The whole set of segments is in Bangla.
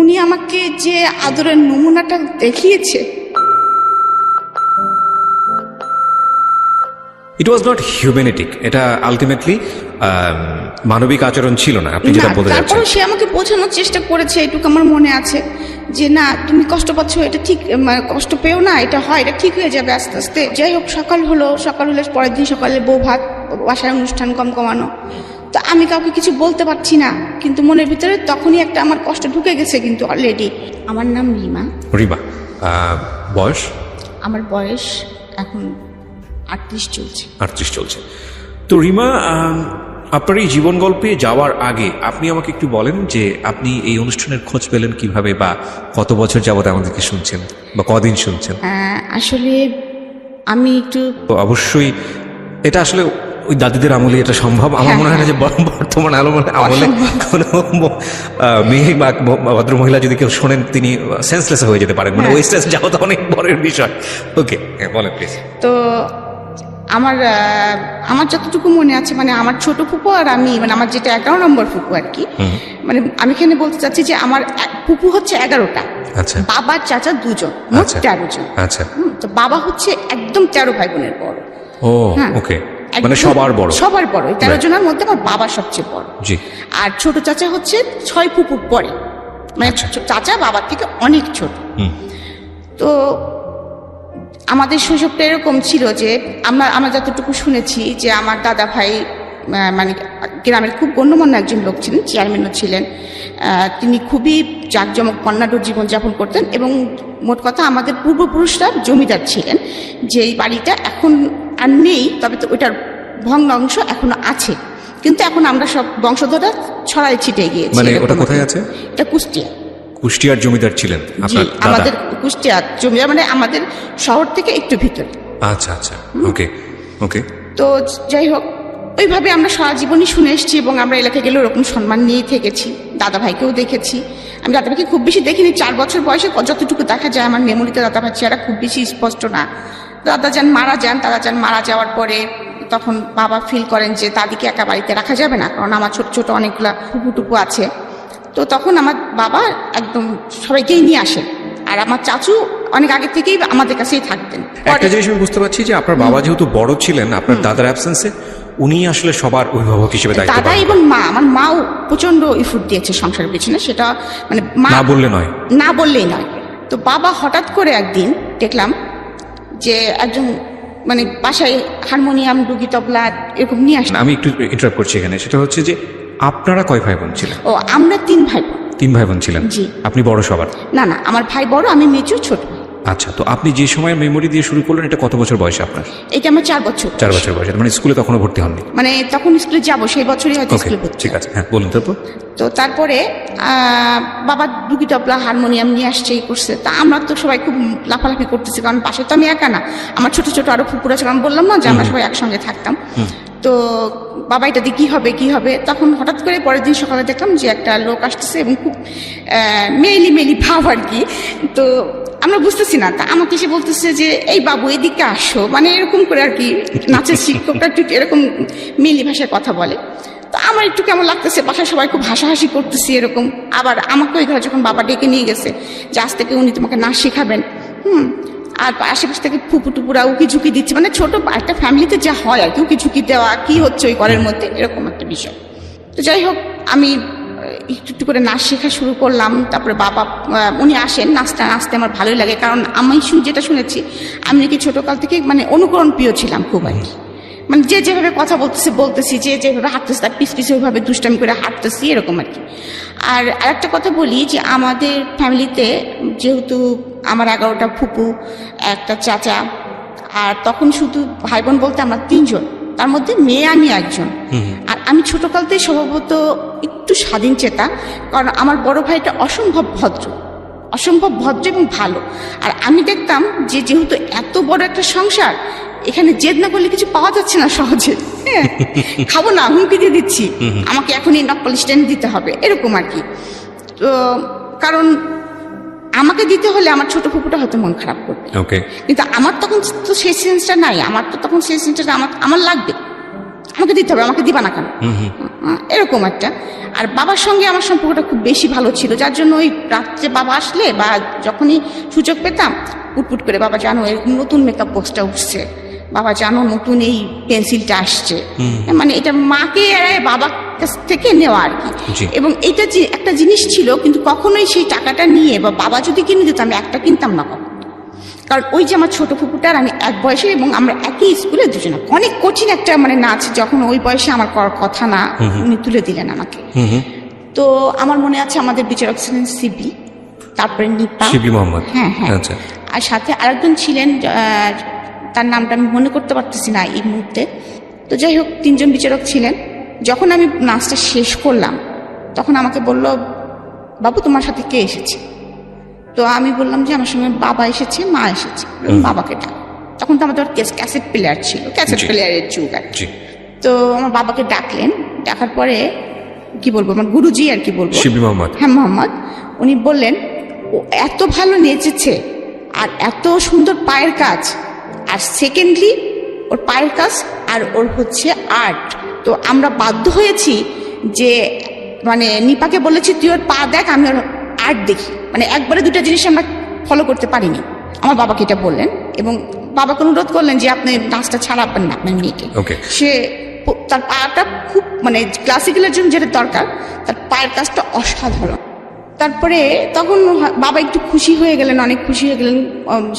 উনি আমাকে যে আদরের নমুনাটা দেখিয়েছে, ইট ওয়াজ নট হিউম্যানিটিক, এটা আলটিমেটলি মানবিক আচরণ ছিল না, আপনি যেটা বলতে যাচ্ছেন। তারপরে সে আমাকে বোঝানোর চেষ্টা করেছে, এটুকু আমার মনে আছে, যে না তুমি কষ্ট পাচ্ছ, এটা ঠিক, কষ্ট পেও না, এটা হয়, এটা ঠিক হয়ে যাবে আস্তে আস্তে। যাই হোক, সকাল হলে পরের দিন সকালে বউ ভাত, বাসায় অনুষ্ঠান কমানো। তো আমি কাউকে কিছু বলতে পারছি না, কিন্তু মনের ভিতরে তখনই একটা আমার কষ্ট ঢুকে গেছে কিন্তু অলরেডি। আমার নাম রিমা। রিমা, বয়স? আমার বয়স এখন 38 চলছে। 38 চলছে। তো রিমা, আপনার এই জীবন গল্পে যাওয়ার আগে আপনি আমাকে একটু বলেন যে আপনি এই অনুষ্ঠানের খোঁজ পেলেন কিভাবে, বা কত বছর যাবত আমাদেরকে শুনছেন, বা কদিন শুনছেন? আসলে আমি একটু, অবশ্যই এটা আসলে ওই দাদিদের আমলে এটা সম্ভব। আমার মনে হয় না যে বর্তমান আমলে কোনো মেয়ে বা ভদ্র মহিলা যদি কেউ শোনেন তিনি সেন্সলেস হয়ে যেতে পারেন, মানে ওই স্টেজ যাওয়া তো অনেক বড়ের বিষয়। ওকে, বলেন প্লিজ। তো আমার যতটুকু মনে আছে, মানে আমার ছোট ফুপু আর আমি, মানে আমার যেটা 11 নম্বর ফুপু আর কি, মানে আমি এখানে বলতে চাচ্ছি যে আমার ফুপু হচ্ছে 11টা, আচ্ছা, বাবা চাচা 2 জন, মোট 13 জন। আচ্ছা, তো বাবা হচ্ছে একদম 13 ভাই বোনের বড়। ও ওকে, মানে সবার বড়। 13 জনের মধ্যে আমার বাবা সবচেয়ে বড়। জি। আর ছোট চাচা হচ্ছে 6 ফুপুর পরে, মানে চাচা বাবার থেকে অনেক ছোট। তো আমাদের শৈশবটা এরকম ছিল যে আমরা যতটুকু শুনেছি যে আমার দাদা ভাই মানে গ্রামের খুব গণ্যমান্য একজন লোক ছিলেন, চেয়ারম্যানও ছিলেন। তিনি খুবই জাঁকজমক কন্যাডোর জীবনযাপন করতেন, এবং মোট কথা আমাদের পূর্বপুরুষরা জমিদার ছিলেন। যে এই বাড়িটা এখন আর নেই, তবে তো ওইটার ভগ্নাংশ এখনো আছে, কিন্তু এখন আমরা সব বংশধররা ছড়াই ছিটে গিয়েছি। মানে ওটা কোথায় আছে? এটা কুষ্টিয়া। কুষ্টিয়ার জমিদার ছিলেন আপনার দাদা? আমাদের কুষ্টিয়ার জমিদার, মানে আমাদের শহর থেকে একটু ভিতরে। আচ্ছা আচ্ছা, ওকে ওকে। তো যাই হোক, ওইভাবে আমরা সারা জীবনই শুনে এসেছি, এবং আমরা এলাকায় গেলে ওরকম সম্মান নিয়ে থেকেছি। দাদা ভাইকেও দেখেছি। আমি দাদা ভাইকে খুব বেশি দেখিনি, 4 বছর বয়সে যতটুকু দেখা যায় আমার মেমোরিতে দাদা ভাই চেহারা খুব বেশি স্পষ্ট না। দাদা যান মারা যাওয়ার পরে তখন বাবা ফিল করেন যে দাদিকে একা বাড়িতে রাখা যাবে না, কারণ আমার ছোট ছোট অনেকগুলা টুকু আছে। তো তখন আমার বাবা একদম সবাইকেই নিয়ে আসেন, আর আমার চাচু অনেক আগে থেকেই আমাদের কাছেই থাকতেন। একটা জিনিস আমি বুঝতে পারছি যে আপনার বাবা যেহেতু বড় ছিলেন, আপনার দাদার অ্যাবসেন্সে উনি আসলে সবার অভিভাবক হিসেবে দায়িত্ব পালন করেন। দাদা এবং মা, আমার মাও প্রচন্ড ইফোর্ট দিয়েছে সংসারের পিছনে, সেটা মানে না বললেই নয়। তো বাবা হঠাৎ করে একদিন দেখলাম যে একজন মানে বাসায় হারমোনিয়াম, ডুগি, তবলা এরকম নিয়ে আসেন। আমি একটু ইন্টারাপ্ট করছি এখানে, সেটা হচ্ছে যে আপনারা কয় ভাই বোন ছিলেন? ও, আমরা 3 ভাই বোন। 3 ভাই বোন ছিলেন? জি। আপনি বড় সবার? না, আমার ভাই বড়, আমি মেজো, ছোট। আচ্ছা, তো আপনি যে সময় মেমোরি দিয়ে শুরু করলেন, এটা কত বছর বয়সে আপনার? এটা আমার 4 বছর। 4 বছর বয়সে, মানে স্কুলে তখনও ভর্তি হননি? মানে তখন স্কুলে যাবো, সেই বছরই হয়তো স্কুলে ভর্তি। ঠিক আছে, হ্যাঁ বলুন। তারপর তো তারপরে বাবা ডুগি, তবলা, হারমোনিয়াম নিয়ে আসছে, এই করছে। তা আমরা তো সবাই খুব লাফালাফি করতেছি, কারণ পাশে তো আমি একা না, আমার ছোট ছোট আরো ফুপুরা ছিল। আমি বললাম না যে আমরা সবাই একসঙ্গে থাকতাম। তো বাবা এটা দিয়ে কি হবে, তখন হঠাৎ করে পরের দিন সকালে দেখলাম যে একটা লোক আসতেছে, এবং খুব মেইলি ভাব আর কি। তো আমরা বুঝতেছি না, তা আমাকে এসে বলতেছে যে এই বাবু এদিকে আসো, মানে এরকম করে আর কি। নাচের শিক্ষকটা একটু এরকম মেইলি ভাষায় কথা বলে। তো আমার একটু কেমন লাগতেছে, বাসায় সবাই খুব হাসাহাসি করতেছি এরকম। আবার আমাকে ওই ঘরে যখন বাবা ডেকে নিয়ে গেছে যে আজ থেকে উনি তোমাকে নাচ শেখাবেন, আর আশেপাশ থেকে ফুপু টুপুরা উকি ঝুঁকি দিচ্ছে, মানে ছোট একটা ফ্যামিলিতে যা হয় আর কি, উকি ঝুঁকি দেওয়া, কি হচ্ছে ওই ঘরের মধ্যে, এরকম একটা বিষয়। তো যাই হোক, আমি একটু করে নাচ শেখা শুরু করলাম। তারপরে বাবা উনি আসেন, নাচতে আমার ভালোই লাগে, কারণ আমি যেটা শুনেছি, আমি নাকি ছোটকাল থেকে মানে অনুকরণ প্রিয় ছিলাম খুব আর কি। মানে যেভাবে কথা বলতেছি, যেভাবে হাঁটতেছি তার পিছে ওইভাবে দুষ্টামি করে হাঁটতেছি, এরকম আর কি। আর আরেকটা কথা বলি যে আমাদের ফ্যামিলিতে যেহেতু আমার 11টা ফুপু, একটা চাচা, আর তখন শুধু ভাই বোন বলতে আমরা 3 জন, তার মধ্যে মেয়ে আমি একজন। আর আমি ছোটকাল থেকে স্বভাবত একটু স্বাধীন চেতা, কারণ আমার বড় ভাইটা অসম্ভব ভদ্র এবং ভালো। আর আমি দেখতাম যে যেহেতু এত বড় একটা সংসার, এখানে জেদ না করলে কিছু পাওয়া যাচ্ছে না সহজে। হ্যাঁ, খাবো না, হুমকি দিয়ে দিচ্ছি, আমাকে এখনই নকল স্ট্যান্ড দিতে হবে, এরকম আর কি। তো কারণ আমাকে দিতে হলে আমার ছোট ফুপুটা হয়তো মন খারাপ করবে, কিন্তু আমার তখন তো সেই সেন্সটা নাই। আমার তো তখন সেই সেন্সটা আমার লাগবে, আমাকে দিতে হবে, আমাকে দিবা না কেন, এরকম একটা। আর বাবার সঙ্গে আমার সম্পর্কটা খুব বেশি ভালো ছিল, যার জন্য ওই রাত্রে বাবা আসলে বা যখনই সুযোগ পেতাম পুটপুট করে, বাবা জানো এরকম নতুন মেকআপ বক্সটা উঠছে, বাবা জানো নতুন এই পেন্সিলটা আসছে, মানে এটা মাকে এড়ায় বাবার কাছ থেকে নেওয়া আর কি। এবং এটা যে একটা জিনিস ছিল, কিন্তু কখনোই সেই টাকাটা নিয়ে বা বাবা যদি কিনে দিত আমি একটা কিনতাম না কখন, কারণ ওই যে আমার ছোট ফুপুটার আমি এক বয়সে এবং আমরা একই স্কুলে দুজনে, অনেক কঠিন একটা মানে নাচ, যখন ওই বয়সে আমার করার কথা না উনি তুলে দিলেন আমাকে। তো আমার মনে আছে আমাদের বিচারক ছিলেন সিবি, তারপরে নিপা, শিবলি মোহাম্মদ, হ্যাঁ হ্যাঁ, আচ্ছা, আর সাথে আরেকজন ছিলেন তার নামটা আমি মনে করতে পারতেছি না এই মুহূর্তে। তো যাই হোক 3 জন বিচারক ছিলেন। যখন আমি নাচটা শেষ করলাম তখন আমাকে বলল, বাবু তোমার সাথে কে এসেছে? তো আমি বললাম যে আমার সঙ্গে বাবা এসেছে, মা এসেছে, বাবাকে ডাক। তখন তো আমাদের ক্যাসেট প্লেয়ার ছিল, ক্যাসেট প্লেয়ারের যুগ আর কি। তো আমার বাবাকে ডাকলেন, ডাকার পরে কি বলবো, আমার গুরুজি আর কি বলবো, শিবলি মোহাম্মদ, হ্যাঁ মোহাম্মদ, উনি বললেন ও এত ভালো নেচেছে আর এত সুন্দর পায়ের কাজ, আর সেকেন্ডলি ওর পায়ের কাজ আর ওর হচ্ছে আর্ট। তো আমরা বাধ্য হয়েছি যে মানে নিপাকে বলেছি তুই ওর পা দেখ, আমি ওর আর্ট দেখি, মানে একবারে দুটো জিনিস আমরা ফলো করতে পারিনি। আমার বাবাকে এটা বললেন এবং বাবাকে অনুরোধ করলেন যে আপনি নাচটা ছাড়াবেন না আপনার মেয়েকে। সে তার পাটা খুব মানে ক্লাসিক্যালের জন্য যেটা দরকার, তার পায়ের কাজটা অসাধারণ। তারপরে তখন বাবা একটু খুশি হয়ে গেলেন, অনেক খুশি হয়ে গেলেন।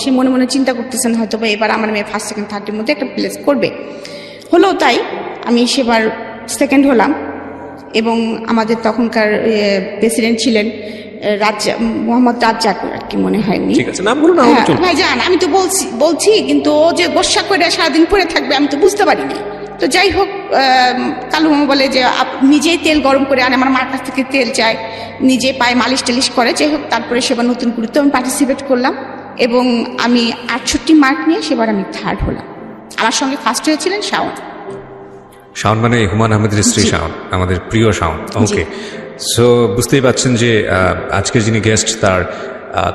সে মনে মনে চিন্তা করতেছেন হয়তো বা এবার আমার মেয়ে ফার্স্ট সেকেন্ড থার্ডের মধ্যে একটা প্লেস করবে। হলো তাই, আমি সেবার সেকেন্ড হলাম। এবং আমাদের তখনকার প্রেসিডেন্ট ছিলেন মোহাম্মদ রাজ্জাক আর কি মনে হয় উনি। ভাই জান আমি তো বলছি কিন্তু ও যে গোসা করে সারাদিন পরে থাকবে আমি তো বুঝতে পারিনি। তো যাই হোক, কালু মামা বলে যে নিজেই তেল গরম করে আনে, আমার মার কাছ থেকে তেল চায়, নিজে পায়ে মালিশ টালিশ করে। যাই হোক, তারপরে সেবার নতুন গুরুত্ব আমি পার্টিসিপেট করলাম এবং আমি 68 মার্ক নিয়ে সেবার আমি থার্ড হলাম। আমার সঙ্গে ফার্স্ট হয়েছিলেন শাওন। শাওন মানে হুমায়ুন আহমেদের স্ত্রী শাওন, আমাদের প্রিয় শাওন। ওকে, সো বুঝতেই পারছেন যে আজকের যিনি গেস্ট তার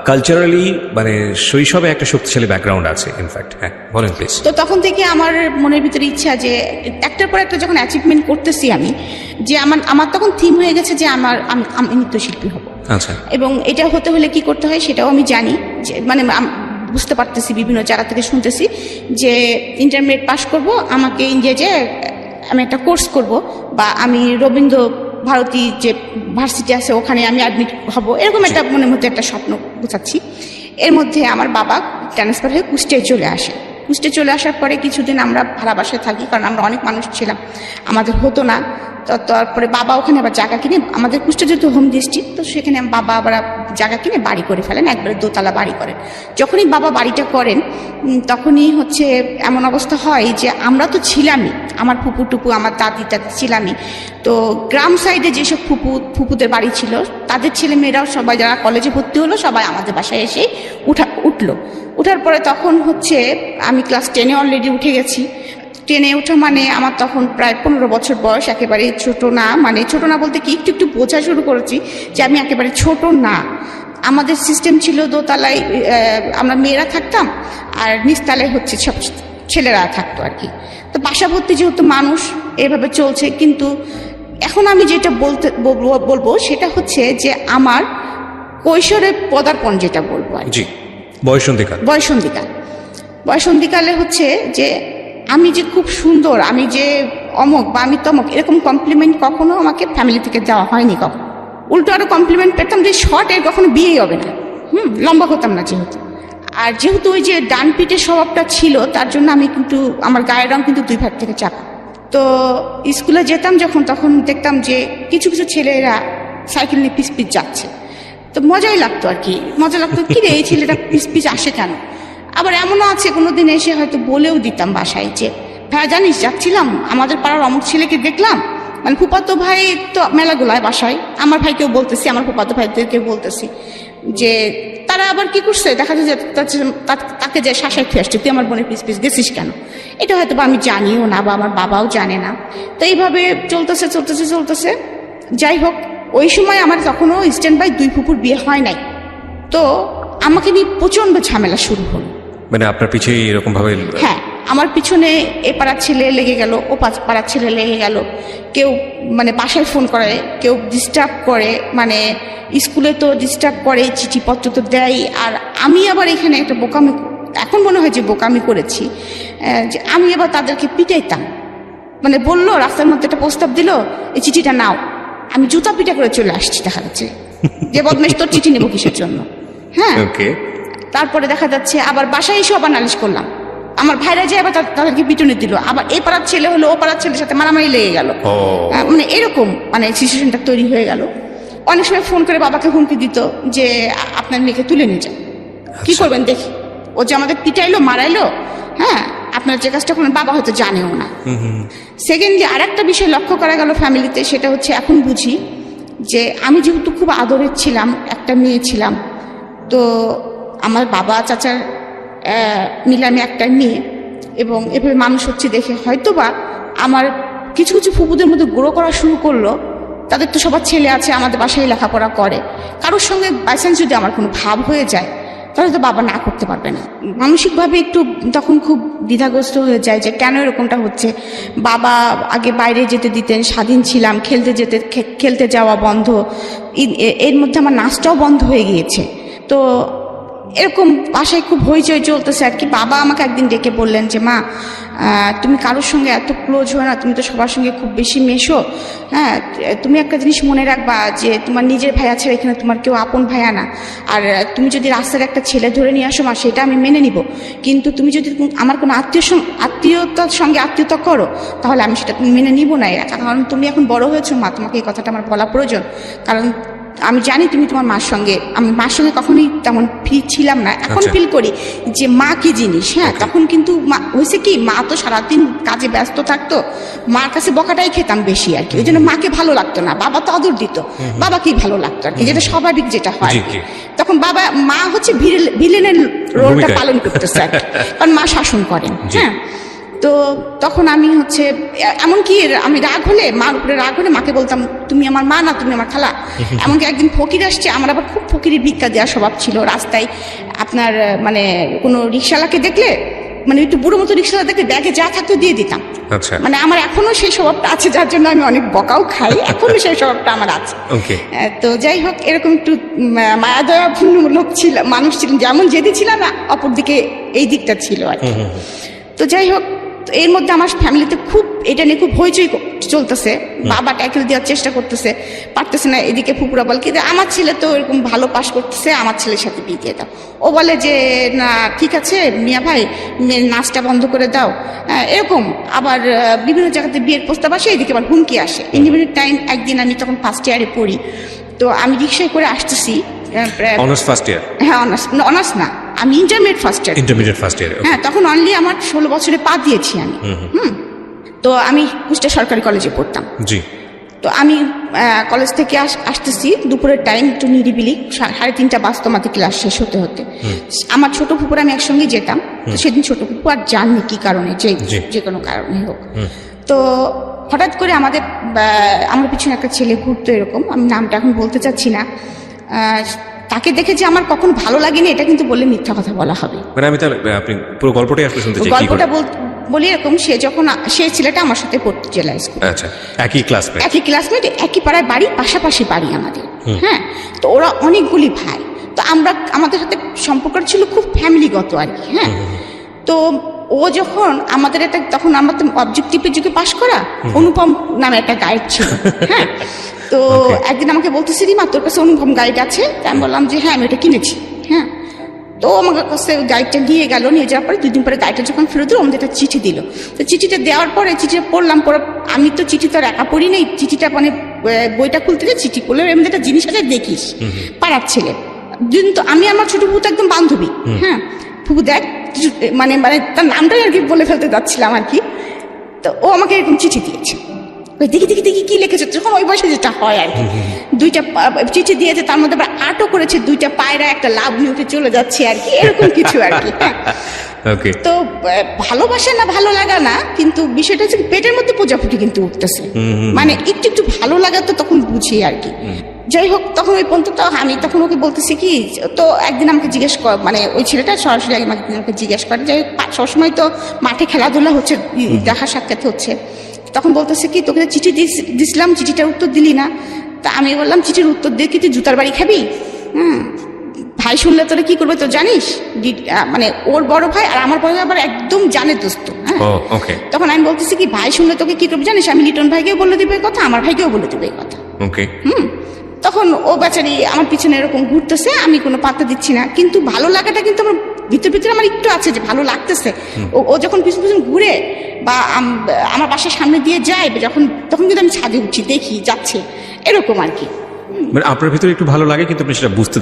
কালচারালি মানে শৈশবে একটা শক্তিশালী ব্যাকগ্রাউন্ড আছে ইনফ্যাক্ট। হ্যাঁ বলেন প্লিজ। তো তখন থেকে আমার মনের ভিতরে ইচ্ছা যে একটার পর একটা যখন অ্যাচিভমেন্ট করতেছি আমি, যে আমার তখন থিম হয়ে গেছে যে আমি নৃত্যশিল্পী হব। আচ্ছা, এবং এটা হতে হলে কি করতে হয় সেটাও আমি জানি, যে মানে বুঝতে পারতেছি বিভিন্ন জায়গা থেকে শুনতেছি যে ইন্টারমিডিয়েট পাস করব, আমাকে ইংরেজে আমি একটা কোর্স করব, বা আমি রবীন্দ্র ভারতী যে ভার্সিটি আছে ওখানে আমি অ্যাডমিট হব, এরকম একটা মনের মধ্যে একটা স্বপ্ন বোঝাচ্ছি। এর মধ্যে আমার বাবা ট্রান্সফার হয়ে কুষ্টিয়ায় চলে আসে। কুষ্টিয়ায় চলে আসার পরে কিছুদিন আমরা ভাড়া বাসায় থাকি, কারণ আমরা অনেক মানুষ ছিলাম, আমাদের হতো না। তো তারপরে বাবা ওখানে আবার জায়গা কিনে, আমাদের কুষ্টিয়া যেহেতু হোম ডিস্ট্রিক্ট, তো সেখানে বাবা আবার জায়গা কিনে বাড়ি করে ফেলেন, একবারে দোতলা বাড়ি করেন। যখনই বাবা বাড়িটা করেন তখনই হচ্ছে এমন অবস্থা হয় যে আমরা তো ছিলামই, আমার ফুপু টুপু আমার দাদি ছিলামই। তো গ্রাম সাইডে যেসব ফুপুদের বাড়ি ছিল তাদের ছেলে মেয়েরাও সবাই যারা কলেজে ভর্তি হলো সবাই আমাদের বাসায় এসে উঠলো। উঠার পরে তখন হচ্ছে আমি ক্লাস 10-এ অলরেডি উঠে গেছি। 10-এ ওঠা মানে আমার তখন প্রায় 15 বছর বয়স, একেবারে ছোট না, মানে ছোট না বলতে কি একটু একটু বোঝা শুরু করেছি যে আমি একেবারে ছোট না। আমাদের সিস্টেম ছিল দোতলায় আমরা মেয়েরা থাকতাম আর নিচতলায় হচ্ছে সব ছেলেরা থাকতো আর কি। তো বাসা ভর্তি যেহেতু মানুষ এভাবে চলছে। কিন্তু এখন আমি যেটা বলবো সেটা হচ্ছে যে আমার কৈশোরের পদার্পণ যেটা বলবো আর কি, বয়সন্ধিকালে হচ্ছে যে আমি যে খুব সুন্দর, আমি যে অমক বা আমি তমক, এরকম কমপ্লিমেন্ট কখনো আমাকে ফ্যামিলি থেকে দেওয়া হয়নি কখনো। উল্টো আরো কমপ্লিমেন্ট পেতাম যে শর্ট এর কখনো বিয়েই হবে না, লম্বা হতাম না যেহেতু। আর যেহেতু ওই যে ডান পিঠের স্বভাবটা ছিল তার জন্য আমি কিন্তু আমার গায়ের রং কিন্তু 2 ভাগ থেকে চাপা। তো স্কুলে যেতাম যখন, তখন দেখতাম যে কিছু কিছু ছেলেরা সাইকেল নিয়ে পিস পিস যাচ্ছে। তো মজাই লাগতো আর কি, মজা লাগতো কি রে এই ছেলেটা পিস পিস আসে কেন। আবার এমনও আছে কোনোদিন এসে হয়তো বলেও দিতাম বাসায় যে ভাই জানিস যাচ্ছিলাম আমাদের পাড়ার অমুক ছেলেকে দেখলাম, মানে ফুপাতো ভাই তো মেলাগুলায় বাসায়, আমার ভাইকেও বলতেছি, আমার ফুপাতো ভাইদেরকে বলতেছি যে তারা আবার কি করছে, দেখা যায় যে তাকে যে শাসায় খেয়ে আসছে, তুই আমার বোনের পিস পিস গেছিস কেন। এটা হয়তো বা আমি জানিও না বা আমার বাবাও জানে না। তো এইভাবে চলতেছে। যাই হোক, ওই সময় আমার তখনও স্ট্যান্ড বাই 2 ফুপুর বিয়ে হয় নাই। তো আমাকে নিয়ে প্রচন্ড ঝামেলা শুরু হলো, মানে আপনার পিছিয়ে এরকম ভাবে। হ্যাঁ, আমার পিছনে এ পাড়ার ছেলে লেগে গেল, ও পাড়ার ছেলে লেগে গেল, কেউ মানে বাসায় ফোন করে, কেউ ডিস্টার্ব করে, মানে স্কুলে তো ডিস্টার্ব করে, চিঠিপত্র তো দেয়। আর আমি আবার এখানে একটা বোকামি, এখন মনে হয় যে বোকামি করেছি, যে আমি আবার তাদেরকে পিটাইতাম। মানে বললো রাস্তার মধ্যে একটা প্রস্তাব দিল, এই চিঠিটা নাও, আমি জুতা পিটা করে চলে আসছি, দেখা যাচ্ছে যে বদমেশ তোর চিঠি নেবো কিসের জন্য। হ্যাঁ, তারপরে দেখা যাচ্ছে আবার বাসায় এসে আবার নালিশ করলাম, আমার ভাইরা যে আবার তাদেরকে পিটুনি দিল, আবার এ পাড়ার ছেলে হলো ও পাড়ার ছেলের সাথে মারামারি লেগে গেল। মানে এরকম মানে সিচুয়েশনটা তৈরি হয়ে গেল। অনেক সময় ফোন করে বাবাকে হুমকি দিত যে আপনার মেয়েকে তুলে নিয়ে যান, কি করবেন দেখি, ও যে আমাদের পিটাইলো মারাইলো, হ্যাঁ আপনার যে কাজটা করেন বাবা হয়তো জানেও না। সেকেন্ডলি আর একটা বিষয় লক্ষ্য করা গেল ফ্যামিলিতে, সেটা হচ্ছে এখন বুঝি যে আমি যেহেতু খুব আদরের ছিলাম, একটা মেয়ে ছিলাম, তো আমার বাবা চাচার মিলে আমি একটা মেয়ে, এবং এভাবে মানুষ হচ্ছে দেখে হয়তোবা আমার কিছু কিছু ফুপুদের মধ্যে গ্রো করা শুরু করলো। তাদের তো সবার ছেলে আছে, আমাদের বাসায় লেখাপড়া করে, কারোর সঙ্গে বাইচান্স যদি আমার কোনো ভাব হয়ে যায় তাহলে তো বাবা না করতে পারবে না। মানসিকভাবে একটু তখন খুব দ্বিধাগ্রস্ত হয়ে যায় যে কেন এরকমটা হচ্ছে। বাবা আগে বাইরে যেতে দিতেন, স্বাধীন ছিলাম, খেলতে যাওয়া বন্ধ, এর মধ্যে আমার নাচটাও বন্ধ হয়ে গিয়েছে। তো এরকম বাসায় খুব হইচই চলতেছে আর কি। বাবা আমাকে একদিন ডেকে বললেন যে মা, তুমি কারোর সঙ্গে এত ক্লোজ হয়ে না, তুমি তো সবার সঙ্গে খুব বেশি মেশো, হ্যাঁ তুমি একটা জিনিস মনে রাখবা যে তোমার নিজের ভাইয়া ছাড়া এখানে তোমার কেউ আপন ভাইয়া না। আর তুমি যদি রাস্তার একটা ছেলে ধরে নিয়ে আসো মা, সেটা আমি মেনে নিব, কিন্তু তুমি যদি আমার কোনো আত্মীয়তার সঙ্গে আত্মীয়তা করো তাহলে আমি সেটা মেনে নিব না। কারণ তুমি এখন বড় হয়েছো মা, তোমাকে এই কথাটা আমার বলা প্রয়োজন। কারণ আমি জানি তুমি তোমার মার সঙ্গে, আমি মার সঙ্গে কখনোই তেমন ফিল ছিলাম না, এখন ফিল করি যে মা কি জিনিস। হ্যাঁ, তখন কিন্তু হয়েছে কি, মা তো সারাদিন কাজে ব্যস্ত থাকতো, মার কাছে বকাটাই খেতাম বেশি আর কি, ওই জন্য মাকে ভালো লাগতো না। বাবা তো আদর দিত, বাবাকেই ভালো লাগতো আর কি, যেটা স্বাভাবিক যেটা হয়। তখন মা হচ্ছে ভিলেনের রোলটা পালন করতেছে আর কি, কারণ মা শাসন করেন। হ্যাঁ, তো তখন আমি হচ্ছে এমনকি আমি রাগ হলে, মার উপরে রাগ হলে মাকে বলতাম তুমি আমার মা না, তুমি আমার খালা। এমনকি একদিন ফকির আসছে, আমার আবার খুব ফকিরের ভিক্ষা দেওয়ার স্বভাব ছিল। রাস্তায় আপনার মানে কোনো রিক্সাওয়ালাকে দেখলে, মানে একটু বুড়ো মতো রিক্সাওয়ালা দেখলে ব্যাগে যা থাকতো দিয়ে দিতাম। মানে আমার এখনো সেই স্বভাবটা আছে, যার জন্য আমি অনেক বকাও খাই, এখনো সেই স্বভাবটা আমার আছে। তো যাই হোক, এরকম একটু মায়া দয়া পূর্ণমূলক ছিল মানুষ ছিলেন, যেমন যেদি ছিলাম না অপরদিকে এই দিকটা ছিল আর কি। তো যাই হোক, এর মধ্যে আমার ফ্যামিলিতে খুব এটা নিয়ে খুব হইচই চলতেছে। বাবা ট্যাকেল দেওয়ার চেষ্টা করতেছে, পারতেছে না। এদিকে ফুপুরা বলে কি আমার ছেলে তো এরকম ভালো পাস করতেছে, আমার ছেলের সাথে বিয়ে দিয়ে দাও। ও বলে যে না ঠিক আছে মিয়া ভাই, মেয়ের নাচটা বন্ধ করে দাও, এরকম। আবার বিভিন্ন জায়গাতে বিয়ের প্রস্তাব আসে, এদিকে আবার হুমকি আসে। ইন্ডিপেন্ডেন্ট টাইম একদিন, আমি তখন ফার্স্ট ইয়ারে পড়ি, তো আমি রিক্সায় করে আসতেছি। Honours first year? হ্যাঁ, অনার্স না, আমি ইন্টারমিডিয়েট ফার্স্ট ইয়ার। হ্যাঁ, তখন অনলি আমার 16 বছরে পা দিয়েছি আমি। তো আমি কুষ্টিয়া সরকারি কলেজে পড়তাম। জি। তো আমি কলেজ থেকে আসতেছি দুপুরের টাইম, একটু নিরিবিলি, 3:30 বাজতো আমাদের ক্লাস শেষ হতে হতে। আমার ছোট ফুপুর আমি একসঙ্গে যেতাম। তো সেদিন ছোট ফুপু আর জাননি কি কারণে, যে কোনো কারণে হোক। তো হঠাৎ করে আমার পিছনে একটা ছেলে ঘুরতো, এরকম, আমি নামটা এখন বলতে চাচ্ছি না। তাকে দেখে যে আমার কখনো ভালো লাগেনি এটা কিন্তু বললে মিথ্যা কথা বলা হবে। মানে আমি তাহলে আপনি পুরো গল্পটাই আসলে শুনতে চাই। গল্পটা বলি এরকম, সেই ছেলেটা আমার সাথে পড়তো জেলা স্কুল। আচ্ছা, একই ক্লাসমেট, একই পাড়ায় বাড়ি, পাশাপাশি বাড়ি আমাদের। হ্যাঁ, তো ওরা অনেকগুলি ভাই, তো আমাদের সাথে সম্পর্ক ছিল খুব ফ্যামিলিগত আর কি। হ্যাঁ, তো ও যখন আমাদের তখন আমরা তো অবজেক্টিভের যুগে পাশ করা, অনুপম নামে একটা গাইড ছিল। হ্যাঁ, তো একদিন আমাকে বলতেছি রিমা তোর কাছে অনুপম গাইড আছে? আমি বললাম যে হ্যাঁ আমি এটা কিনেছি। হ্যাঁ, তো আমার কাছে গাইডটা নিয়ে গেল, নিয়ে যাওয়ার পরে 2 দিন পরে গাইডটা যখন ফেরত দিল, আমাদের একটা চিঠি দিল। তো চিঠিটা দেওয়ার পরে চিঠিটা পড়লাম, আমি তো চিঠি তো আর একা পড়ি নেই, চিঠিটা মানে বইটা খুলতে যে চিঠি করলে এমনি একটা জিনিস আছে দেখিস, পাড়ার ছেলে। কিন্তু আমি আমার ছোট ফুপু তো একদম বান্ধবী। হ্যাঁ, ফুপু দেখ, মানে তার নামটাই আর কি বলে ফেলতে যাচ্ছিলাম আর কি। তো ও আমাকে এরকম চিঠি দিয়েছে, দেখি কি লিখেছে, যখন ওই বয়সে যেটা হয় আর কি। 2টা চিঠি দিয়েছে, তার মধ্যে আবার আর্টও করেছে, 2টা পায়রা একটা লাভ নিয়ে উঠে চলে যাচ্ছে আর কি, এরকম কিছু আর কি। তো ভালোবাসা না ভালো লাগা না, কিন্তু বিষয়টা হচ্ছে পেটের মধ্যে প্রজাপতি কিন্তু উঠতেছে, মানে একটু ভালো লাগা তো তখন বুঝি আর কি। যাই হোক তখন ওই পর্যন্ত তো আমি তখন ওকে বলতেছি কি, তো একদিন আমাকে জিজ্ঞেস কর, মানে ওই ছেলেটা সরাসরি আমাকে জিজ্ঞেস করে, যাই হোক সবসময় তো মাঠে খেলাধুলা হচ্ছে, দেখা সাক্ষাৎ হচ্ছে, তখন বলতেছে কি তোকে চিঠি দিছিলাম, চিঠিটার উত্তর দিলি না। তা আমি বললাম চিঠির উত্তর দিয়ে কি তুই জুতার বাড়ি খাবি? ভাই শুনলে তোরা কি করবে তো জানিস? মানে ওর বড় ভাই আর আমার বড় ভাই আবার একদম জানে দোস্ত। তখন আমি বলতেছি কি ভাই শুনলে তোকে কি করবে জানিস? আমি লিটন ভাইকেও বলে দিবে এই কথা, আমার ভাইকেও বলে দিবে এই কথা। তখন ও বেচারি আমার পিছনে এরকম ঘুরতেছে, আমি কোনো পাত্তা দিচ্ছি না, কিন্তু ভালো লাগাটা কিন্তু আমার ভিতরে আমার একটু আছে যে ভালো লাগতেছে। ও যখন পিছন পিছন ঘুরে বা আমার বাসার সামনে দিয়ে যায় যখন, তখন কিন্তু আমি ছাদে উঠছি, দেখি যাচ্ছে, এরকম আর কি। মানে আপনার ভিতরে একটু ভালো লাগে কিন্তু আপনি সেটা বুঝতে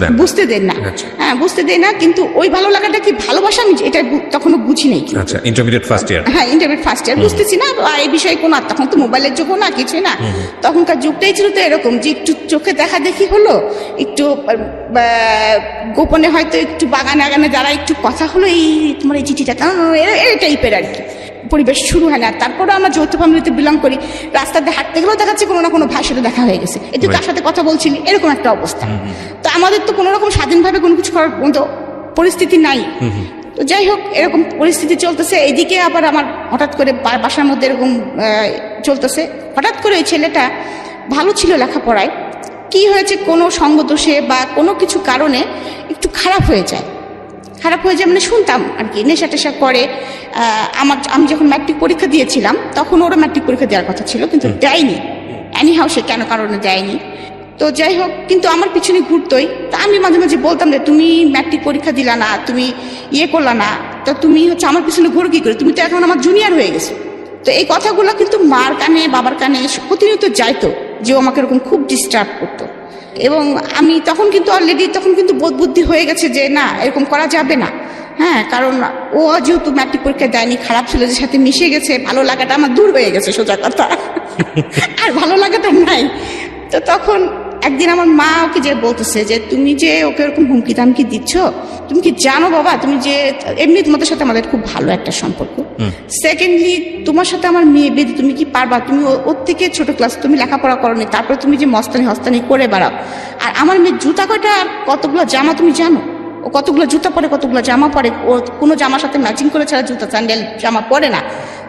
দেন না। হ্যাঁ, বুঝতে দেয় না, কিন্তু ওই ভালো লাগাটা কি ভালোবাসা আমি এটা তখনও বুঝি নাই। আচ্ছা, ইন্টারমিডিয়েট ফার্স্ট ইয়ার। হ্যাঁ, ইন্টারমিডিয়েট ফার্স্ট ইয়ার, বুঝতেছি না এই বিষয়ে কোনো, তখন তো মোবাইলের যুগ না, কিছুই না, তখনকার যুগটাই ছিল তো এরকম যে একটু চোখে দেখা দেখি হলো, একটু গোপনে হয়তো একটু বাগানে আগানে যারা একটু কথা হলো, এই তোমার এই চিঠিটা এই টাইপের আর কি পরিবেশ শুরু হয় না। তারপরে আমরা যৌথ ফ্যামিলিতে বিলং করি, রাস্তাতে হাঁটতে গেলেও দেখাচ্ছে কোনো না কোনো ভাইয়ের সাথে দেখা হয়ে গেছে, একটু তার সাথে কথা বলছিলি, এরকম একটা অবস্থা। তো আমাদের তো কোনো রকম স্বাধীনভাবে কোনো কিছু করার মতো পরিস্থিতি নাই। তো যাই হোক, এরকম পরিস্থিতি চলতেছে, এদিকে আবার আমার হঠাৎ করে বাসার মধ্যে এরকম চলতেছে। হঠাৎ করে ওই ছেলেটা ভালো ছিল লেখাপড়ায়, কি হয়েছে কোনো সঙ্গদোষে বা কোনো কিছু কারণে একটু খারাপ হয়ে যায়, মানে শুনতাম আর কি, নেশা টেশা করে। আমি যখন ম্যাট্রিক পরীক্ষা দিয়েছিলাম তখন ওরা ম্যাট্রিক পরীক্ষা দেওয়ার কথা ছিল, কিন্তু দেয়নি, এনিহাউ সে কেন কারণে দেয়নি। তো যাই হোক, কিন্তু আমার পিছনে ঘুরতোই। তা আমি মাঝে মাঝে বলতাম যে তুমি ম্যাট্রিক পরীক্ষা দিলা না, তুমি করলা না, তো তুমি হচ্ছে আমার পিছনে ঘুরো কি করে, তুমি তো এখন আমার জুনিয়র হয়ে গেছো। তো এই কথাগুলো কিন্তু মার কানে বাবার কানে প্রতিনিয়ত যাইতো, যে ও আমাকে এরকম খুব ডিস্টার্ব করতো। এবং আমি তখন কিন্তু অলরেডি বোধ বুদ্ধি হয়ে গেছে যে না, এরকম করা যাবে না। হ্যাঁ, কারণ ও যেহেতু ম্যাট্রিক পরীক্ষা দেয়নি, খারাপ ছেলেদের সাথে মিশে গেছে, ভালো লাগাটা আমার দূর হয়ে গেছে, সোজা কথা, আর ভালো লাগাটা নাই। তো তখন একদিন আমার মা ওকে যে বলতেছে যে তুমি যে ওকে এরকম হুমকি দামকি দিচ্ছ, তুমি কি জানো বাবা, তুমি যে এমনি তোমাদের সাথে আমাদের খুব ভালো একটা সম্পর্ক, সেকেন্ডলি তোমার সাথে আমার মেয়ে বেদি, তুমি কি পারবা? তুমি ওর থেকে ছোট ক্লাস, তুমি লেখাপড়া করনি, তারপরে তুমি যে মস্তানি হস্তানি করে বেড়াও। আর আমার মেয়ে জুতা কয়টা কতগুলো জামা তুমি জানো? ও কতগুলো জুতা পরে, কতগুলো জামা পরে, ও কোনো জামার সাথে ম্যাচিং করে ছাড়া জুতা স্যান্ডেল জামা পরে না।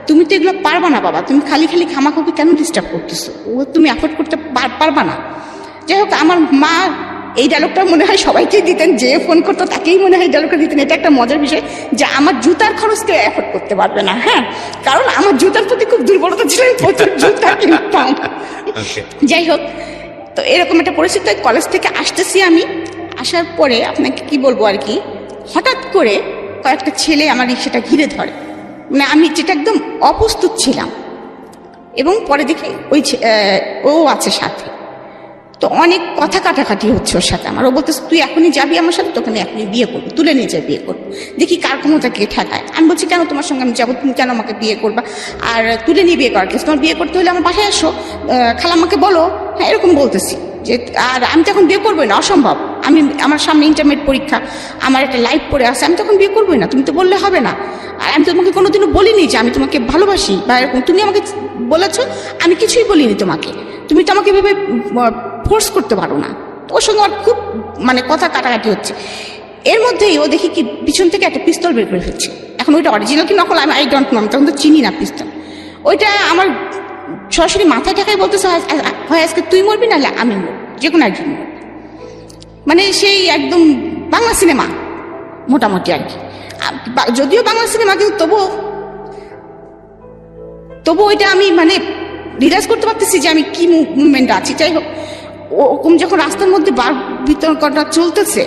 তুমি তো এগুলো পারবা না বাবা, তুমি খালি খামাখাকে কেন ডিস্টার্ব করতেছো? ও তুমি অ্যাফোর্ড করতে পারবা না। যাই হোক, আমার মা এই ডায়লগটা মনে হয় সবাইকেই দিতেন, যে ফোন করতো তাকেই মনে হয় ডায়লগটা দিতেন। এটা একটা মজার বিষয় যে আমার জুতার খরচ কেউ অ্যাফোর্ড করতে পারবে না। হ্যাঁ, কারণ আমার জুতার প্রতি খুব দুর্বলতা ছিল, প্রচুর জুতা কিনতাম। যাই হোক, তো এরকম একটা পরিস্থিতি, কলেজ থেকে আসতেছি আমি, আসার পরে আপনাকে কি বলবো আর কি, হঠাৎ করে কয়েকটা ছেলে আমার রিক্সাটা ঘিরে ধরে, মানে আমি যেটা একদম অপ্রস্তুত ছিলাম, এবং পরে দেখি ও আছে সাথে। তো অনেক কথা কাটাকাটি হচ্ছে ওর সাথে আমার। ও বলতেছে তুই এখনই যাবি আমার সাথে, তোকে আমি এখনই বিয়ে করবো, তুলে নিয়ে যাই বিয়ে করবো, দেখি কার ক্ষমতা কে ঠেকায়। আমি বলছি কেন তোমার সঙ্গে আমি যাবো, তুমি কেন আমাকে বিয়ে করবা, আর তুলে নিয়ে বিয়ে করার কেস, তোমার বিয়ে করতে হলে আমার বাসায় আসো, খালাম্মাকে বলো। হ্যাঁ, এরকম বলতেছি যে, আর আমি তো এখন বিয়ে করবোই না, অসম্ভব, আমার সামনে ইন্টারমিডিয়েট পরীক্ষা, আমার একটা লাইফ পড়ে আছে, আমি তখন বিয়ে করবোই না, তুমি তো বললে হবে না। আর আমি তোমাকে কোনোদিনও বলিনি যে আমি তোমাকে ভালোবাসি বা এরকম, তুমি আমাকে বলেছ, আমি কিছুই বলিনি তোমাকে, তুমি তো আমাকে ভেবে ফোর্স করতে পারো না। ওর সঙ্গে আমার খুব মানে কথা কাটাকাটি হচ্ছে। এর মধ্যেই ও দেখি কি পিছন থেকে একটা পিস্তল বের করে ফেলছে। এখন ওইটা অরিজিনাল কি নকল আই ডোন্ট নো, আমি তখন তো চিনি না পিস্তল। ওইটা আমার সরাসরি মাথায় ঠেকায় বলতেছে, হয় আজকে তুই মরবি, নাহলে আমি মরবো, যে কোনো একজন মরবি। মানে সেই একদম বাংলা সিনেমা মোটামুটি আর কি, যদিও বাংলা সিনেমা, কিন্তু তবু ওইটা আমি মানে রিলাইজ করতে পারতেছি যে আমি কি মুভমেন্টে আছি। যাই হোক, ওরকম যখন রাস্তার মধ্যে বিতর্কটা চলতেছে,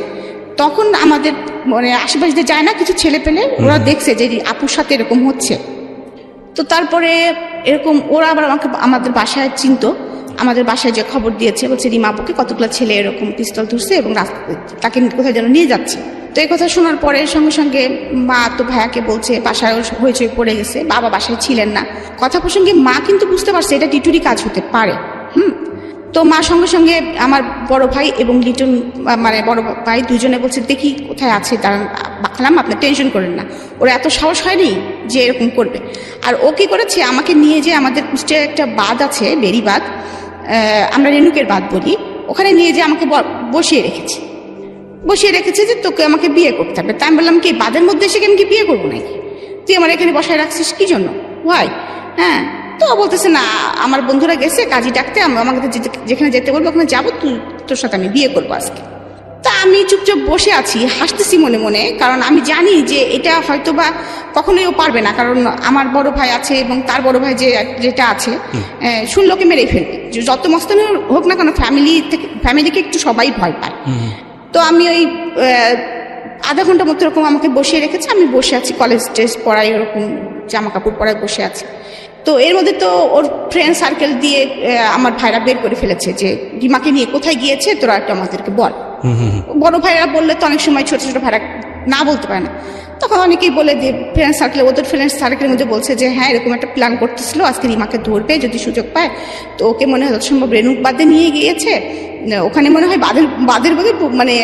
তখন আমাদের মানে আশেপাশে দিয়ে যায় না কিছু ছেলে পেলে, ওরা দেখছে যে আপুর সাথে এরকম হচ্ছে। তো তারপরে এরকম ওরা আবার আমাদের বাসায় চিনতো, আমাদের বাসায় যে খবর দিয়েছে, বলছে রিমা আপুকে কতগুলো ছেলে এরকম পিস্তল ধরছে এবং তাকে কোথায় যেন নিয়ে যাচ্ছে। তো এই কথা শোনার পরে সঙ্গে সঙ্গে মা তো ভাইয়াকে বলছে, বাসায় হইচই পড়ে গেছে, বাবা বাসায় ছিলেন না। কথা প্রসঙ্গে মা কিন্তু বুঝতে পারছে এটা টিটুরি কাজ হতে পারে। তো মা সঙ্গে সঙ্গে আমার বড় ভাই এবং লিটন মানে বড় ভাই দুজনে বলছে দেখি কোথায় আছে, তারা বাখলাম আপনি টেনশন করেন না, ওরা এত সাহস হয়নি যে এরকম করবে। আর ও কি করেছে, আমাকে নিয়ে যে আমাদের কুষ্টিয়ায় একটা বাঁধ আছে, বেরি বাঁধ, আমরা রেণুকের বাঁধ বলি, ওখানে নিয়ে যে আমাকে বসিয়ে রেখেছে যে তোকে আমাকে বিয়ে করতে হবে। তাই আমি বললাম কি বাদের মধ্যে এসে আমি কি বিয়ে করবো নাকি, তুই আমার এখানে বসায় রাখছিস কি জন্য ভাই? হ্যাঁ, তো বলতেছে না আমার বন্ধুরা গেছে কাজী ডাকতে, আমাকে যেখানে যেতে বলবো ওখানে যাবো, তোর সাথে আমি বিয়ে করবো আজকে। তা আমি চুপচাপ বসে আছি, হাসতেছি মনে মনে, কারণ আমি জানি যে এটা হয়তো বা কখনোই ও পারবে না, কারণ আমার বড় ভাই আছে এবং তার বড় ভাই যেটা আছে শুনলোকে মেরেই ফেলবে, যত মস্তানি হোক না কেন ফ্যামিলিকে একটু সবাই ভয় পায়। তো আমি ওই আধা ঘন্টা মতো এরকম আমাকে বসিয়ে রেখেছে, আমি বসে আছি কলেজ ড্রেস পরাই, ওরকম জামা কাপড় পরায় বসে আছি। তো এর মধ্যে তো ওর ফ্রেন্ড সার্কেল দিয়ে আমার ভাইরা বের করে ফেলেছে যে রিমাকে নিয়ে কোথায় গিয়েছে তোরা একটু আমাদেরকে বল। বড় ভাইরা বললে তো অনেক সময় ছোট ছোট ভাইরা না বলতে পারে না, তখন অনেকেই বলে যে ফ্রেন্ড সার্কেল, ওদের ফ্রেন্ড সার্কেলের মধ্যে বলছে যে হ্যাঁ এরকম একটা প্ল্যান করতেছিল, আজকে রিমাকে ধরবে যদি সুযোগ পায়, তো ওকে মনে হয় যথাসম্ভব রেণুক বাদে নিয়ে গিয়েছে, ওখানে মনে হয় বাদের মানে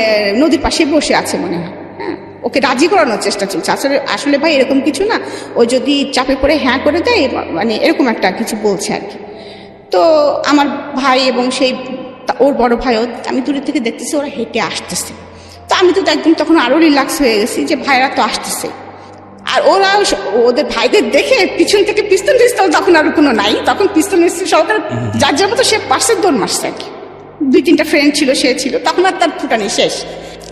নদীর পাশে বসে আছে মনে হয়। হ্যাঁ, ওকে রাজি করানোর চেষ্টা চলছে। আসলে ভাই এরকম কিছু না, ও যদি চাপে পড়ে হ্যাঁ করে দেয়, মানে এরকম একটা কিছু বলছে আর কি। তো আমার ভাই এবং সেই ওর বড় ভাইও, আমি দূরের থেকে দেখতেছি ওরা হেঁটে আসতেছে। তো আমি তো একদম তখন আরো রিল্যাক্স হয়ে গেছি যে ভাইরা তো আসতেছে, আর ওরা ওদের ভাইদের দেখে পিছন থেকে পিস্তল তখন আর কোনো নাই, তখন পিস্তল সহকারে যার যার মতো সে পাশের দৌড় মারছে আর কি। 2-3টা ফ্রেন্ড ছিল, সে ছিল, তখন আর তার ফুটানি শেষ।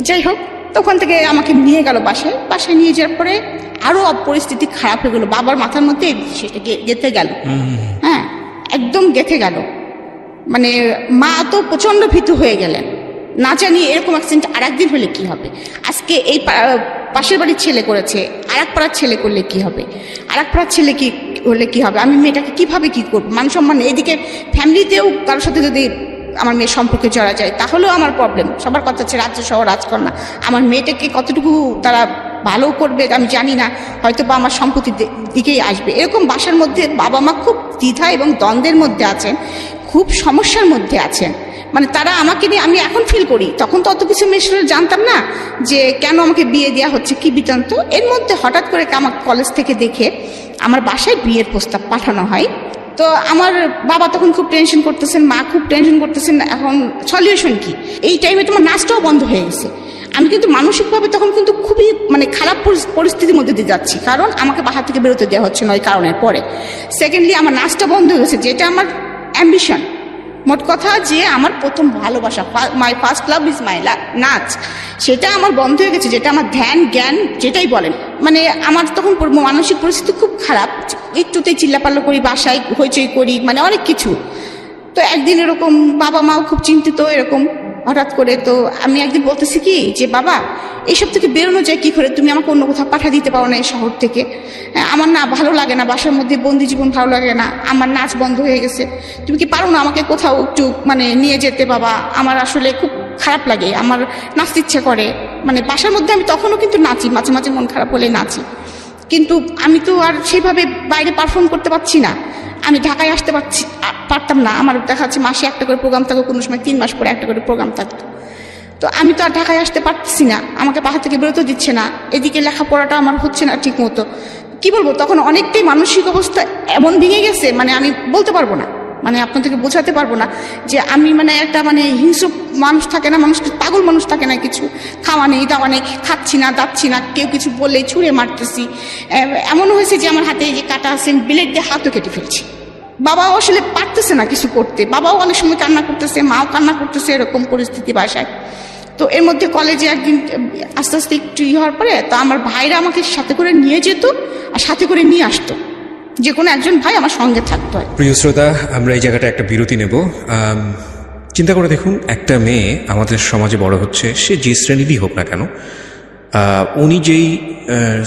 যাই হোক, তখন থেকে আমাকে নিয়ে গেল বাসায় নিয়ে যাওয়ার পরে আরো পরিস্থিতি খারাপ হয়ে গেল, বাবার মাথার মধ্যে সেটা গেঁথে গেল। হ্যাঁ, একদম গেঁথে গেল, মানে মা তো প্রচন্ড ভীতু হয়ে গেলেন, না জানি এরকম অ্যাক্সিডেন্ট আর একদিন হলে কি হবে, আজকে এই পাশের বাড়ির ছেলে করেছে, আর এক পাড়ার ছেলে করলে কি হবে, আর এক পাড়ার ছেলে কি হলে কি হবে, আমি মেয়েটাকে কিভাবে কি করবো, মান সম্মান, এদিকে ফ্যামিলিতেও কারোর সাথে যদি আমার মেয়ের সম্পর্কে জড়া যায় তাহলেও আমার প্রবলেম। সবার কথা হচ্ছে রাজ্য সহ রাজকন্যা, আমার মেয়েটাকে কতটুকু তারা ভালো করবে আমি জানি না, হয়তো বা আমার সম্পত্তির দিকেই আসবে, এরকম বাসার মধ্যে বাবা মা খুব দ্বিধা এবং দ্বন্দ্বের মধ্যে আছেন, খুব সমস্যার মধ্যে আছেন। মানে তারা আমাকে নিয়ে, আমি এখন ফিল করি, তখন তো অত কিছু মেশিনে জানতাম না যে কেন আমাকে বিয়ে দেওয়া হচ্ছে, কি বৃত্তান্ত। এর মধ্যে হঠাৎ করে আমার কলেজ থেকে দেখে আমার বাসায় বিয়ের প্রস্তাব পাঠানো হয়। তো আমার বাবা তখন খুব টেনশন করতেছেন, মা খুব টেনশন করতেছেন, এখন সলিউশন কি? এই টাইমে তোমার নাচটাও বন্ধ হয়ে গেছে। আমি কিন্তু মানসিকভাবে তখন কিন্তু খুবই মানে খারাপ পরিস্থিতির মধ্যে দিয়ে যাচ্ছি, কারণ আমাকে বাসা থেকে বেরোতে দেওয়া হচ্ছে না ওই কারণের পরে। সেকেন্ডলি আমার নাচটা বন্ধ হয়ে গেছে, যেটা আমার অ্যাম্বিশন, মোট কথা যে আমার প্রথম ভালোবাসা, my first love is my নাচ, সেটা আমার বন্ধ হয়ে গেছে, যেটা আমার ধ্যান জ্ঞান যেটাই বলেন। মানে আমার তখন মানসিক পরিস্থিতি খুব খারাপ, একটুতেই চিল্লাপাল্লা করি, বাসায় হইচই করি, মানে অনেক কিছু। তো একদিন এরকম বাবা মাও খুব চিন্তিত, এরকম হঠাৎ করে। তো আমি একদিন বলতেছি কি যে বাবা, এইসব থেকে বেরোনো যায় কি করে, তুমি আমাকে অন্য কোথাও পাঠিয়ে দিতে পারো না এই শহর থেকে, আমার না ভালো লাগে না, বাসার মধ্যে বন্দি জীবন ভালো লাগে না, আমার নাচ বন্ধ হয়ে গেছে, তুমি কি পারো না আমাকে কোথাও একটু মানে নিয়ে যেতে বাবা, আমার আসলে খুব খারাপ লাগে, আমার নাচতে ইচ্ছে করে। মানে বাসার মধ্যে আমি তখনও কিন্তু নাচি, মাঝে মাঝে মন খারাপ হলে নাচি, কিন্তু আমি তো আর সেইভাবে বাইরে পারফর্ম করতে পারছি না। আমি ঢাকায় আসতে পারতাম না, আমার দেখা যাচ্ছে মাসে একটা করে প্রোগ্রাম থাকতো, কোনো সময় 3 মাস পরে একটা করে প্রোগ্রাম থাকতো। তো আমি তো আর ঢাকায় আসতে পারতেছি না, আমাকে বাসা থেকে বেরোতে দিচ্ছে না, এদিকে লেখাপড়াটা আমার হচ্ছে না ঠিক মতো। কি বলবো, তখন অনেকটাই মানসিক অবস্থা এমন ভেঙে গেছে, মানে আমি বলতে পারবো না, মানে আপনাদেরকে বোঝাতে পারবো না যে আমি মানে একটা মানে হিংস্র মানুষ থাকে না, মানুষ পাগল মানুষ থাকে না, কিছু খাওয়া নেই দাওয়া নেই, খাচ্ছি না দাচ্ছি না, কেউ কিছু বললেই ছুঁড়ে মারতেছি। এমনও হয়েছে যে আমার হাতে যে কাটা আছে, ব্লেড দিয়ে হাতও কেটে ফেলছি। বাবাও আসলে পারতেছে না কিছু করতে, বাবাও অনেক সময় কান্না করতেছে, মাও কান্না করতেছে, এরকম পরিস্থিতি বাসায়। তো এর মধ্যে কলেজে একদিন আস্তে আস্তে একটু হওয়ার পরে তো আমার ভাইরা আমাকে সাথে করে নিয়ে যেত আর সাথে করে নিয়ে আসতো, যে কোনো একজন ভাই আমার সঙ্গে থাকতো। প্রিয় শ্রোতা, আমরা এই জায়গাটা একটা বিরতি নেব। চিন্তা করে দেখুন, একটা মেয়ে আমাদের সমাজে বড় হচ্ছে, সে যে শ্রেণীরই হোক না কেন, উনি যেই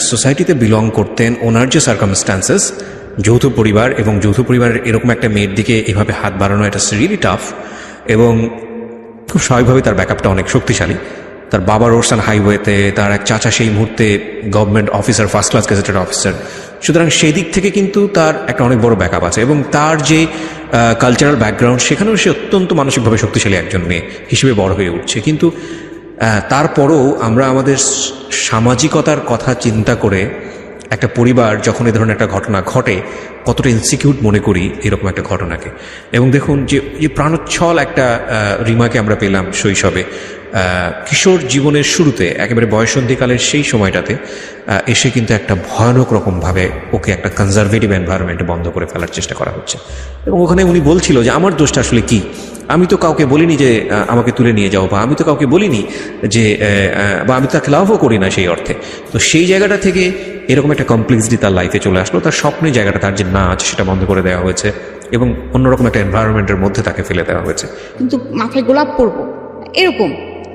সোসাইটিতে বিলং করতেন, ওনার যে সার্কামস্ট্যান্সেস, যৌথ পরিবার, এবং যৌথ পরিবারের এরকম একটা মেয়ের দিকে এভাবে হাত বাড়ানো, এটা রিয়েলি টাফ। এবং খুব স্বাভাবিকভাবে তার ব্যাকআপটা অনেক শক্তিশালী। তার বাবার ওরসান হাইওয়েতে, তার এক চাচা সেই মুহূর্তে government officer, first class gazetted officer, সুতরাং সেই দিক থেকে কিন্তু তার একটা অনেক বড় ব্যাকআপ আছে। এবং তার যে কালচারাল ব্যাকগ্রাউন্ড, সেখানেও সে অত্যন্ত মানসিকভাবে শক্তিশালী একজন মেয়ে হিসেবে বড় হয়ে উঠছে। কিন্তু তারপরও আমরা আমাদের সামাজিকতার কথা চিন্তা করে একটা পরিবার যখন এই ধরনের একটা ঘটনা ঘটে কতটা ইনসিকিউর মনে করি এরকম একটা ঘটনাকে। এবং দেখুন যে প্রাণোচ্ছল একটা রিমাকে আমরা পেলাম শৈশবে, কিশোর জীবনের শুরুতে একেবারে বয়সন্ধিকালের সেই সময়টাতে এসে কিন্তু একটা ভয়ানক রকমভাবে ওকে একটা কনজারভেটিভ এনভায়রনমেন্টে বন্ধ করে ফেলার চেষ্টা করা হচ্ছে। এবং ওখানে উনি বলছিল যে আমার দোষটা আসলে কি, আমি তো কাউকে বলিনি যে আমাকে তুলে নিয়ে যাও, বা আমি তো কাউকে বলিনি যে বা আমি তাকে লাভও করি না সেই অর্থে। তো সেই জায়গাটা থেকে এরকম একটা কমপ্লেক্সিটি তার লাইফে চলে আসলো, তার স্বপ্নের জায়গাটা, তার যে নাচ সেটা বন্ধ করে দেওয়া হয়েছে এবং অন্যরকম একটা এনভায়রনমেন্টের মধ্যে তাকে ফেলে দেওয়া হয়েছে। কিন্তু মাথায় গোলাপ পরবো এরকম।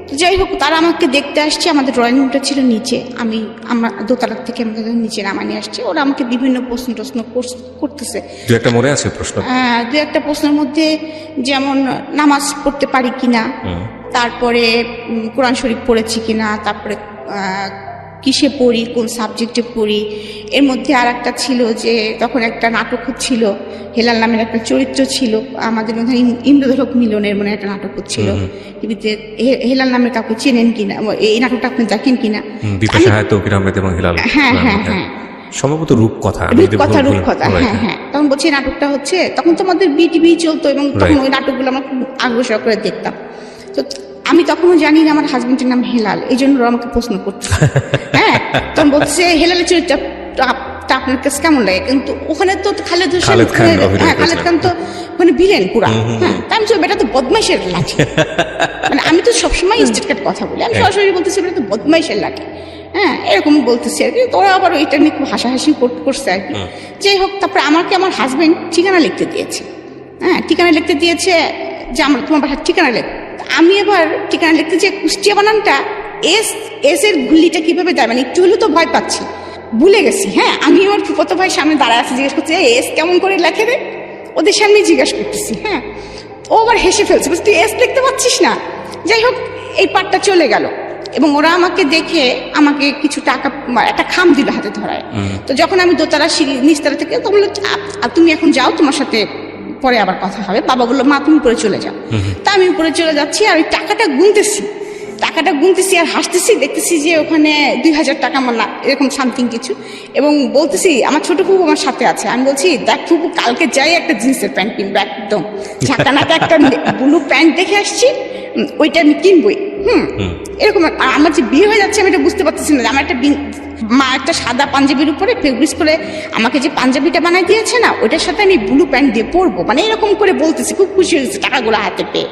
তো যাই হোক, তারা আমাকে দেখতে আসছে, আমাদের ড্রয়িং রুমটা ছিল নিচে, আমরা দোতলার থেকে আমাদের নিচে নামানি আসছে। ওরা আমাকে বিভিন্ন প্রশ্ন করতেছে। দু একটা মনে আছে প্রশ্ন? দু একটা প্রশ্নের মধ্যে যেমন নামাজ পড়তে পারি কিনা, তারপরে কোরআন শরীফ পড়েছি কিনা, তারপরে কিসে পড়ি, কোন সাবজেক্টে পড়ি। এর মধ্যে আর একটা ছিল যে তখন একটা নাটক হচ্ছিল, হেলাল নামের একটা চরিত্র ছিল আমাদের মধ্যে, ইন্দ্রধরক মিলনের মনে একটা নাটক হচ্ছিল টিভিতে। হেলাল নামের কাউকে চেনেন কিনা, এই নাটকটা আপনি দেখেন কিনা? হ্যাঁ হ্যাঁ হ্যাঁ, সম্ভবত রূপকথা। হ্যাঁ। তখন বলছি নাটকটা হচ্ছে, তখন তো আমাদের বিটিভি চলতো এবং তখন ওই নাটকগুলো আমরা খুব আগ্রহ করে দেখতাম। তো আমি তখনও জানি না আমার হাজবেন্ডের নাম হেলাল, এই জন্য ওরা আমাকে প্রশ্ন করছে। হ্যাঁ, তখন বলছে হেলালের চরিত্রটা আপনার কাছে কেমন লাগে? কিন্তু ওখানে তো খালেদ খান তো মানে ভিলেন পুরা। হ্যাঁ, আমি তো বেটা তো বদমাইশের লাঠি, মানে আমি তো সবসময় স্টেট কাট কথা বলি, আমি সরাসরি বলতেছি বেটা তো বদমাইশের লাঠি। হ্যাঁ, এরকম বলতেছি আর কি। তোরা আবার ওইটা নিয়ে খুব হাসাহাসি করছে আর কি। যাই হোক, তারপরে আমাকে আমার হাজবেন্ড ঠিকানা লিখতে দিয়েছে। হ্যাঁ, ঠিকানা লিখতে দিয়েছে যে আমরা তোমার বাসার ঠিকানা লিখ। আমি এবার ঠিকানা লিখতে যে কুষ্টিয়া বানানটা এস এর গুলিটা কিভাবে দেয়, মানে একটু হলেও তো ভয় পাচ্ছি, ভুলে গেছি। হ্যাঁ, আমি আমার ফুফাতো ভাই সামনে দাঁড়ায় আছে, জিজ্ঞেস করছি এস কেমন করে লেখে রে, ওদের সামনে জিজ্ঞাসা করতেছি। হ্যাঁ, ও আবার হেসে ফেলছে, বলছে তুই এস লিখতে পারছিস না। যাই হোক, এই পার্টটা চলে গেল এবং ওরা আমাকে দেখে আমাকে কিছু টাকা, একটা খাম দিল হাতে ধরায়। তো যখন আমি দোতলা সিঁড়ি নিচতলা থেকে, তো বললো তুমি এখন যাও, তোমার সাথে পরে আবার কথা হবে। বাবা বললো মা তুমি উপরে চলে যাও। তা আমি উপরে চলে যাচ্ছি আর ওই টাকাটা গুনতেছি আর হাসতেছি, দেখতেছি যে ওখানে 2000 টাকা আমার এরকম সামথিং কিছু। এবং বলতেছি আমার ছোট ফুপু আমার সাথে আছে, আমি বলছি দেখ ফুপু, কালকে যাই একটা জিন্সের প্যান্ট কিনবো, একদম ঝাঁকানাটা একটা ব্লু প্যান্ট দেখে আসছি, ওইটা আমি কিনবই। এরকম। আমার যে বিয়ে হয়ে যাচ্ছে আমি এটা বুঝতে পারতেছি না, আমার মা একটা সাদা পাঞ্জাবির উপরে ফেব্রিক্স করে আমাকে যে পাঞ্জাবিটা বানাই দিয়েছে না, ওইটার সাথে আমি ব্লু প্যান্ট দিয়ে পরবো, মানে এরকম করে বলতেছি। খুব খুশি হয়েছে টাকাগুলো হাতে পেয়ে।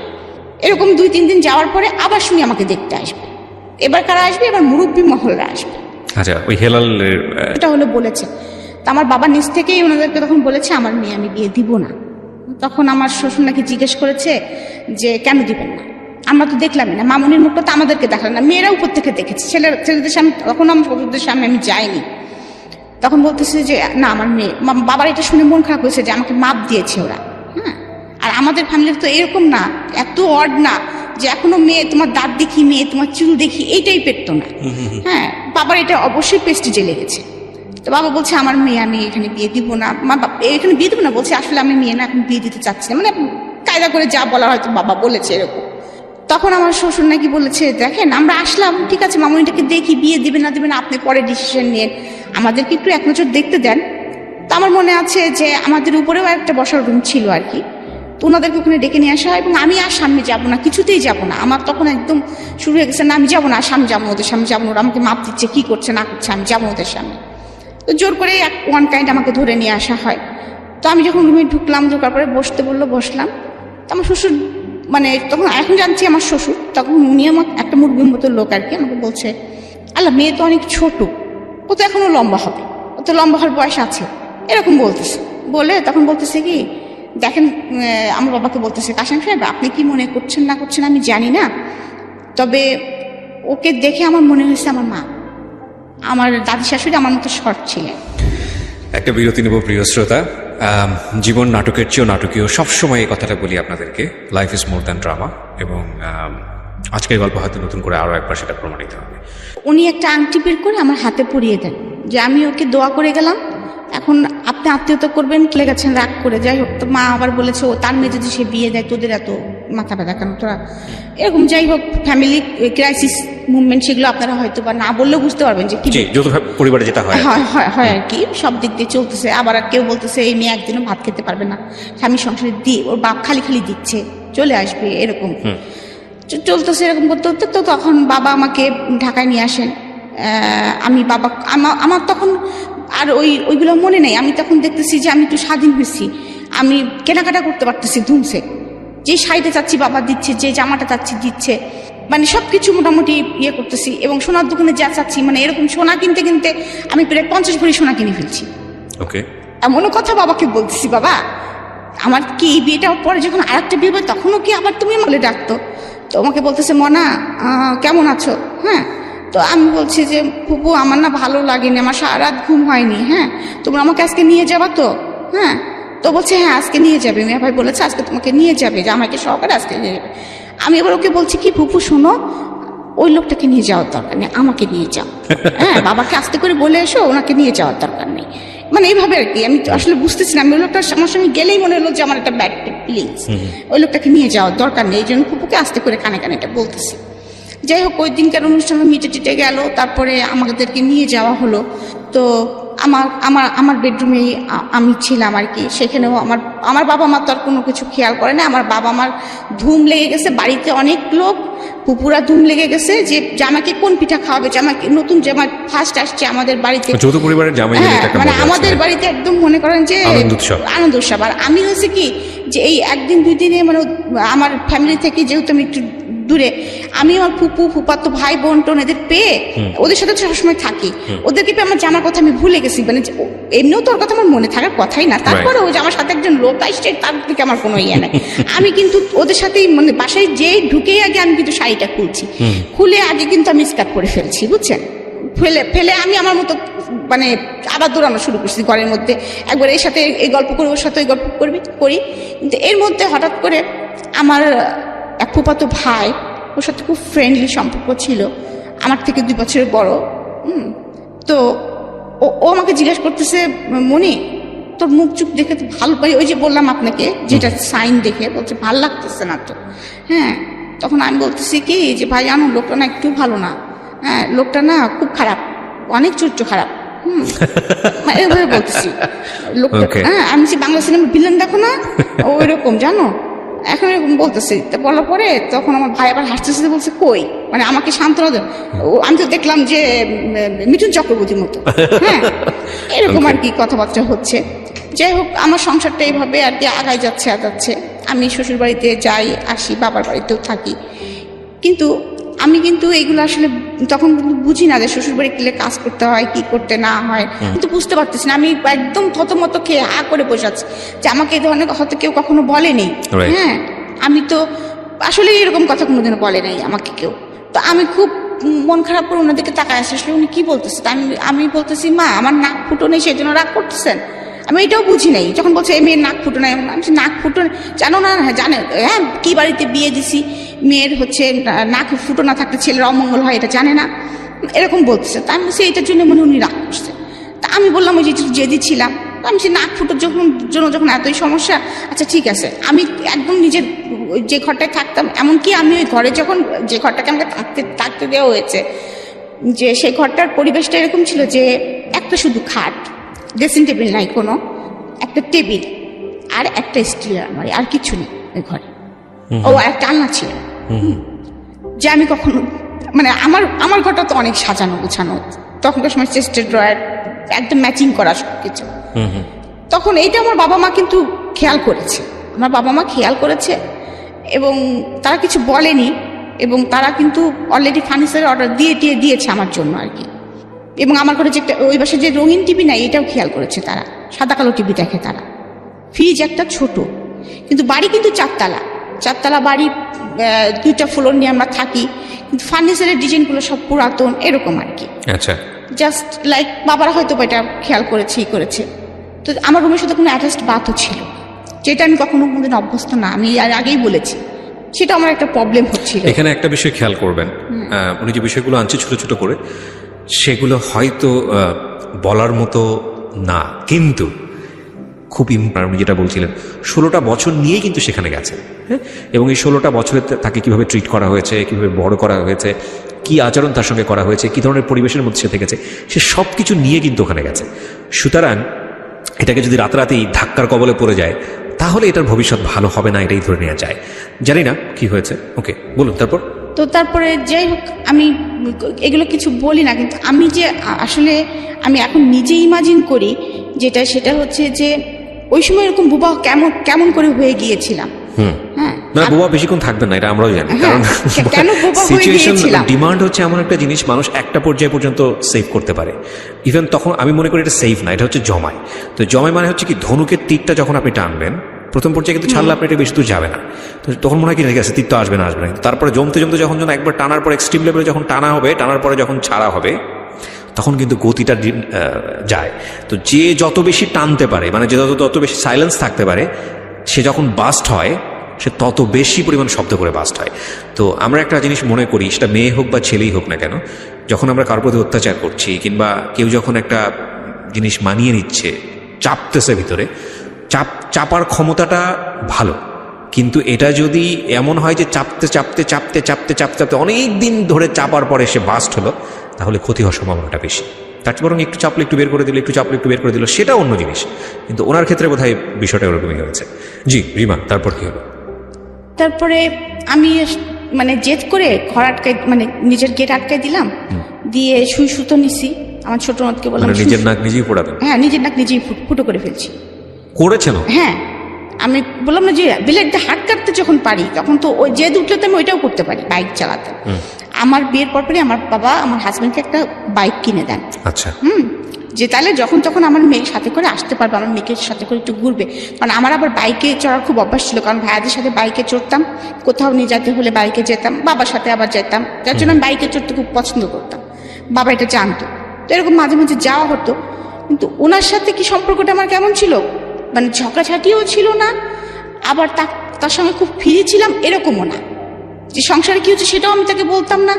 এরকম 2-3 দিন যাওয়ার পরে আবার শুনি আমাকে দেখতে আসবে। এবার কারা আসবে? এবার মুরব্বী মহলরা আসবে। আচ্ছা, ওই হেলাল এটা হলো বলেছে। তা আমার বাবা নিজ থেকেই ওনাদেরকে তখন বলেছে আমার মেয়ে আমি বিয়ে দিব না। তখন আমার শ্বশুর নাকি জিজ্ঞেস করেছে যে কেন দিবেন না, আমরা তো দেখলামই না, মামুনির মুখটা তো আমাদেরকে দেখালেন না, মেয়েরা উপর থেকে দেখেছে, ছেলেদের সামনে। তখন আমার শ্বশুরদের সামনে আমি যাইনি। তখন বলতেছে যে না আমার মেয়ে। বাবার এটা শুনে মন খারাপ হয়েছে যে আমাকে মাপ দিয়েছে ওরা। হ্যাঁ, আর আমাদের ফ্যামিলির তো এরকম না, এত অড না যে এখনো মেয়ে তোমার দাঁত দেখি, মেয়ে তোমার চুল দেখি, এই টাইপের তো না। হ্যাঁ, বাবার এটা অবশ্যই প্রেস্টিজে লেগেছে। তো বাবা বলছে আমার মেয়ে আমি এখানে বিয়ে দিব না, এখানে বিয়ে দিব না বলছে, আসলে আমি মেয়ে না এখন বিয়ে দিতে চাচ্ছি না, মানে কায়দা করে যা বলা হয়তো বাবা বলেছে এরকম। তখন আমার শ্বশুর নাকি বলেছে দেখেন আমরা আসলাম, ঠিক আছে মামুনিটাকে দেখি, বিয়ে দিবেন না দিবেন আপনি পরে ডিসিশন নিয়ে, আমাদেরকে একটু এক নজর দেখতে দেন। তো আমার মনে আছে যে আমাদের উপরেও একটা বসার রুম ছিল আর কি, তো ওনাদেরকে ওখানে ডেকে নিয়ে আসা হয় এবং আমি আর সামনে যাবো না, কিছুতেই যাবো না। আমার তখন একদম শুরু হয়ে গেছে, না আমি যাবো না, সামনে যাবো, ওদের সামনে যাবো, ওরা আমাকে মাপ দিচ্ছে, কি করছে না করছে, আমি যাবো ওদের সামনে। তো জোর করে ওয়ান কাইন্ড আমাকে ধরে নিয়ে আসা হয়। তো আমি যখন রুমে ঢুকলাম, ঢোকার পরে বসতে বললো, বসলাম। তো আমার শ্বশুর, মানে তখন এখন জানছি আমার শ্বশুর, তখন উনি আমার একটা মুরগির মতো লোক আর কি, আমাকে বলছে আল্লাহ মেয়ে তো অনেক ছোট, ও তো এখনো লম্বা হবে, ও তো লম্বা হওয়ার বয়স আছে, এরকম বলতেছে। বলে তখন বলতেছে কি দেখেন, আমার বাবাকে বলতেছে কাশেম সাহেব আপনি কি মনে করছেন না করছেন আমি জানি না, তবে ওকে দেখে আমার মনে হয়েছে আমার মা, আমার দাদি শাশুড়ি আমার মতো শর্ট ছিলেন। একটা বিরতি নেব প্রিয় শ্রোতা। জীবন নাটকের চেয়েও নাটকীয়, সবসময় এই কথাটা বলি আপনাদেরকে, life is more than drama. এবং আজকের গল্প হয়তো নতুন করে আরও একবার সেটা প্রমাণিত হবে। উনি একটা আংটি বের করে আমার হাতে পরিয়ে দেন যে আমি ওকে দোয়া করে গেলাম, এখন আপনি আত্মীয়তা করবেন, চলে গেছেন রাগ করে। যাই হোক, তো মা আবার বলেছে ও তার মেয়ে যদি সে বিয়ে দেয় তোদের এত মাথা ব্যথা কেন তোরা, এরকম যাই হোক ফ্যামিলি ক্রাইসিস মুভমেন্ট, সেগুলো আপনারা হয়তো বা না বললেও বুঝতে পারবেন যে কি যৌথ পরিবারে যেটা হয় হয় আর কি, সব দিক দিয়ে চলতেছে। আবার আর কেউ বলতেছে এই মেয়ে একদিনও ভাত খেতে পারবে না, স্বামী সংসারে দিয়ে ওর বাপ খালি খালি দিচ্ছে, চলে আসবে, এরকম চলতেছে। এরকম করতে করতে তো তখন বাবা আমাকে ঢাকায় নিয়ে আসেন। আমি বাবা আমার তখন আর ওইগুলো মনে নেই। আমি তখন দেখতেছি যে আমি একটু স্বাধীন হয়েছি, আমি কেনাকাটা করতে পারতেছি ধুমসে, যে শাড়িটা চাচ্ছি বাবা দিচ্ছে, যে জামাটা চাচ্ছি দিচ্ছে, মানে সবকিছু মোটামুটি ইয়ে করতেছি। এবং সোনার দোকানে যা চাচ্ছি, মানে এরকম সোনা কিনতে কিনতে আমি প্রায় 50 ভরি সোনা কিনে ফেলছি। ওকে, এমনও কথা বাবাকে বলতেছি, বাবা আমার কি এই বিয়েটা পরে যখন আরেকটা বিয়ে হবে তখনও কি আবার তুমি বলে ডাকতো? তো আমাকে বলতেছে মনা কেমন আছো, হ্যাঁ। তো আমি বলছি যে ফুপু আমার না ভালো লাগেনি, আমার সারা রাত ঘুম হয়নি, হ্যাঁ তোমরা আমাকে আজকে নিয়ে যাবা তো? হ্যাঁ। তো বলছে হ্যাঁ আজকে নিয়ে যাবে, মিয়া ভাই বলেছে আজকে তোমাকে নিয়ে যাবে, যে আমাকে সহকারে আজকে নিয়ে যাবে। আমি এবার ওকে বলছি কি ফুপু শোনো, ওই লোকটাকে নিয়ে যাওয়ার দরকার নেই, আমাকে নিয়ে যাও, হ্যাঁ বাবাকে আস্তে করে বলে এসো, ওনাকে নিয়ে যাওয়ার দরকার নেই। মানে এইভাবে আর কি। আমি তো আসলে বুঝতেছি না, আমি ওই লোকটার আমার সঙ্গে গেলেই মনে হলো যে আমার একটা ব্যাড ফিলিংস, ওই লোকটাকে নিয়ে যাওয়ার দরকার নেই। এই জন্য ফুপুকে আস্তে করে কানে কানে এটা বলতেছি। যাই হোক ওই দিনকার অনুষ্ঠানে মিটে টিটে গেল, তারপরে আমাদেরকে নিয়ে যাওয়া হলো। তো আমার বেডরুমেই আমি ছিলাম আর কি। সেখানেও আমার বাবা মা তো আর কোনো কিছু খেয়াল করে না। আমার বাবা মার ধুম লেগে গেছে, বাড়িতে অনেক লোক, পুপুরা ধুম লেগে গেছে যে জামাকে কোন পিঠা খাওয়াবে, জামাকে নতুন জামা ফার্স্ট আসছে আমাদের বাড়িতে, যৌথ পরিবারের জামাই, মানে আমাদের বাড়িতে একদম মনে করেন যে আনন্দ উৎসব। আর আমি হয়েছে কি যে এই একদিন দুই দিনে মানে আমার ফ্যামিলি থেকে যেহেতু আমি একটু দূরে, আমি আমার ফুপাতো ভাই বোন টোন এদের পেয়ে ওদের সাথে সবসময় থাকি, ওদেরকে পেয়ে আমার জামার কথা আমি ভুলে গেছি। মানে এমনিও তোর কথা আমার মনে থাকার কথাই না, তারপরে ওই যে আমার সাথে একজন লোক আসছে, তার থেকে আমার কোনো ইয়ে নাই। আমি কিন্তু ওদের সাথেই মানে বাসায় যেই ঢুকেই আগে আমি কিন্তু শাড়িটা খুলে আগে কিন্তু আমি স্কার্ট করে ফেলছি, বুঝছেন। ফেলে আমি আমার মতো মানে আবার দৌড়ানো শুরু করছি ঘরের মধ্যে, একবার এর সাথে এই গল্প করি, ওর সাথে ওই গল্প করি। কিন্তু এর মধ্যে হঠাৎ করে আমার এক ফুফাতো ভাই, ওর সাথে খুব ফ্রেন্ডলি সম্পর্ক ছিল, আমার থেকে 2 বছরের বড়। তো ও আমাকে জিজ্ঞাসা করতেছে মনি তোর মুখ চুপ দেখে তো ভালো পাই, ওই যে বললাম আপনাকে যেটা সাইন দেখে, বলছে ভালো লাগতেছে না তো। হ্যাঁ, তখন আমি বলতেছি কি যে ভাই জানো লোকটা না একটু ভালো না, হ্যাঁ লোকটা না খুব খারাপ, অনেক চরিত্র খারাপ। এভাবে বলতেছি লোকটা। হ্যাঁ, আমি যে বাংলা সিনেমা ভিলেন দেখো না, ওই রকম জানো, এখন এরকম বলতেছি। তা বলার পরে তখন আমার ভাই আবার হাসতে বলছে কই, মানে আমাকে সান্ত্বনা দেন। আমি তো দেখলাম যে মিঠুন চক্রবর্তীর মতো, হ্যাঁ এরকম আর কি কথাবার্তা হচ্ছে। যাই হোক আমার সংসারটা এইভাবে আর কি আগায় যাচ্ছে। আমি শ্বশুর বাড়িতে যাই আসি, বাবার বাড়িতেও থাকি, কিন্তু আমি কিন্তু এইগুলো আসলে তখন কিন্তু বুঝি না যে শ্বশুর বাড়ি গেলে কাজ করতে হয় কি করতে না হয়, কিন্তু বুঝতে পারতেছি না। আমি একদম থতমত খেয়ে হা করে বসে আছি যে আমাকে এই ধরনের কথা তো কেউ কখনো বলেনি। হ্যাঁ, আমি তো আসলে এরকম কথা কোনোদিনও বলে নাই আমাকে কেউ। তো আমি খুব মন খারাপ করে ওনাদেরকে তাকায় আসি, আসলে উনি কি বলতেছে। আমি বলতেছি মা আমার নাক ফুটো নেই সেই জন্য রাগ করতেছেন। আমি এটাও বুঝি নাই। যখন বলছে এই মেয়ের নাক ফুটো নাই, আমি নাক ফুটো জানো না? হ্যাঁ জানে। হ্যাঁ, কি বাড়িতে বিয়ে দিছি, মেয়ের হচ্ছে নাক ফুটো না থাকলে ছেলের অমঙ্গল হয়, এটা জানে না, এরকম বলতেছে। তা আমি বলছি এটার জন্য মনে উনি রাগ করছে। তা আমি বললাম ওই যে জেদি ছিলাম, আমি সে নাক ফুটোর যখন এতই সমস্যা, আচ্ছা ঠিক আছে। আমি একদম নিজের যে ঘরটায় থাকতাম, এমনকি আমি ওই ঘরে যখন যে ঘরটাকে আমাকে থাকতে দেওয়া হয়েছে, যে সেই ঘরটার পরিবেশটা এরকম ছিল যে একটা শুধু খাট, ড্রেসিং টেবিল নাই কোনো, একটা টেবিল আর একটা স্টিলের আলমারি, আর কিছু নেই ওই ঘরে। ও একটা আলনা ছিল, যে আমি কখনো মানে আমার ঘরটা তো অনেক সাজানো গুছানো, তখনকার সময় চেস্টের ড্রয়ার একদম ম্যাচিং করা সব কিছু। তখন এইটা আমার বাবা মা কিন্তু খেয়াল করেছে, আমার বাবা মা খেয়াল করেছে এবং তারা কিছু বলেনি, এবং তারা কিন্তু অলরেডি ফার্নিচারের অর্ডার দিয়েছে আমার জন্য আর কি। এবং আমার ঘরে যে ওই পাশে যে রঙিন টিভি নাই এটাও খেয়াল করেছে তারা, সাদা কালো টিভি দেখে তারা। ফ্রিজ একটা ছোট, কিন্তু বাড়ি কিন্তু 4 বাড়ি, 2টা ফ্লোর নিয়ে আমরা থাকি, কিন্তু ফার্নিচারের ডিজাইনগুলো সব পুরাতন, এরকম আর কি। আচ্ছা, জাস্ট লাইক বাবারা হয়তো এটা খেয়াল করেছে। তো আমার রুমের সাথে কোনো অ্যাটাচড বাথও ছিল, যেটা আমি কখনো কোনোদিন অভ্যস্ত না, আমি আগেই বলেছি। সেটা আমার একটা প্রবলেম হচ্ছিল। এখানে একটা বিষয় খেয়াল করবেন, উনি যে বিষয়গুলো আনছে ছোট ছোট করে, সেগুলো হয়তো বলার মতো না, কিন্তু খুব আপনি যেটা বলছিলেন 16টা বছর নিয়েই কিন্তু সেখানে গেছে, হ্যাঁ, এবং এই 16টা বছরে তাকে কিভাবে ট্রিট করা হয়েছে, কিভাবে বড় করা হয়েছে, কি আচরণ তার সঙ্গে করা হয়েছে, কি ধরনের পরিবেশের মধ্যে সে থেকেছে, সে সব কিছু নিয়ে কিন্তু ওখানে গেছে। সুতরাং এটাকে যদি রাতারাতি ধাক্কার কবলে পড়ে যায় তাহলে এটার ভবিষ্যৎ ভালো হবে না, এটাই ধরে নেওয়া যায়। জানি না কি হয়েছে, ওকে বলুন তারপর। তো তারপরে যাই হোক, আমি এগুলো কিছু বলি না, কিন্তু আমি যে আসলে আমি এখন নিজে ইমাজিন করি যেটা, সেটা হচ্ছে যে ওই সময় এরকম বুবা কেমন কেমন করে হয়ে গিয়েছিলাম। হ্যাঁ, না বোবা বেশিক্ষণ থাকবেন না, এটা আমরাও জানি, কারণ কেন বোবা হয়ে সিচুয়েশন গিয়েছিলাম। ডিমান্ড হচ্ছে এমন একটা জিনিস মানুষ একটা পর্যায় পর্যন্ত সেভ করতে পারে। ইভেন তখন আমি মনে করি এটা সেভ না, এটা হচ্ছে জমায়। তো জমায় মানে হচ্ছে কি, ধনুকের তীরটা যখন আপনি টানবেন প্রথম পর্যায়ে কিন্তু ছাড়লে আপনি এটা বেশি দূর যাবে না, তো তখন মনে হয় কি ঠিক আছে তীর তো আসবে না কিন্তু তারপরে জমতে জমতে যখন একবার টানার পর এক্সট্রিম লেভেলে যখন টানা হবে, টানার পরে যখন ছাড়া হবে তখন কিন্তু গতিটা যায়। তো যে যত বেশি টানতে পারে, মানে যে যত বেশি সাইলেন্স থাকতে পারে, সে যখন বাস্ট হয় সে তত বেশি পরিমাণ শব্দ করে বাস্ট হয়। তো আমরা একটা জিনিস মনে করি, সেটা মেয়ে হোক বা ছেলেই হোক না কেন, যখন আমরা কারোর প্রতি অত্যাচার করছি কিংবা কেউ যখন একটা জিনিস মানিয়ে নিচ্ছে, চাপতেছে ভিতরে, চাপার ক্ষমতাটা ভালো, কিন্তু এটা যদি এমন হয় যে চাপতে চাপতে চাপতে চাপতে চাপতে চাপতে অনেক দিন ধরে চাপার পরে সে বাস্ট হলো, তাহলে ক্ষতি হওয়ার সম্ভাবনাটা বেশি। তার চেয়ে বরং একটু চাপলে একটু বের করে দিল, একটু চাপলে একটু বের করে দিল, সেটা অন্য জিনিস। কিন্তু ওনার ক্ষেত্রে বোধহয় বিষয়টা ওরকমই হয়েছে। জি রিমা, তারপর কি হলো? তারপরে আমি মানে জেদ করে ঘর আটকাই, মানে নিজের গেট আটকাই দিলাম, দিয়ে সুই সুতো নিছি। আমার ছোট নদকে বললাম নিজের নাক নিজেই পোড়াবেন? হ্যাঁ, নিজের নাক নিজেই ফুটো করে ফেলছি। করেছেন? হ্যাঁ, আমি বললাম না যে বিলেট দিয়ে হাত কাটতে যখন পারি, তখন তো ওই জেদ উঠলে তো আমি ওইটাও করতে পারি, বাইক চালাতে। আমার বিয়ের পরপরই আমার বাবা আমার হাজবেন্ডকে একটা বাইক কিনে দেন। আচ্ছা। যে তাহলে যখন তখন আমার মেয়ের সাথে করে আসতে পারবে, আমার মেয়েকে সাথে করে একটু ঘুরবে। কারণ আমার আবার বাইকে চড়ার খুব অভ্যাস ছিল, কারণ ভাইয়াদের সাথে বাইকে চড়তাম, কোথাও নিয়ে যেতে হলে বাইকে যেতাম, বাবার সাথে আবার যেতাম, যার জন্য আমি বাইকে চড়তে খুব পছন্দ করতাম। বাবা এটা জানতো, তো এরকম মাঝে মাঝে যাওয়া হতো। কিন্তু ওনার সাথে কি সম্পর্কটা আমার কেমন ছিল, মানে ঝগড়াঝাটিও ছিল না, আবার তার সঙ্গে খুব ফ্রি ছিলাম এরকমও না। যে সংসারে কি হচ্ছে সেটাও আমি তাকে বলতাম না।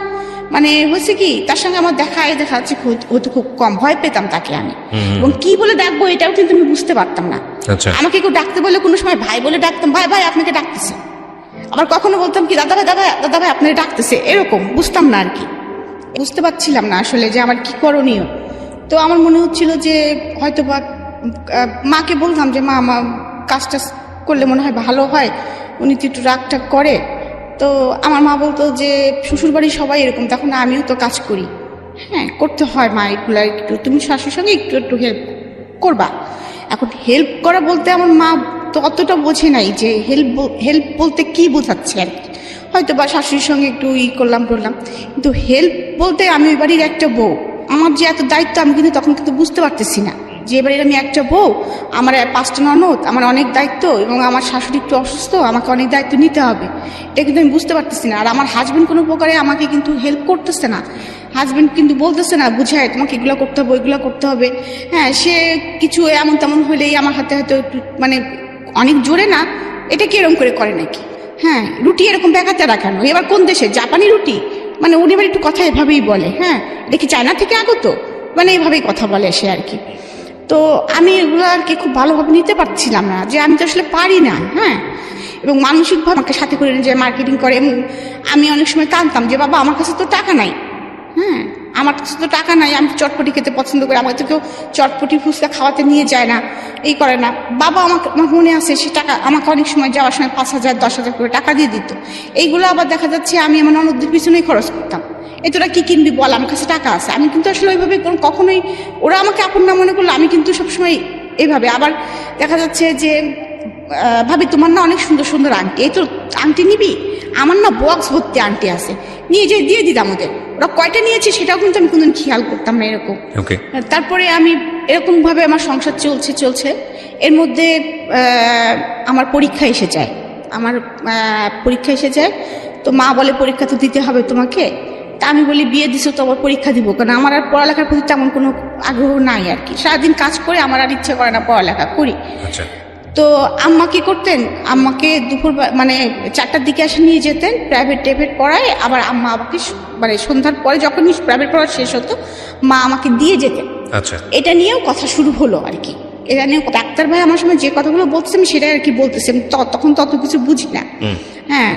মানে হয়েছে কি, তার সঙ্গে আমার দেখা যাচ্ছে হয়তো খুব কম, ভয় পেতাম তাকে আমি, এবং কি বলে ডাকবো এটাও কিন্তু আমি বুঝতে পারতাম না। আমাকে কেউ ডাকতে বলে কোনো সময় ভাই বলে ডাকতাম, ভাই ভাই আপনাকে ডাকতেছে। আবার কখনো বলতাম কি দাদা ভাই দাদা ভাই আপনাকে ডাকতেছে, এরকম বুঝতাম না আর কি, বুঝতে পারছিলাম না আসলে যে আমার কি করণীয়। তো আমার মনে হচ্ছিল যে হয়তো বা মাকে বলতাম যে মা আমার কাজটা করলে মনে হয় ভালো হয়, উনি তো একটু রাগ টাগ করে। তো আমার মা বলতো যে শ্বশুরবাড়ির সবাই এরকম, তখন আমিও তো কাজ করি, হ্যাঁ করতে হয় মা এগুলো, একটু তুমি শাশুড়ির সঙ্গে একটু একটু হেল্প করবা। এখন হেল্প করা বলতে আমার মা তো অতটা বোঝে নাই যে হেল্প বলতে কি বোঝাচ্ছে আর কি, হয়তো বা শাশুড়ির সঙ্গে একটু করলাম, কিন্তু হেল্প বলতে আমি ওই বাড়ির একটা বউ, আমার যে এত দায়িত্ব আমি কিন্তু তখন কিন্তু বুঝতে পারতেছি না যে এবারে আমি একটা বউ, আমার 5টা ননদ, আমার অনেক দায়িত্ব, এবং আমার শাশুড়ি একটু অসুস্থ, আমাকে অনেক দায়িত্ব নিতে হবে, এটা কিন্তু আমি বুঝতে পারতেছি না। আর আমার হাজবেন্ড কোনো প্রকারে আমাকে কিন্তু হেল্প করতেছে না, হাজবেন্ড কিন্তু বলতেছে না বুঝায় তোমাকে এগুলো করতে হবে ওইগুলো করতে হবে। হ্যাঁ, সে কিছু এমন তেমন হলেই আমার হাতে হয়তো একটু মানে অনেক জোরে না, এটা কি এরকম করে নাকি, হ্যাঁ রুটি এরকম বেঁকাতে রাখানো, এবার কোন দেশে জাপানি রুটি, মানে উনি এবার একটু কথা এভাবেই বলে, হ্যাঁ এটা কি চায়না থেকে আগত, মানে এইভাবেই কথা বলে সে আর কি। তো আমি এগুলো আর কি খুব ভালোভাবে নিতে পারছিলাম না, যে আমি তো আসলে পারি না, হ্যাঁ, এবং মানসিকভাবে আমাকে সাথে করে যে মার্কেটিং করে, এবং আমি অনেক সময় কাঁদতাম যে বাবা আমার কাছে তো টাকা নাই, হ্যাঁ আমার কাছে তো টাকা নাই, আমি চটপটি খেতে পছন্দ করি, আমাকে তো কেউ চটপটি ফুচকা খাওয়াতে নিয়ে যায় না, এই করে না। বাবা আমাকে, আমার মনে আছে সে টাকা আমাকে অনেক সময় যাওয়ার সময় 5,000 10,000 করে টাকা দিয়ে দিত, এইগুলো আবার দেখা যাচ্ছে আমি আমার ননদদের পিছনেই খরচ করতাম। এই তোরা কি কিনবি বল, আমার কাছে টাকা আছে, আমি কিন্তু আসলে ওইভাবে কখনোই, ওরা আমাকে আপন না মনে করলো, আমি কিন্তু সবসময় এইভাবে। আবার দেখা যাচ্ছে যে ভাবি তোমার না অনেক সুন্দর সুন্দর আংটি, এই তো আংটি নিবি, আমার না বক্স ভর্তি আংটি আছে, নিয়ে যে দিয়ে দিতাম ওদের, ওরা কয়টা নিয়েছে সেটাও কিন্তু আমি কোনদিন খেয়াল করতাম না এরকম। তারপরে আমি এরকম ভাবে আমার সংসার চলছে, এর মধ্যে আমার পরীক্ষা এসে যায়, তো মা বলে পরীক্ষা তো দিতে হবে তোমাকে। তা আমি বলি বিয়ে দিছো তো আবার পরীক্ষা দিব, কারণ আমার আর পড়ালেখার প্রতি তেমন কোনো আগ্রহ নাই আর কি, সারাদিন কাজ করে আমার আর ইচ্ছে করে না পড়ালেখা করি। তো আম্মা কি করতেন, আম্মাকে দুপুর মানে 4টার দিকে এসে নিয়ে যেতেন, প্রাইভেট পড়ায়, আবার আম্মা আমাকে মানে সন্ধ্যার পরে যখন প্রাইভেট পড়া শেষ হতো মা আমাকে দিয়ে যেতেন। আচ্ছা, এটা নিয়েও কথা শুরু হলো আর কি, এটা নিয়ে ডাক্তার ভাই আমার সময় যে কথাগুলো বলতেছে আমি সেটাই আর কি বলতেছি, আমি তখন তত কিছু বুঝি না। হ্যাঁ,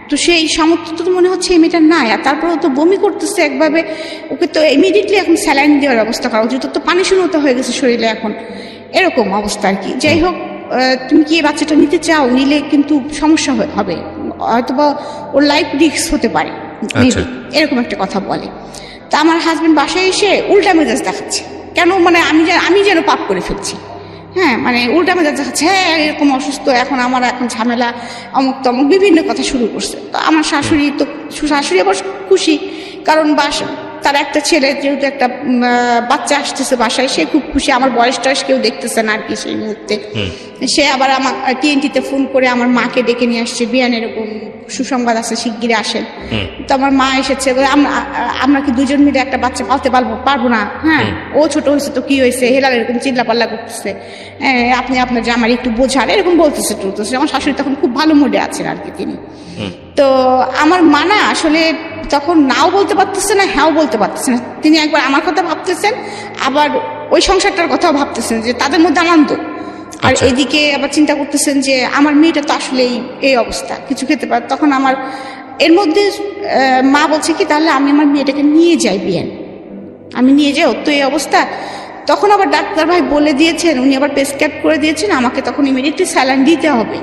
তো সেই সামর্থ্য তো মনে হচ্ছে এই মেয়েটার নাই। আর তারপরে তো বমি করতেছে একভাবে, ওকে তো ইমিডিয়েটলি এখন স্যালাইন দেওয়ার ব্যবস্থা করা উচিত। তো পানি শূন্যতা হয়ে গেছে শরীরে এখন, এরকম অবস্থা আর কি। যাই হোক, তুমি কি এই বাচ্চাটা নিতে চাও? নিলে কিন্তু সমস্যা হবে, হয়তোবা ওর লাইফ রিস্ক হতে পারে, এরকম একটা কথা বলে। তা আমার হাজবেন্ড বাসায় এসে উল্টা মেজাজ দেখাচ্ছে, কেন মানে আমি যেন পাপ করে ফেলছি। হ্যাঁ, মানে উল্টা মেজাজ দেখাচ্ছে, হ্যাঁ এরকম অসুস্থ, এখন আমার এখন ঝামেলা, অমুক তমুক বিভিন্ন কথা শুরু করছে। তো আমার শাশুড়ি আবার খুশি, কারণ তার একটা ছেলে, যেহেতু একটা বাচ্চা আসতেছে বাসায়, সে খুব খুশি। আমার বয়স টয়স কেউ দেখতেছে না আর কি সেই মুহূর্তে। সে আবার আমার TNT-তে ফোন করে আমার মাকে ডেকে নিয়ে আসছে, বিয়ান এরকম সুসংবাদ আছে, শিগগিরই আসেন। তো আমার মা এসেছে, আমরা কি দুজন মিলে একটা বাচ্চা পালতে পারবো না? হ্যাঁ, ও ছোট হয়েছে তো কি হয়েছে, হেলাল এরকম চিল্লাপাল্লা করতেছে, আপনি আপনার জামাই একটু বোঝান, এরকম বলতেছে টুলতেছে। আমার শাশুড়ি তখন খুব ভালো মুডে আছেন আর কি তিনি। তো আমার মা না আসলে তখন নাও বলতে পারতেছে না, হ্যাঁও বলতে পারতেছে না। তিনি একবার আমার কথা ভাবতেছেন, আবার ওই সংসারটার কথাও ভাবতেছেন যে তাদের মধ্যে আনন্দ, আর এদিকে আবার চিন্তা করতেছেন যে আমার মেয়েটা তো আসলে এই অবস্থা, কিছু খেতে পারে। তখন আমার এর মধ্যে মা বলছে কি, তাহলে আমি আমার মেয়েটাকে নিয়ে যাই বিয়ান, আমি নিয়ে যাই, ওর তো এই অবস্থা। তখন আবার ডাক্তার ভাই বলে দিয়েছেন, উনি আবার প্রেসক্রাইব করে দিয়েছেন আমাকে তখন ইমিডিয়েটলি স্যালাইন দিতে হবে,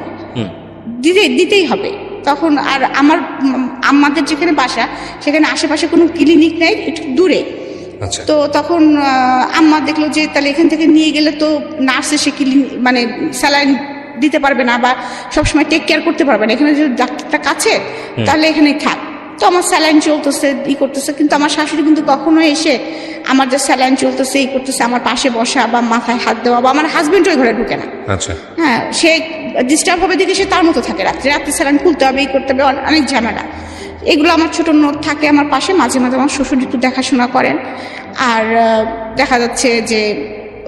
দিতেই হবে। তখন আর আমাদের যেখানে বাসা সেখানে আশেপাশে কোনো ক্লিনিক নেই, একটু দূরে। তো তখন আম্মা দেখলো যে তাহলে এখান থেকে নিয়ে গেলে তো নার্স এসে মানে স্যালাইন দিতে পারবে না বা সবসময় টেক কেয়ার করতে পারবে না, এখানে যদি ডাক্তারটা কাছে তাহলে এখানেই থাক। তো আমার স্যালাইন চলতেছে, করতেছে, কিন্তু আমার শাশুড়ি কিন্তু কখনো এসে আমার যে স্যালাইন চলতেছে করতেছে আমার পাশে বসা বা মাথায় হাত দেওয়া, বা আমার হাজবেন্ড ওই ঘরে ঢুকে না। হ্যাঁ, সে ডিস্টার্ব হবে দেখে সে তার মতো থাকে, রাত্রে স্যালাইন খুলতে হবে, করতে হবে, অনেক ঝামেলা। এগুলো আমার ছোট নোট থাকে আমার পাশে, মাঝে মাঝে আমার শ্বশুর একটু দেখাশোনা করেন। আর দেখা যাচ্ছে যে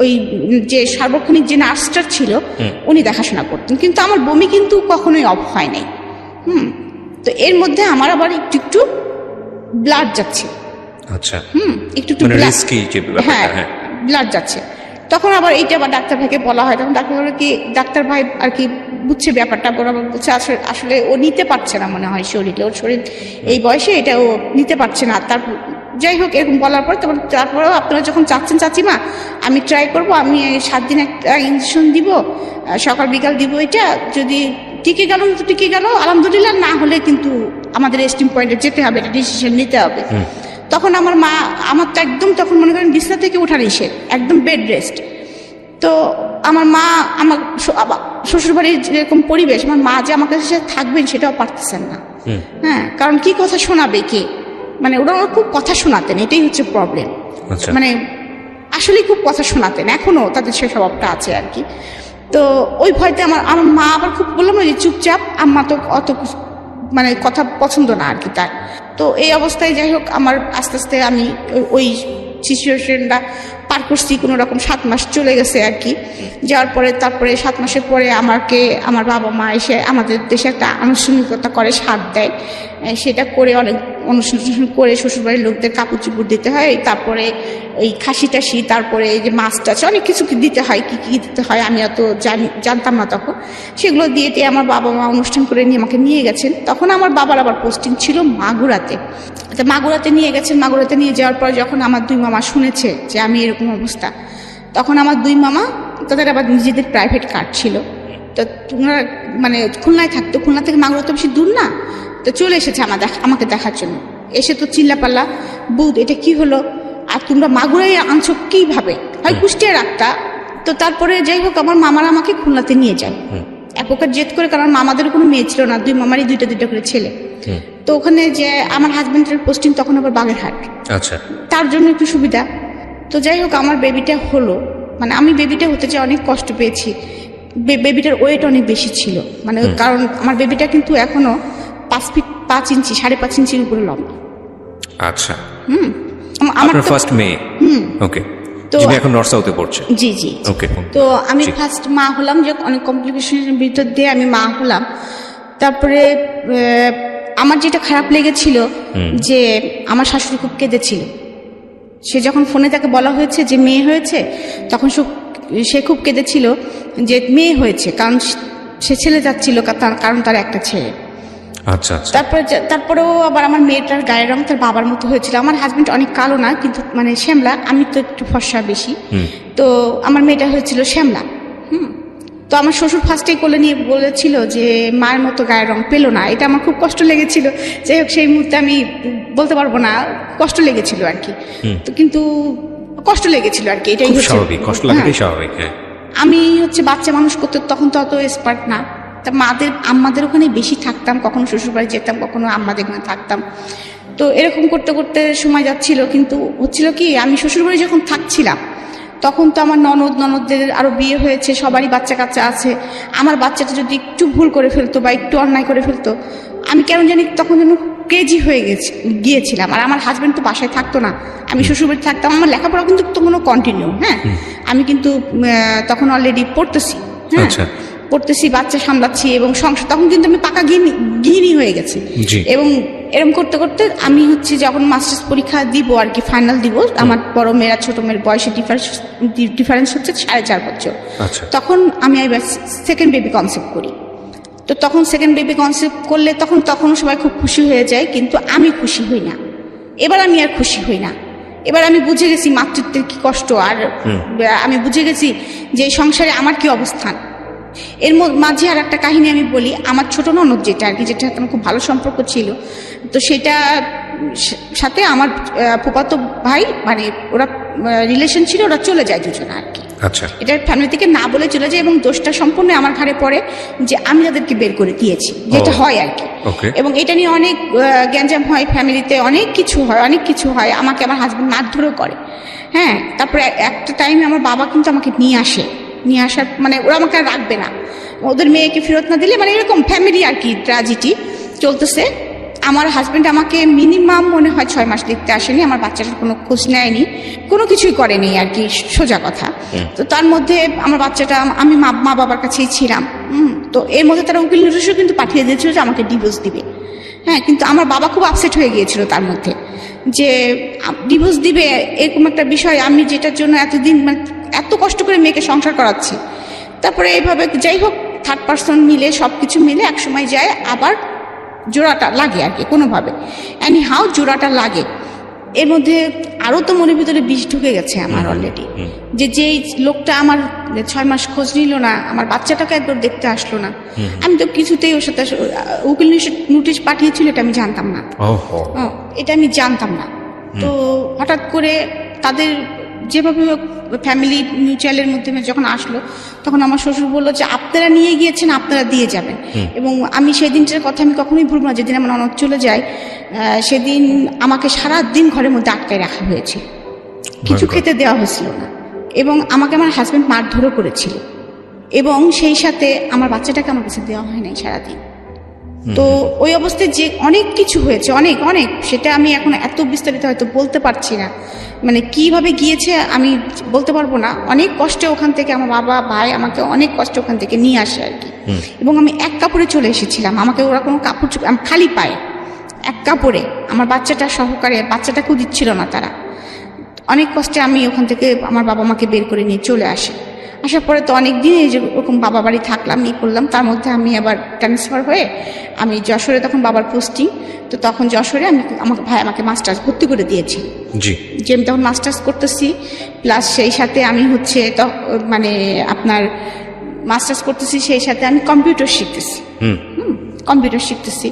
ওই যে সার্বক্ষণিক যে নার্সটা ছিল উনি দেখাশোনা করতেন, কিন্তু আমার বমি কিন্তু কখনোই অফ হয় নাই। তো এর মধ্যে আমার আবার একটু ব্লাড যাচ্ছে, একটু ব্লাড যাচ্ছে। তখন আবার এইটা আবার ডাক্তার ভাইকে বলা হয়, তখন ডাক্তার ভাই আর কি বুঝছে ব্যাপারটা, বলছে আসলে ও নিতে পারছে না মনে হয় শরীরে, ওর শরীর এই বয়সে এটা ও নিতে পারছে না। তারপর যাই হোক এরকম বলার পর তারপরেও আপনারা যখন চাচ্ছেন চাচিমা আমি ট্রাই করব, আমি 7 দিন একটা ইঞ্জেকশন দিব, সকাল বিকাল দিব, এটা যদি টিকে গেল তো টিকে গেল, আলহামদুলিল্লাহ, না হলে কিন্তু আমাদের এস্টিম পয়েন্টে যেতে হবে, এটা ডিসিশন নিতে হবে। তখন আমার মা, আমার তো একদম তখন মনে করেন বিছনা থেকে ওঠা নিষেধ, একদম বেড রেস্ট। তো আমার মা, আমার শ্বশুরবাড়ির যেরকম পরিবেশ, আমার মা যে আমার কাছে থাকবেন সেটাও পারতেছেন না। হ্যাঁ, কারণ কি কথা শোনাবে কে, মানে ওরা খুব কথা শোনাতেন, এটাই হচ্ছে প্রবলেম। মানে আসলে খুব কথা শোনাতেন, এখনো তাদের সে স্বভাবটা আছে আর কি। তো ওই ভয়তে আমার মা আবার খুব বললাম যে চুপচাপ, আম্মা তো অত মানে কথা পছন্দ না আর কি তার। তো এই অবস্থায় যাই হোক আমার আস্তে আস্তে আমি ওই সিচুয়েশনটা পার করছি, কোনো রকম 7 মাস চলে গেছে আর কি। যাওয়ার পরে তারপরে 7 মাসের পরে আমাকে আমার বাবা মা এসে আমাদের দেশে একটা আনুষ্ঠানিকতা করে, সাথ দেয়, সেটা করে অনেক অনুষ্ঠান করে শ্বশুরবাড়ির লোকদের কাপড় চুপড় দিতে হয়, তারপরে ওই খাসি টাসি, তারপরে এই যে মাছ টাছ অনেক কিছু দিতে হয়, কি কি দিতে হয় আমি অত জানতাম না তখন। সেগুলো দিয়ে আমার বাবা মা অনুষ্ঠান করে নিয়ে আমাকে নিয়ে গেছেন। তখন আমার বাবার আবার পোস্টিং ছিল মাগুরাতে, তো মাগুরাতে নিয়ে গেছেন। মাগুরাতে নিয়ে যাওয়ার পর যখন আমার 2 মামা শুনেছে যে আমি এরকম অবস্থা, তখন আমার 2 মামা, তাদের আবার নিজেদের প্রাইভেট কার ছিল, তো তোমরা মানে খুলনায় থাকতো, খুলনা থেকে মাগুরা তো বেশি দূর না, তো চলে এসেছে আমাকে দেখার জন্য। এসে তো চিল্লাপাল্লা, বুধ এটা কি হলো, আর তোমরা মাগুরাই আনছো কিভাবে, হয় কুষ্টিয়া রাখতা। তো তারপরে যাই হোক আমার মামারা আমাকে খুলনাতে নিয়ে যায় এক প্রকার জেদ করে, কারণ মামাদের কোনো মেয়ে ছিল না, 2 মামারই 2টা করে ছেলে। তো ওখানে যে আমার হাজবেন্ডের পোস্টিং তখন আবার বাগেরহাট, তার জন্য একটু সুবিধা। তো যাই হোক আমার বেবিটা হলো, মানে আমি বেবিটা হতে চাই অনেক কষ্ট পেয়েছি, বেবিটার ওয়েট অনেক বেশি ছিল, মানে কারণ আমার বেবিটা কিন্তু এখনো 5 ফিট 5 ইঞ্চি 5.5 ইঞ্চির উপরে লম্বা। আচ্ছা, আমার ফার্স্ট মেয়ে। ওকে, তো এখন নর্থ সাউথে পড়ছে। জি জি, ওকে। তো আমি ফার্স্ট মা হলাম, যে অনেক কমপ্লিকেশনের ভিতর দিয়ে আমি মা হলাম। তারপরে আমার যেটা খারাপ লেগেছিল যে আমার শাশুড়ি খুব কেঁদেছিল। সে যখন ফোনে তাকে বলা হয়েছে যে মেয়ে হয়েছে, তখন সে খুব কেঁদেছিল যে মেয়ে হয়েছে, কারণ সে ছেলে যাচ্ছিল, কারণ তার একটা ছেলে। আচ্ছা আচ্ছা। তারপরেও আবার আমার মেয়েটার গায়ের রং তার বাবার মতো হয়েছিল। আমার হাজবেন্ড অনেক কালো না, কিন্তু মানে শ্যামলা, আমি তো একটু ফর্সা বেশি, তো আমার মেয়েটা হয়েছিল শ্যামলা। তো আমার শ্বশুর ফার্স্টেই কোলে নিয়ে বলেছিল যে মায়ের মতো গায়ের রং পেলো না। এটা আমার খুব কষ্ট লেগেছিল। যাই হোক, সেই মুহূর্তে আমি বলতে পারবো না, কষ্ট লেগেছিল আর কি। তো কিন্তু কষ্ট লেগেছিল আর কি, এটাই হচ্ছে স্বাভাবিক, কষ্ট লাগাটাই স্বাভাবিক। হ্যাঁ, আমি হচ্ছে বাচ্চা মানুষ করতে তখন তো অত এক্সপার্ট না, তা আম্মাদের ওখানে বেশি থাকতাম, কখনো শ্বশুর বাড়ি যেতাম, কখনো আম্মাদের ওখানে থাকতাম। তো এরকম করতে করতে সময় যাচ্ছিল, কিন্তু হচ্ছিল কি, আমি শ্বশুর বাড়ি যখন থাকছিলাম তখন তো আমার ননদদের আরো বিয়ে হয়েছে, সবারই বাচ্চা কাচ্চা আছে। আমার বাচ্চাটা যদি একটু ভুল করে ফেলতো বা একটু অন্যায় করে ফেলতো, আমি কেন জানি তখন যেন ক্রেজি হয়ে গিয়েছিলাম। আর আমার হাজবেন্ড তো বাসায় থাকতো না, আমি শ্বশুরবাড়ি থাকতাম। আমার লেখাপড়া কিন্তু তখনও কন্টিনিউ। হ্যাঁ, আমি কিন্তু তখন অলরেডি পড়তেছি। হ্যাঁ, পড়তেছি, বাচ্চা সামলাচ্ছি এবং সংসার, তখন কিন্তু আমি পাকা গৃহিণী হয়ে গেছি। এবং এরকম করতে করতে আমি হচ্ছে যখন মাস্টার্স পরীক্ষা দিব আর কি, ফাইনাল দিব, আমার বড় মেয়েরা ছোট মেয়ের বয়সে ডিফারেন্স হচ্ছে 4.5 বছর। তখন আমি এবার সেকেন্ড বেবি কনসেপ্ট করি। তো তখন সেকেন্ড বেবি কনসেপ্ট করলে তখন সবাই খুব খুশি হয়ে যায়, কিন্তু আমি খুশি হই না। এবার আমি আর খুশি হই না। এবার আমি বুঝে গেছি মাতৃত্বের কি কষ্ট, আর আমি বুঝে গেছি যে সংসারে আমার কি অবস্থান। এর মাঝে আর একটা কাহিনী আমি বলি। আমার ছোট ননদ যেটা আর কি, যেটা আমার খুব ভালো সম্পর্ক ছিল, তো সেটা সাথে আমার ফুফাতো ভাই, মানে ওরা রিলেশন ছিল, ওরা চলে যায় দুজনে আর কি। আচ্ছা, এটা ফ্যামিলি থেকে না বলে চলে যায় এবং দোষটা সম্পূর্ণ আমার ঘাড়ে পড়ে যে আমি তাদেরকে বের করে দিয়েছি, যেটা হয় আর কি। এবং এটা নিয়ে অনেক গ্যাঞ্জাম হয় ফ্যামিলিতে, অনেক কিছু হয়। আমাকে আমার হাজবেন্ড মারধরও করে। হ্যাঁ, তারপরে একটা টাইমে আমার বাবা কিন্তু আমাকে নিয়ে আসার মানে ওরা আমাকে আর রাখবে না, ওদের মেয়েকে ফেরত না দিলে, মানে এরকম ফ্যামিলি আর কি ট্র্যাজেডি চলতেছে। আমার হাজবেন্ড আমাকে মিনিমাম মনে হয় 6 মাস দেখতে আসেনি, আমার বাচ্চাটার কোনো খোঁজ নেয়নি, কোনো কিছুই করেনি আর কি, সোজা কথা। তো তার মধ্যে আমার বাচ্চাটা, আমি মা বাবার কাছেই ছিলাম। তো এর মধ্যে তারা উকিল নোটিশও কিন্তু পাঠিয়ে দিয়েছিল যে আমাকে ডিভোর্স দিবে। হ্যাঁ, কিন্তু আমার বাবা খুব আপসেট হয়ে গিয়েছিল তার মধ্যে, যে ডিভোর্স দিবে এরকম একটা বিষয়, আমি যেটার জন্য এতদিন মানে এত কষ্ট করে মেয়েকে সংসার করাচ্ছি। তারপরে এইভাবে যাই হোক, থার্ড পার্সন মিলে সবকিছু মিলে একসময় যায় আবার জোড়াটা লাগে আর কি, কোনোভাবে এনি হাউ জোড়াটা লাগে। এর মধ্যে আরও তো মনের ভিতরে বিষ ঢুকে গেছে আমার অলরেডি, যে যেই লোকটা আমার 6 মাস খোঁজ নিল না, আমার বাচ্চাটাকে একবার দেখতে আসলো না, আমি তো কিছুতেই ওর সাথে উকিল নোটিশ পাঠিয়েছিল, এটা আমি জানতাম না। এটা আমি জানতাম না। তো হঠাৎ করে তাদের যেভাবে ফ্যামিলি মিউচুয়ালের মাধ্যমে যখন আসলো, তখন আমার শ্বশুর বললো যে আপনারা নিয়ে গিয়েছেন, আপনারা দিয়ে যাবেন। এবং আমি সেই দিনটার কথা আমি কখনোই ভুলব না, যেদিন আমার ননদ চলে যায়, সেদিন আমাকে সারাদিন ঘরের মধ্যে আটকায় রাখা হয়েছিল, কিছু খেতে দেওয়া হয়েছিল না, এবং আমাকে আমার হাজব্যান্ড মারধরও করেছিল, এবং সেই সাথে আমার বাচ্চাটাকে আমার কাছে দেওয়া হয় নাই সারাদিন। তো ওই অবস্থায় যে অনেক কিছু হয়েছে, অনেক সেটা আমি এখন এত বিস্তারিত হয়তো বলতে পারছি না, মানে কিভাবে গিয়েছে আমি বলতে পারবো না। অনেক কষ্টে ওখান থেকে আমার বাবা ভাই আমাকে অনেক কষ্ট ওখান থেকে নিয়ে আসে আর কি। এবং আমি এক কাপড়ে চলে এসেছিলাম, আমাকে ওরা কোনো কাপড়, আমি খালি পায়ে এক কাপড়ে, আমার বাচ্চাটা সহকারে, বাচ্চাটাকেও দিচ্ছিল না তারা। অনেক কষ্টে আমি ওখান থেকে আমার বাবা মাকে বের করে নিয়ে চলে আসে। আসার পরে তো অনেক দিন এই যে ওরকম বাবা বাড়ি থাকলাম, করলাম। তার মধ্যে আমি আবার ট্রান্সফার হয়ে আমি যশোরে, তখন বাবার পোস্টিং, তো তখন যশোরে আমার ভাই আমাকে মাস্টার্স ভর্তি করে দিয়েছি, যে আমি তখন মাস্টার্স করতেছি, প্লাস সেই সাথে আমি হচ্ছে মানে আপনার মাস্টার্স করতেছি, সেই সাথে আমি কম্পিউটার শিখতেছি।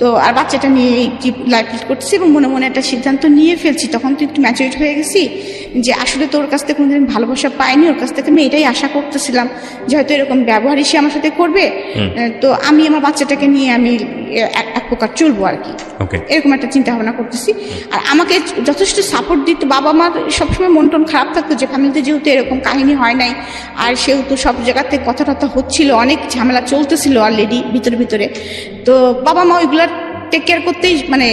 তো আর বাচ্চাটা নিয়ে লাইফ লিড করতেছি এবং মনে মনে একটা সিদ্ধান্ত নিয়ে ফেলছি। তখন তো একটু ম্যাচুরিট হয়ে গেছি, যে আসলে তো ওর কাছ থেকে কোনোদিন ভালোবাসা পাইনি, ওর কাছ থেকে আমি এটাই আশা করতেছিলাম যে হয়তো এরকম ব্যবহারই সে আমার সাথে করবে। তো আমি আমার বাচ্চাটাকে নিয়ে আমি এক প্রকার চলবো আর কি, এরকম একটা চিন্তা ভাবনা করতেছি। আর আমাকে যথেষ্ট সাপোর্ট দিত বাবা মার, সবসময় মন টন খারাপ থাকতো যে ফ্যামিলিতে যেহেতু এরকম কাহিনী হয় নাই, আর সেহেতু সব জায়গা থেকে কথা টথা হচ্ছিল, অনেক ঝামেলা চলতেছিল অলরেডি ভিতরে। তো বাবা মা ওইগুলার টেক কেয়ার করতেই মানে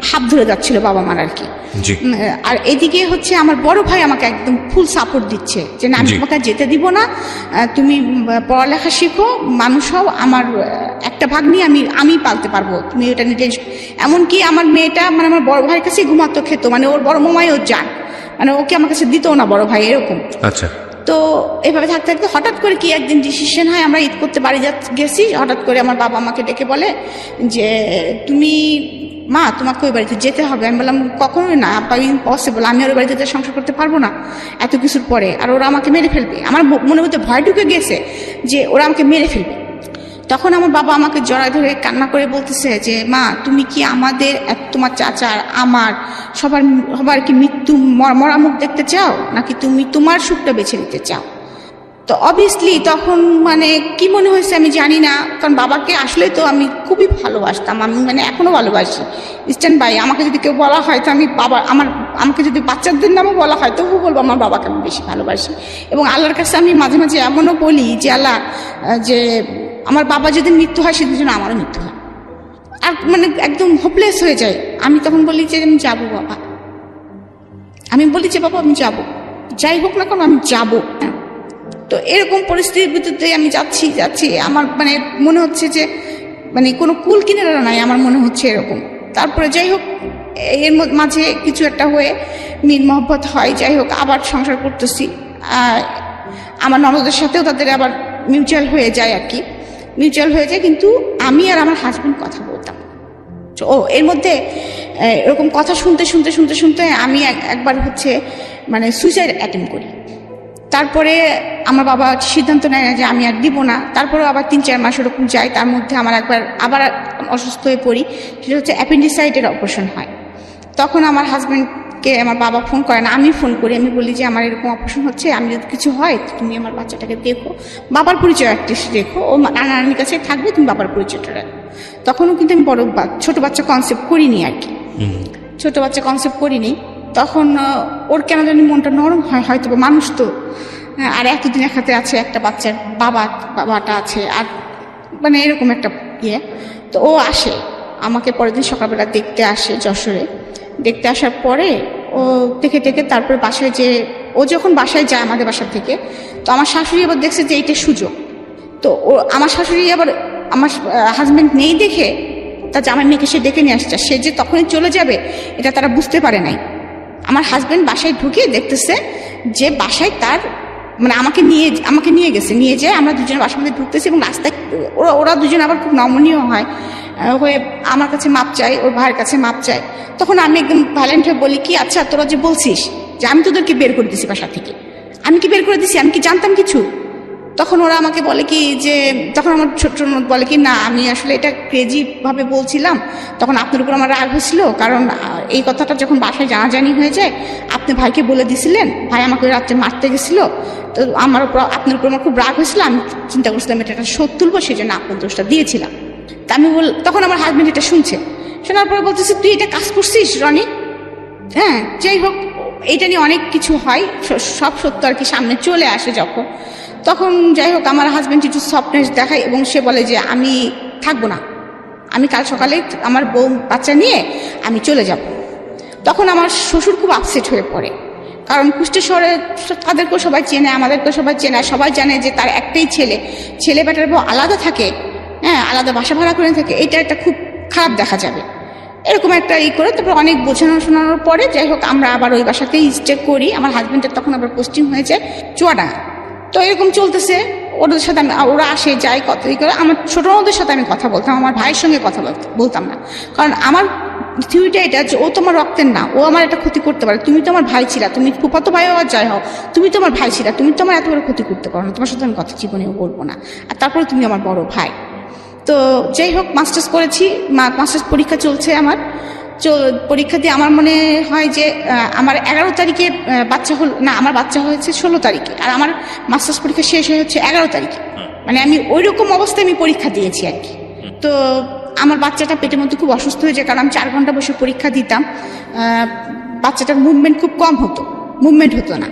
হাত ধরে যাচ্ছিল বাবা মার আর কি। আর এদিকে হচ্ছে আমার বড় ভাই আমাকে একদম ফুল সাপোর্ট দিচ্ছে, যে না আমি তোমাকে যেতে দিব না, তুমি পড়ালেখা শিখো, মানুষ হও, আমার একটা ভাগ নিয়ে আমি পালতে পারবো, তুমি এটা নিয়ে টেনশন। এমনকি আমার মেয়েটা মানে আমার বড় ভাইয়ের কাছে ঘুমাতো, খেতো, মানে ওর বড় মামাই ওর যান, মানে ওকে আমার কাছে দিত না বড় ভাই, এরকম। আচ্ছা। তো এভাবে থাকতে থাকতে হঠাৎ করে কি একদিন ডিসিশন হয়, আমরা ঈদ করতে বাড়ি গেছি, হঠাৎ করে আমার বাবা আমাকে ডেকে বলে যে তুমি মা তোমাকে ওই বাড়িতে যেতে হবে। আমি বললাম কখনোই না আব্বা, ইম্পসিবল, আমি ওই বাড়িতে সংসার করতে পারবো না এত কিছুর পরে, আর ওরা আমাকে মেরে ফেলবে। আমার মনের মধ্যে ভয় ঢুকে গেছে যে ওরা আমাকে মেরে ফেলবে। তখন আমার বাবা আমাকে জড়ায় ধরে কান্না করে বলতেছে যে মা তুমি কি আমাদের তোমার চাচার আমার সবার কি মৃত্যু মরা মুখ দেখতে চাও, নাকি তুমি তোমার সুখটা বেছে নিতে চাও? তো অবভিয়াসলি তখন মানে কি মনে হয়েছে আমি জানি না, কারণ বাবাকে আসলে তো আমি খুবই ভালোবাসতাম, আমি মানে এখনো ভালোবাসি। ইস্টার্ন ভাই আমাকে যদি কেউ বলা হয় তো আমি আমাকে যদি বাচ্চাদের নামও বলা হয় তবু বলবো আমার বাবাকে আমি বেশি ভালোবাসি। এবং আল্লাহর কাছে আমি মাঝে মাঝে এমনও বলি যে আল্লাহ, যে আমার বাবা যেদিন মৃত্যু হয় সেদিন যেন আমারও মৃত্যু হয়। আর মানে একদম হোপলেস হয়ে যায়। আমি তখন বলি যে আমি যাবো বাবা, আমি বলি যে বাবা আমি যাবো, যাই হোক না কেন আমি যাবো। তো এরকম পরিস্থিতির ভিতরে আমি যাচ্ছি আমার মানে মনে হচ্ছে যে মানে কোনো কুল কিনারা নাই, আমার মনে হচ্ছে এরকম। তারপরে যাই হোক এর মাঝে কিছু একটা হয়ে মিল মহব্বত হয়, যাই হোক আবার সংসার করতেছি। আমার ননদের সাথেও তাদের আবার মিউচুয়াল হয়ে যায় আর কি, মিউচুয়াল হয়ে যায়, কিন্তু আমি আর আমার হাজব্যান্ড কথা বলতাম। ও এর মধ্যে এরকম কথা শুনতে আমি একবার হচ্ছে মানে সুইসাইড অ্যাটেম্প করি। তারপরে আমার বাবা সিদ্ধান্ত নেয় না যে আমি আর দিব না। তারপরেও আবার 3-4 মাস ওরকম যায়। তার মধ্যে আমার আবার অসুস্থ হয়ে পড়ি, সেটা হচ্ছে অ্যাপেন্ডিসাইটের অপারেশন হয়। তখন আমার হাজব্যান্ডকে আমার বাবা ফোন করে না, আমি ফোন করি। আমি বলি যে আমার এরকম অপারেশন হচ্ছে, আমি যদি কিছু হয় তুমি আমার বাচ্চাটাকে দেখো, বাবার পরিচয় একটা রেখো, ও নানির কাছে থাকবে, তুমি বাবার পরিচয়টা রাখো। তখনও কিন্তু আমি ছোট বাচ্চা কনসেপ্ট করিনি আর কি, ছোট বাচ্চা কনসেপ্ট করিনি। তখন ওর কেন জানি মনটা নরম হয়, হয়তো মানুষ তো, আর এতদিন একসাথে আছে, একটা বাচ্চার বাবাটা আছে, আর মানে এরকম একটা ইয়ে। তো ও আসে আমাকে পরের দিন সকালবেলা দেখতে আসে যশোরে। দেখতে আসার পরে ও দেখে তারপরে বাসায়, যে ও যখন বাসায় যায় আমাদের বাসা থেকে, তো আমার শাশুড়ি আবার দেখছে যে এইটা সুযোগ। তো ও আমার শাশুড়ি আবার আমার হাজব্যান্ড নেই দেখে তার জামাই মেয়েকে সে ডেকে নিয়ে আসছে, সে যে তখনই চলে যাবে এটা তারা বুঝতে পারে নাই। আমার হাজব্যান্ড বাসায় ঢুকে দেখতেছে যে বাসায় তার মানে আমাকে নিয়ে গেছে, নিয়ে যায় আমরা দুজনে বাসার মধ্যে ঢুকতেছি, এবং রাস্তায় ওরা দুজন আবার খুব নমনীয় হয়ে আমার কাছে মাপ চায়, ওর ভাইয়ের কাছে মাপ চায়। তখন আমি একদম ভায়োলেন্ট হয়ে বলি কি আচ্ছা তোরা যে বলছিস যে আমি তোদেরকে বের করে দিছি বাসা থেকে, আমি কি বের করে দিছি? আমি কি জানতাম কিছু? তখন ওরা আমাকে বলে কি যে, তখন আমার ছোট্ট ননদ বলে কি না আমি আসলে এটা ক্রেজি ভাবে বলছিলাম, তখন আপনার উপর আমার রাগ হয়েছিল, কারণ এই কথাটা যখন বাসায় জানাজানি হয়ে যায় আপনি ভাইকে বলে দিছিলেন, ভাই আমাকে রাত্রে মারতে গেছিল, তো আমার উপর আপনার উপর আমার খুব রাগ হয়েছিল, আমি চিন্তা করছিলাম এটা শোধ তুলবো, সেই জন্য আপনার দোষটা দিয়েছিলাম। তা আমি তখন আমার হাজব্যান্ড এটা শুনছে, শোনার পরে বলতেছে তুই এটা কাজ করছিস রনি। হ্যাঁ যাই হোক এটা নিয়ে অনেক কিছু হয়, সব সত্য আর কি সামনে চলে আসে যখন, তখন যাই হোক আমার হাজব্যান্ড একটু সফটনেস দেখায় এবং সে বলে যে আমি থাকবো না, আমি কাল সকালে আমার বউ বাচ্চা নিয়ে আমি চলে যাব। তখন আমার শ্বশুর খুব আপসেট হয়ে পড়ে, কারণ কুষ্টি শহরে তাদেরকেও সবাই চেনে, আমাদেরকেও সবাই চেনে, সবাই জানে যে তার একটাই ছেলে বেটার বউ আলাদা থাকে, হ্যাঁ আলাদা বাসা ভাড়া করে থাকে, এটা একটা খুব খারাপ দেখা যাবে, এরকম একটা করে। তারপর অনেক বোঝানো শোনানোর পরে যাই হোক আমরা আবার ওই বাসাতেই স্টে করি। আমার হাজব্যান্ডের তখন আবার পোস্টিং হয়ে যায় চুয়াডাঙ্গা। তো এরকম চলতেছে, ওদের সাথে ওরা আসে যায় কত করে, আমার ছোট ওদের সাথে আমি কথা বলতাম, আমার ভাইয়ের সঙ্গে কথা বলতাম না, কারণ আমার থিওরিটা এটা যে ও তোমার রক্তের না, ও আমার একটা ক্ষতি করতে পারে, তুমি তো আমার ভাই ছিলা, তুমি ফুফাতো ভাই হওয়ার যাই হও, তুমি তো আমার ভাই ছিলা, তুমি তো আমার এত বড় ক্ষতি করতে পারো না, তোমার সাথে আমি কথা জীবনেও বলবো না, আর তারপরে তুমি আমার বড় ভাই। তো যাই হোক মাস্টার্স করেছি, মাস্টার্স পরীক্ষা চলছে আমার, পরীক্ষা দিয়ে আমার মনে হয় যে আমার 11 তারিখে বাচ্চা হল না, আমার বাচ্চা হয়েছে 16 তারিখে, আর আমার মাস্টার্স পরীক্ষা শেষ হয়ে হচ্ছে 11 তারিখে, মানে আমি ওই রকম অবস্থায় আমি পরীক্ষা দিয়েছি আর কি। তো আমার বাচ্চাটা পেটের মধ্যে খুব অসুস্থ হয়ে যায়, কারণ আমি 4 ঘন্টা বসে পরীক্ষা দিতাম, বাচ্চাটার মুভমেন্ট খুব কম হতো, মুভমেন্ট হতো না।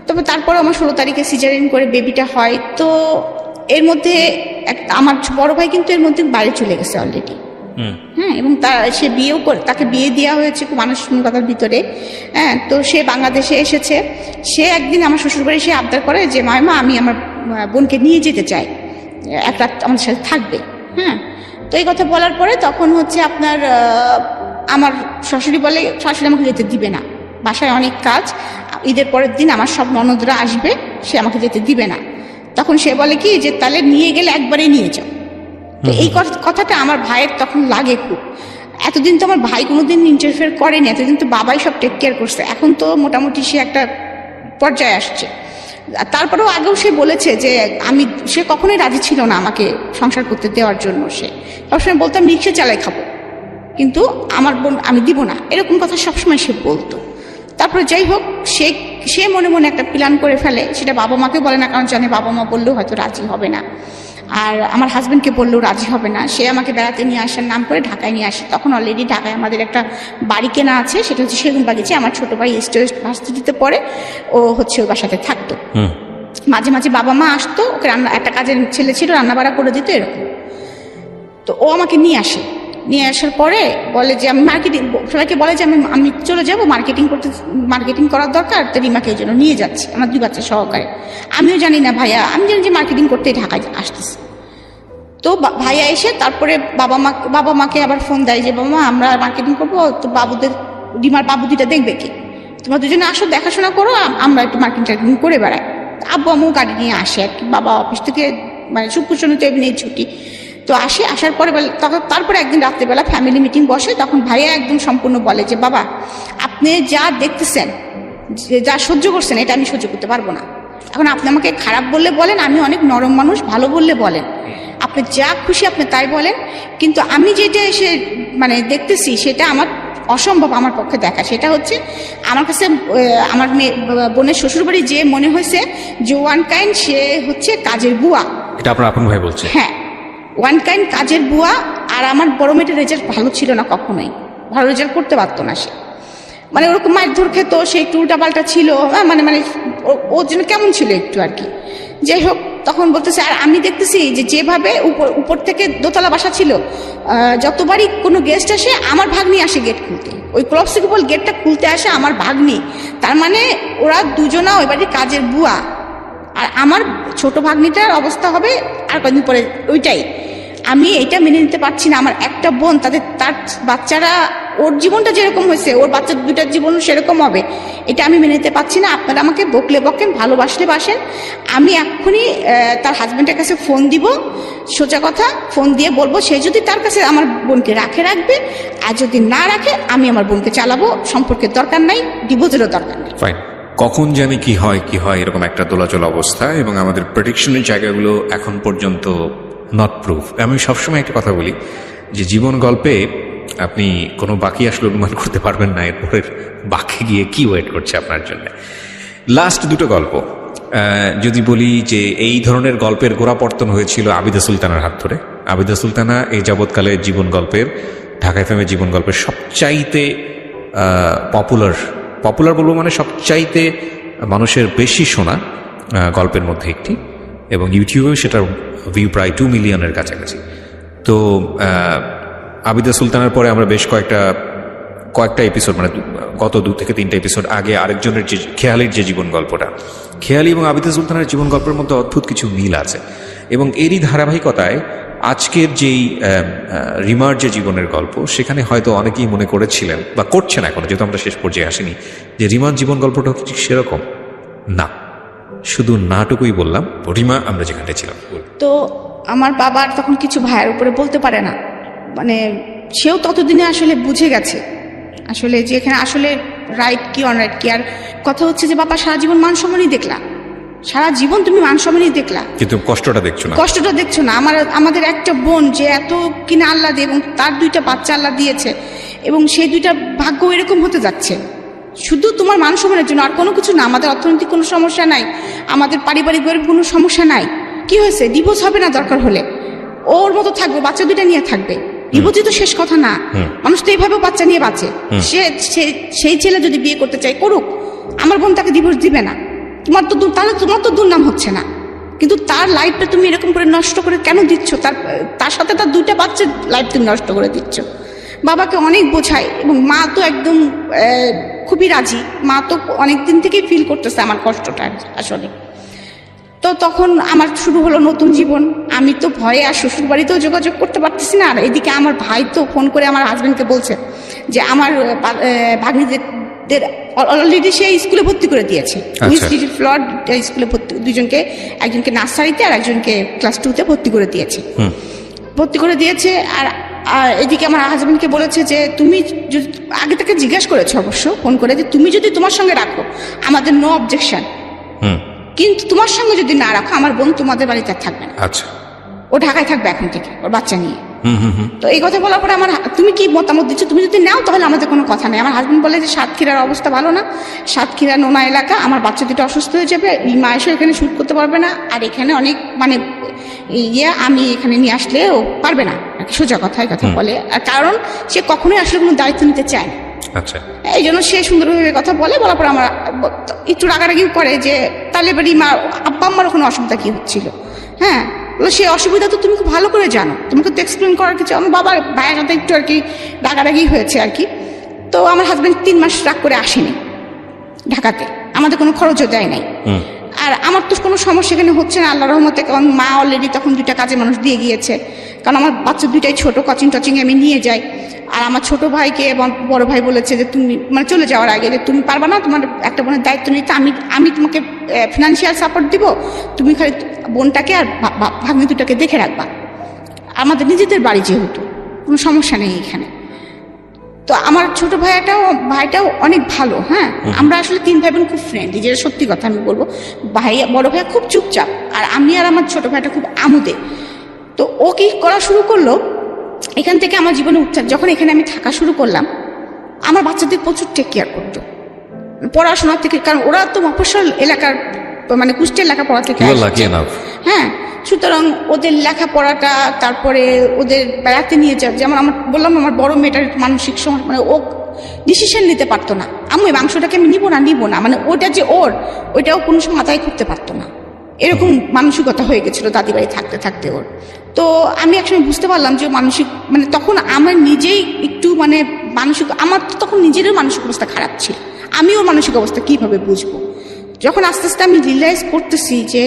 তবে তারপরে আমার 16 তারিখে সিজারিন করে বেবিটা হয়। তো এর মধ্যে আমার বড় ভাই কিন্তু এর মধ্যে বাইরে চলে গেছে অলরেডি, হ্যাঁ, এবং সে বিয়েও করে, তাকে বিয়ে দেওয়া হয়েছে খুব মানসিকতার ভিতরে, হ্যাঁ। তো সে বাংলাদেশে এসেছে, সে একদিন আমার শ্বশুরবাড়ি সে আবদার করে যে মায়মা আমি আমার বোনকে নিয়ে যেতে চাই, এক রাত আমাদের সাথে থাকবে, হ্যাঁ। তো এই কথা বলার পরে তখন হচ্ছে আপনার আমার শাশুড়ি বলে, শাশুড়ি আমাকে যেতে দিবে না, বাসায় অনেক কাজ, ঈদের পরের দিন আমার সব ননদরা আসবে, সে আমাকে যেতে দিবে না। তখন সে বলে কি যে তাহলে নিয়ে গেলে একবারে নিয়ে যাও। তো এই কথাটা আমার ভাইয়ের তখন লাগে খুব। এতদিন তো আমার ভাই কোনোদিন ইন্টারফেয়ার করেনি, এতদিন তো বাবাই সব টেক কেয়ার করছে, এখন তো মোটামুটি সে একটা পর্যায়ে আসছে। তারপরেও আগেও সে বলেছে যে সে কখনোই রাজি ছিল না আমাকে সংসার করতে দেওয়ার জন্য। সে সবসময় বলতাম রিক্সা চালাই খাবো, কিন্তু আমার বোন আমি দিব না, এরকম কথা সবসময় সে বলতো। তারপরে যাই হোক, সে মনে মনে একটা প্ল্যান করে ফেলে, সেটা বাবা মাকে বলে না, কারণ জানে বাবা মা বললেও হয়তো রাজি হবে না, আর আমার হাজব্যান্ডকে বললেও রাজি হবে না। সে আমাকে বেড়াতে নিয়ে আসার নাম করে ঢাকায় নিয়ে আসে। তখন অলরেডি ঢাকায় আমাদের একটা বাড়ি কেনা আছে, সেটা হচ্ছে সেগুনবাগিচে। আমার ছোট ভাই স্টেট ভার্সিটিতে পড়ে, ও হচ্ছে ওর বাসাতে থাকতো। মাঝে মাঝে বাবা মা আসতো, ওকে একটা কাজের ছেলে ছিল, রান্না বাড়া করে দিত এরকম। তো ও আমাকে নিয়ে আসে, নিয়ে আসার পরে বলে যে আমি মার্কেটিং, সবাইকে বলে যে আমি চলে যাবো মার্কেটিং করার দরকার, তো রিমাকে এই জন্য নিয়ে যাচ্ছি আমার 2 বাচ্চা সহকারে। আমিও জানি না ভাইয়া, আমি জানি যে মার্কেটিং করতেই ঢাকায় আসতেছে। তো ভাইয়া এসে তারপরে বাবা মাকে আবার ফোন দেয় যে বাবা মা আমরা মার্কেটিং করবো, তো রিমার বাবু 2টা দেখবে কি, তোমরা দুজনে আসো, দেখাশোনা করো, আমরা একটু মার্কেটিং করে বেড়াই। আব্বু আম্মু গাড়ি নিয়ে আসে আর কি, বাবা অফিস থেকে মানে শুক্র শনি তো এমনি ছুটি, তো আসার পরে তারপরে একদিন রাত্রেবেলা ফ্যামিলি মিটিং বসে। তখন ভাইয়া একদম সম্পূর্ণ বলে যে বাবা আপনি যা দেখতেছেন, যা সহ্য করছেন, এটা আমি সহ্য করতে পারবো না। এখন আপনি আমাকে খারাপ বললে বলেন, আমি অনেক নরম মানুষ, ভালো বললে বলেন, আপনি যা খুশি আপনি তাই বলেন, কিন্তু আমি যেটা এসে মানে দেখতেছি সেটা আমার অসম্ভব আমার পক্ষে দেখা। সেটা হচ্ছে আমার কাছে আমার বোনের শ্বশুরবাড়ি যে মনে হয়েছে যে ওয়ান কাইন্ড সে হচ্ছে কাজের বুয়া। এটা আপনার আপন ভাই বলছে? হ্যাঁ, ওয়ান কাইন্ড কাজের বুয়া। আর আমার বড় মেয়েটার রেজাল্ট ভালো ছিল না, কখনোই ভালো রেজাল্ট করতে পারতো না সে, মানে ওরকম মায়ের ধর খেত, সে একটু উল্টাপাল্টা ছিল, মানে ওর জন্য কেমন ছিল একটু আর কি। যাই হোক, তখন বলতেছে আর আমি দেখতেছি যে যেভাবে উপর থেকে দোতলা বাসা ছিল, যতবারই কোনো গেস্ট আসে আমার ভাগ্নি আসে গেট খুলতে, ওই ক্লপসিকেবল গেটটা খুলতে আসে আমার ভাগ্নি। তার মানে ওরা দুজনা ওই বাড়ির কাজের বুয়া। আর আমার ছোট ভাগ্নিটার অবস্থা হবে আর কদিন পরে ওইটাই। আমি এটা মেনে নিতে পারছি না। আমার একটা বোন, তার বাচ্চারা, ওর জীবনটা যেরকম হয়েছে ওর বাচ্চা 2টার জীবন সেরকম হবে, এটা আমি মেনে নিতে পারছি না। আপনারা আমাকে বকলে বকেন, ভালোবাসলে বাসেন। আমি এক্ষুনি তার হাজব্যান্ডের কাছে ফোন দিব, সোজা কথা ফোন দিয়ে বলবো, সে যদি তার কাছে আমার বোনকে রাখবে, আর যদি না রাখে আমি আমার বোনকে চালাবো, সম্পর্কের দরকার নাই, ডিভোর্সেরও দরকার নেই। ফাইন। কখন জানি কি হয় এরকম একটা দোলাচল অবস্থা, এবং আমাদের প্রেডিকশনের জায়গাগুলো এখন পর্যন্ত নট প্রুফ। আমি সবসময় একটা কথা বলি যে জীবন গল্পে আপনি কোনো বাকি আসলে অনুমান করতে পারবেন না এরপরের বাকি গিয়ে কি ওয়েট করছে আপনার জন্য। লাস্ট 2টো গল্প যদি বলি যে এই ধরনের গল্পের গোড়াপর্তন হয়েছিল আবিদা সুলতানার হাত ধরে। আবিদা সুলতানা এই যাবৎকালে জীবন গল্পের, ঢাকা এফএমের জীবন গল্পের সবচাইতে পপুলার বলবো, মানে সবচাইতে মানুষের বেশি শোনা গল্পের মধ্যে একটি, এবং ইউটিউবেও সেটার ভিউ প্রায় 2 মিলিয়নের কাছাকাছি। তো আবিদা সুলতানার পরে আমরা বেশ কয়েকটা এপিসোড, মানে গত 2 থেকে 3টা এপিসোড আগে আরেকজনের যে খেয়ালির যে জীবন গল্পটা, খেয়ালি এবং আবিদা সুলতানের জীবন গল্পের মধ্যে অদ্ভুত কিছু মিল আছে। এবং এরই ধারাবাহিকতায় আজকের যেই রিমার যে জীবনের গল্প, সেখানে হয়তো অনেকেই মনে করেছিলেন বা করছেন এখনো, যেহেতু আমরা শেষ পর্যায়ে আসিনি, যে রিমার জীবন গল্পটা ঠিক সেরকম না। শুধু নাটুকুই বললাম, রিমা আমরা যেখানটা ছিলাম। তো আমার বাবার তখন কিছু ভাইয়ের উপরে বলতে পারে না, মানে সেও ততদিনে আসলে বুঝে গেছে আসলে যে এখানে আসলে রাইট কি অনরাইট কি। আর কথা হচ্ছে যে বাবা সারা জীবন মান সম্মানই দেখলা, সারা জীবন তুমি মান সম্মানই দেখলা, কিন্তু কষ্টটা দেখছো না। আমাদের একটা বোন যে এত কিনা আল্লাহ দিয়ে, এবং তার 2টা বাচ্চা আল্লাহ দিয়েছে, এবং সেই 2টা ভাগ্য এরকম হতে যাচ্ছে শুধু তোমার মান সম্মানের জন্য, আর কোনো কিছু না। আমাদের অর্থনৈতিক কোনো সমস্যা নাই, আমাদের পারিবারিক কোনো সমস্যা নাই। কি হয়েছে, ডিভোর্স হবে না, দরকার হলে ওর মতো থাকবে, বাচ্চা 2টা নিয়ে থাকবে। ডিভোর্সই তো শেষ কথা না, মানুষ তো এইভাবেও বাচ্চা নিয়ে বাঁচে। সেই ছেলে যদি বিয়ে করতে চায় করুক, আমার বোন তাকে ডিভোর্স দিবে না। তোমার তো দুর্নাম হচ্ছে না, কিন্তু তার লাইফটা তুমি এরকম করে নষ্ট করে কেন দিচ্ছ? তার সাথে তার 2টা বাচ্চার লাইফ তুমি নষ্ট করে দিচ্ছ। বাবাকে অনেক বোঝায়, এবং মা তো একদম খুবই রাজি। মা তো অনেক দিন থেকেই ফিল করতেছে আমার কষ্টটা আসলে। তো তখন আমার শুরু হলো নতুন জীবন। আমি তো ভয়ে আর শ্বশুর বাড়িতেও যোগাযোগ করতে পারতেছি না। আর এদিকে আমার ভাই তো ফোন করে আমার হাজব্যান্ডকে বলছে যে আমার ভাগ্নিদের ওদের অলরেডি সে স্কুলে ভর্তি করে দিয়েছে, ফ্লোর স্কুলে ভর্তি, দুজনকে, একজনকে নার্সারিতে আর একজনকে ক্লাস 2-তে ভর্তি করে দিয়েছে। ভর্তি করে দিয়েছে। আর এদিকে আমার হাজবেন্ডকে বলেছে যে তুমি যদি, আগে থেকে জিজ্ঞাসা করেছো অবশ্য ফোন করে, যে তুমি যদি তোমার সঙ্গে রাখো আমাদের নো অবজেকশন, কিন্তু তোমার সঙ্গে যদি না রাখো আমার বোন তোমাদের বাড়িতে আর থাকবে না। আচ্ছা, ও ঢাকায় থাকবে এখন থেকে ওর বাচ্চা নিয়ে। তো এই কথা বলার পরে আমার, তুমি কি মতামত দিচ্ছ, তুমি যদি নাও তাহলে আমাদের কোনো কথা নেই। আমার হাজবেন্ড বলে যে সাতক্ষীরার অবস্থা ভালো না, সাতক্ষীরা নোনা এলাকা, আমার বাচ্চা দুটো অসুস্থ হয়ে যাবে, এই মা এসে এখানে শুট করতে পারবে না, আর এখানে অনেক মানে আমি এখানে নিয়ে আসলে ও পারবে না, সোজা কথায় কথা বলে। আর কারণ সে কখনোই আসলে কোনো দায়িত্ব নিতে চায় না। আচ্ছা, এই জন্য সে সুন্দরভাবে কথা বলে, বলার পর আমার একটু রাগারাগিও করে যে তাহলে এবারই মা আব্বা আম্মার ওখানে অসুবিধা কি হচ্ছিল। হ্যাঁ, সে অসুবিধা তো তুমি খুব ভালো করে জানো, তোমাকে তো এক্সপ্লেন করার কিছু। আমার বাবার ভাইয়ের সাথে একটু আর কি রাগারাগি হয়েছে আর কি। তো আমার হাজবেন্ড 3 মাস রাগ করে আসেনি ঢাকাতে, আমাদের কোনো খরচও দেয় নাই। আর আমার তো কোনো সমস্যা এখানে হচ্ছে না আল্লাহর রহমতে, কারণ মা অলরেডি তখন 2টা কাজে মানুষ দিয়ে গিয়েছে। কারণ আমার বাচ্চা 2টাই ছোট, কোচিং টচিং আমি নিয়ে যাই। আর আমার ছোট ভাইকে এবং বড় ভাই বলেছে যে তুমি মানে চলে যাওয়ার আগে যে তুমি পারবা না, তোমার একটা বোনের দায়িত্ব নিতে, আমি তোমাকে ফিনান্সিয়াল সাপোর্ট দিব, তুমি খালি বোনটাকে আর ভাগ্নি দুটাকে দেখে রাখবা। আমাদের নিজেদের বাড়ি যেহেতু কোনো সমস্যা নেই এখানে। তো আমার ছোট ভাইটাও অনেক ভালো। হ্যাঁ, আমরা আসলে 3 ভাই বোন খুব ফ্রেন্ডলি, যেটা সত্যি কথা আমি বলবো। বড় ভাই খুব চুপচাপ, আর আমি আর আমার ছোট ভাইটা খুব আমোদে। তো ও কি করা শুরু করলো, এখান থেকে আমার জীবনে যখন এখানে আমি থাকা শুরু করলাম, আমার বাচ্চাদের প্রচুর টেক কেয়ার করতো পড়াশোনা থেকে, কারণ ওরা তো মফস্বল এলাকার মানে কুষ্টিয়া লেখাপড়া থেকে। হ্যাঁ, সুতরাং ওদের লেখাপড়াটা, তারপরে ওদের বেড়াতে নিয়ে যাওয়া, যেমন আমার বললাম আমার বড় মেয়েটার মানসিক সমস্যা, মানে ও ডিসিশন নিতে পারতো না, আমি এই মাংসটাকে আমি নিব না, মানে ওটা যে ওইটাও কোনো সময় মাথায় করতে পারতো না, এরকম মানসিকতা হয়ে গেছিল দাদি বাড়ি থাকতে থাকতে ওর। তো আমি একসময় বুঝতে পারলাম যে মানসিক, মানে তখন আমার নিজেই একটু মানে মানসিক, আমার তো তখন নিজেরও মানসিক অবস্থা খারাপ ছিল, আমিও মানসিক অবস্থা কিভাবে বুঝবো। যখন আস্তে আস্তে আমি রিয়েলাইজ করতেছি যে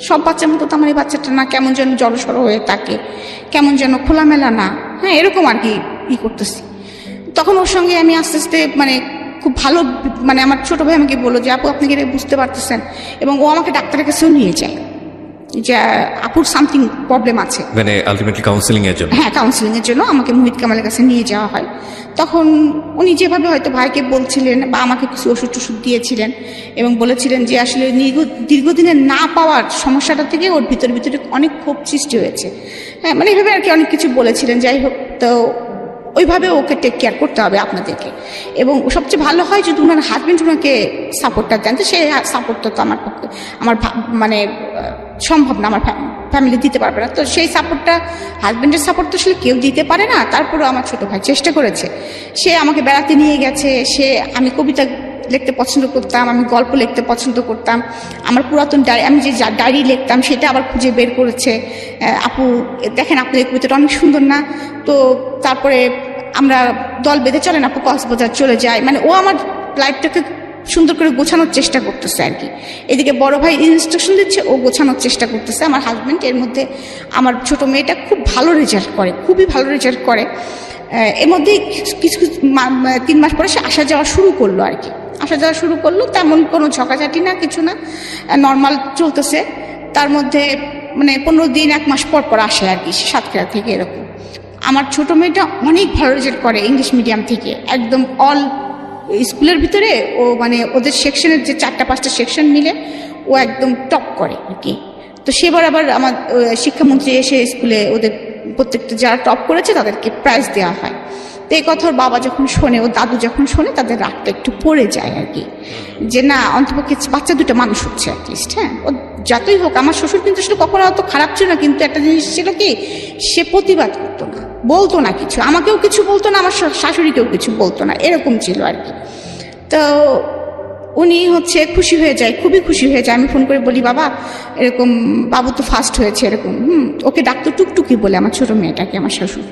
সব বাচ্চার মতো তো আমার এই বাচ্চাটা না, কেমন যেন জড়সড় হয়ে থাকে, কেমন যেন খোলামেলা না, হ্যাঁ এরকম আর কি করতেছি, তখন ওর সঙ্গে আমি আস্তে আস্তে মানে খুব ভালো, মানে আমার ছোট ভাই আমাকে বললো যে আপু আপনি কি বুঝতে পারতেছেন, এবং ও আমাকে ডাক্তারের কাছেও নিয়ে যায় যে আপুর সামথিং প্রবলেম আছে, মানে আলটিমেটলি কাউন্সিলিং এর জন্য। হ্যাঁ, কাউন্সিলিং এর জন্য আমাকে মুহিত কামালের কাছে নিয়ে যাওয়া হয়। তখন উনি যেভাবে হয়তো ভাইকে বলছিলেন বা আমাকে কিছু ওষুধ টষুধ দিয়েছিলেন এবং বলেছিলেন যে আসলে দীর্ঘদিনের না পাওয়ার সমস্যাটা থেকে ওর ভিতরে অনেক ক্ষোভ সৃষ্টি হয়েছে। হ্যাঁ, মানে এইভাবে আর কি অনেক কিছু বলেছিলেন। যাই হোক, তো ওইভাবে ওকে টেক কেয়ার করতে হবে আপনাদেরকে, এবং সবচেয়ে ভালো হয় যদি ওনার হাজবেন্ড ওনাকে সাপোর্টটা দেন। তো সেই সাপোর্টটা তো আমার পক্ষে মানে সম্ভব না, আমার ফ্যামিলি দিতে পারবে না। তো সেই সাপোর্টটা, হাজবেন্ডের সাপোর্ট তো আসলে কেউ দিতে পারে না। তারপরেও আমার ছোট ভাই চেষ্টা করেছে, সে আমাকে বেড়াতে নিয়ে গেছে, আমি কবিতা লিখতে পছন্দ করতাম, আমি গল্প লিখতে পছন্দ করতাম, আমার পুরাতন আমি যে ডায়েরি লিখতাম সেটা আবার খুঁজে বের করেছে, আপু দেখেন আপনার এই কবিতাটা অনেক সুন্দর না। তো তারপরে আমরা দল বেঁধে চলেন আপু কক্সবাজার চলে যায়, মানে ও আমার লাইফটাকে সুন্দর করে গোছানোর চেষ্টা করতেছে আর কি। এদিকে বড় ভাই ইনস্ট্রাকশন দিচ্ছে, ও গোছানোর চেষ্টা করতেছে। আমার হাজবেন্ড এর মধ্যে, আমার ছোট মেয়েটা খুব ভালো রেজাল্ট করে, খুবই ভালো রেজাল্ট করে। এর মধ্যে কিছু 3 মাস পরে সে আসা যাওয়া শুরু করলো আর কি, তেমন কোনো ঝকাঝাটি না, কিছু না, নর্মাল চলতেছে। তার মধ্যে মানে 15 দিন 1 মাস পর আসে আর কি, সাতক্ষীরা থেকে এরকম। আমার ছোট মেয়েটা অনেক ভালো রেজাল্ট করে ইংলিশ মিডিয়াম থেকে, একদম অল স্কুলের ভিতরে ও মানে ওদের সেকশনের যে 4-5টা সেকশন মিলে ও একদম টপ করে আর কি। তো সেবার আবার আমার শিক্ষামন্ত্রী এসে স্কুলে ওদের প্রত্যেকটা যারা টপ করেছে তাদেরকে প্রাইজ দেওয়া হয়। তো এই কথা ওর বাবা যখন শোনে, ও দাদু যখন শোনে, তাদের রাগটা একটু পড়ে যায় আর কি, যে না অন্তপক্ষে বাচ্চা 2টা মানুষ হচ্ছে অ্যাটলিস্ট। হ্যাঁ, ও যতই হোক, আমার শ্বশুর কিন্তু আসলে কখনো অত খারাপ ছিল না, কিন্তু একটা জিনিস ছিল কি, সে প্রতিবাদ করতো না, বলতো না কিছু, আমাকেও কিছু বলতো না, আমার শাশুড়িকেও কিছু বলতো না, এরকম ছিল আর কি। তো উনি হচ্ছে খুশি হয়ে যায়, খুবই খুশি হয়ে যায়। আমি ফোন করে বলি বাবা এরকম বাবু তো ফার্স্ট হয়েছে এরকম, ওকে ডাক্তার টুকটুকি বলে আমার ছোট মেয়েটাকে, আমার শ্বশুর।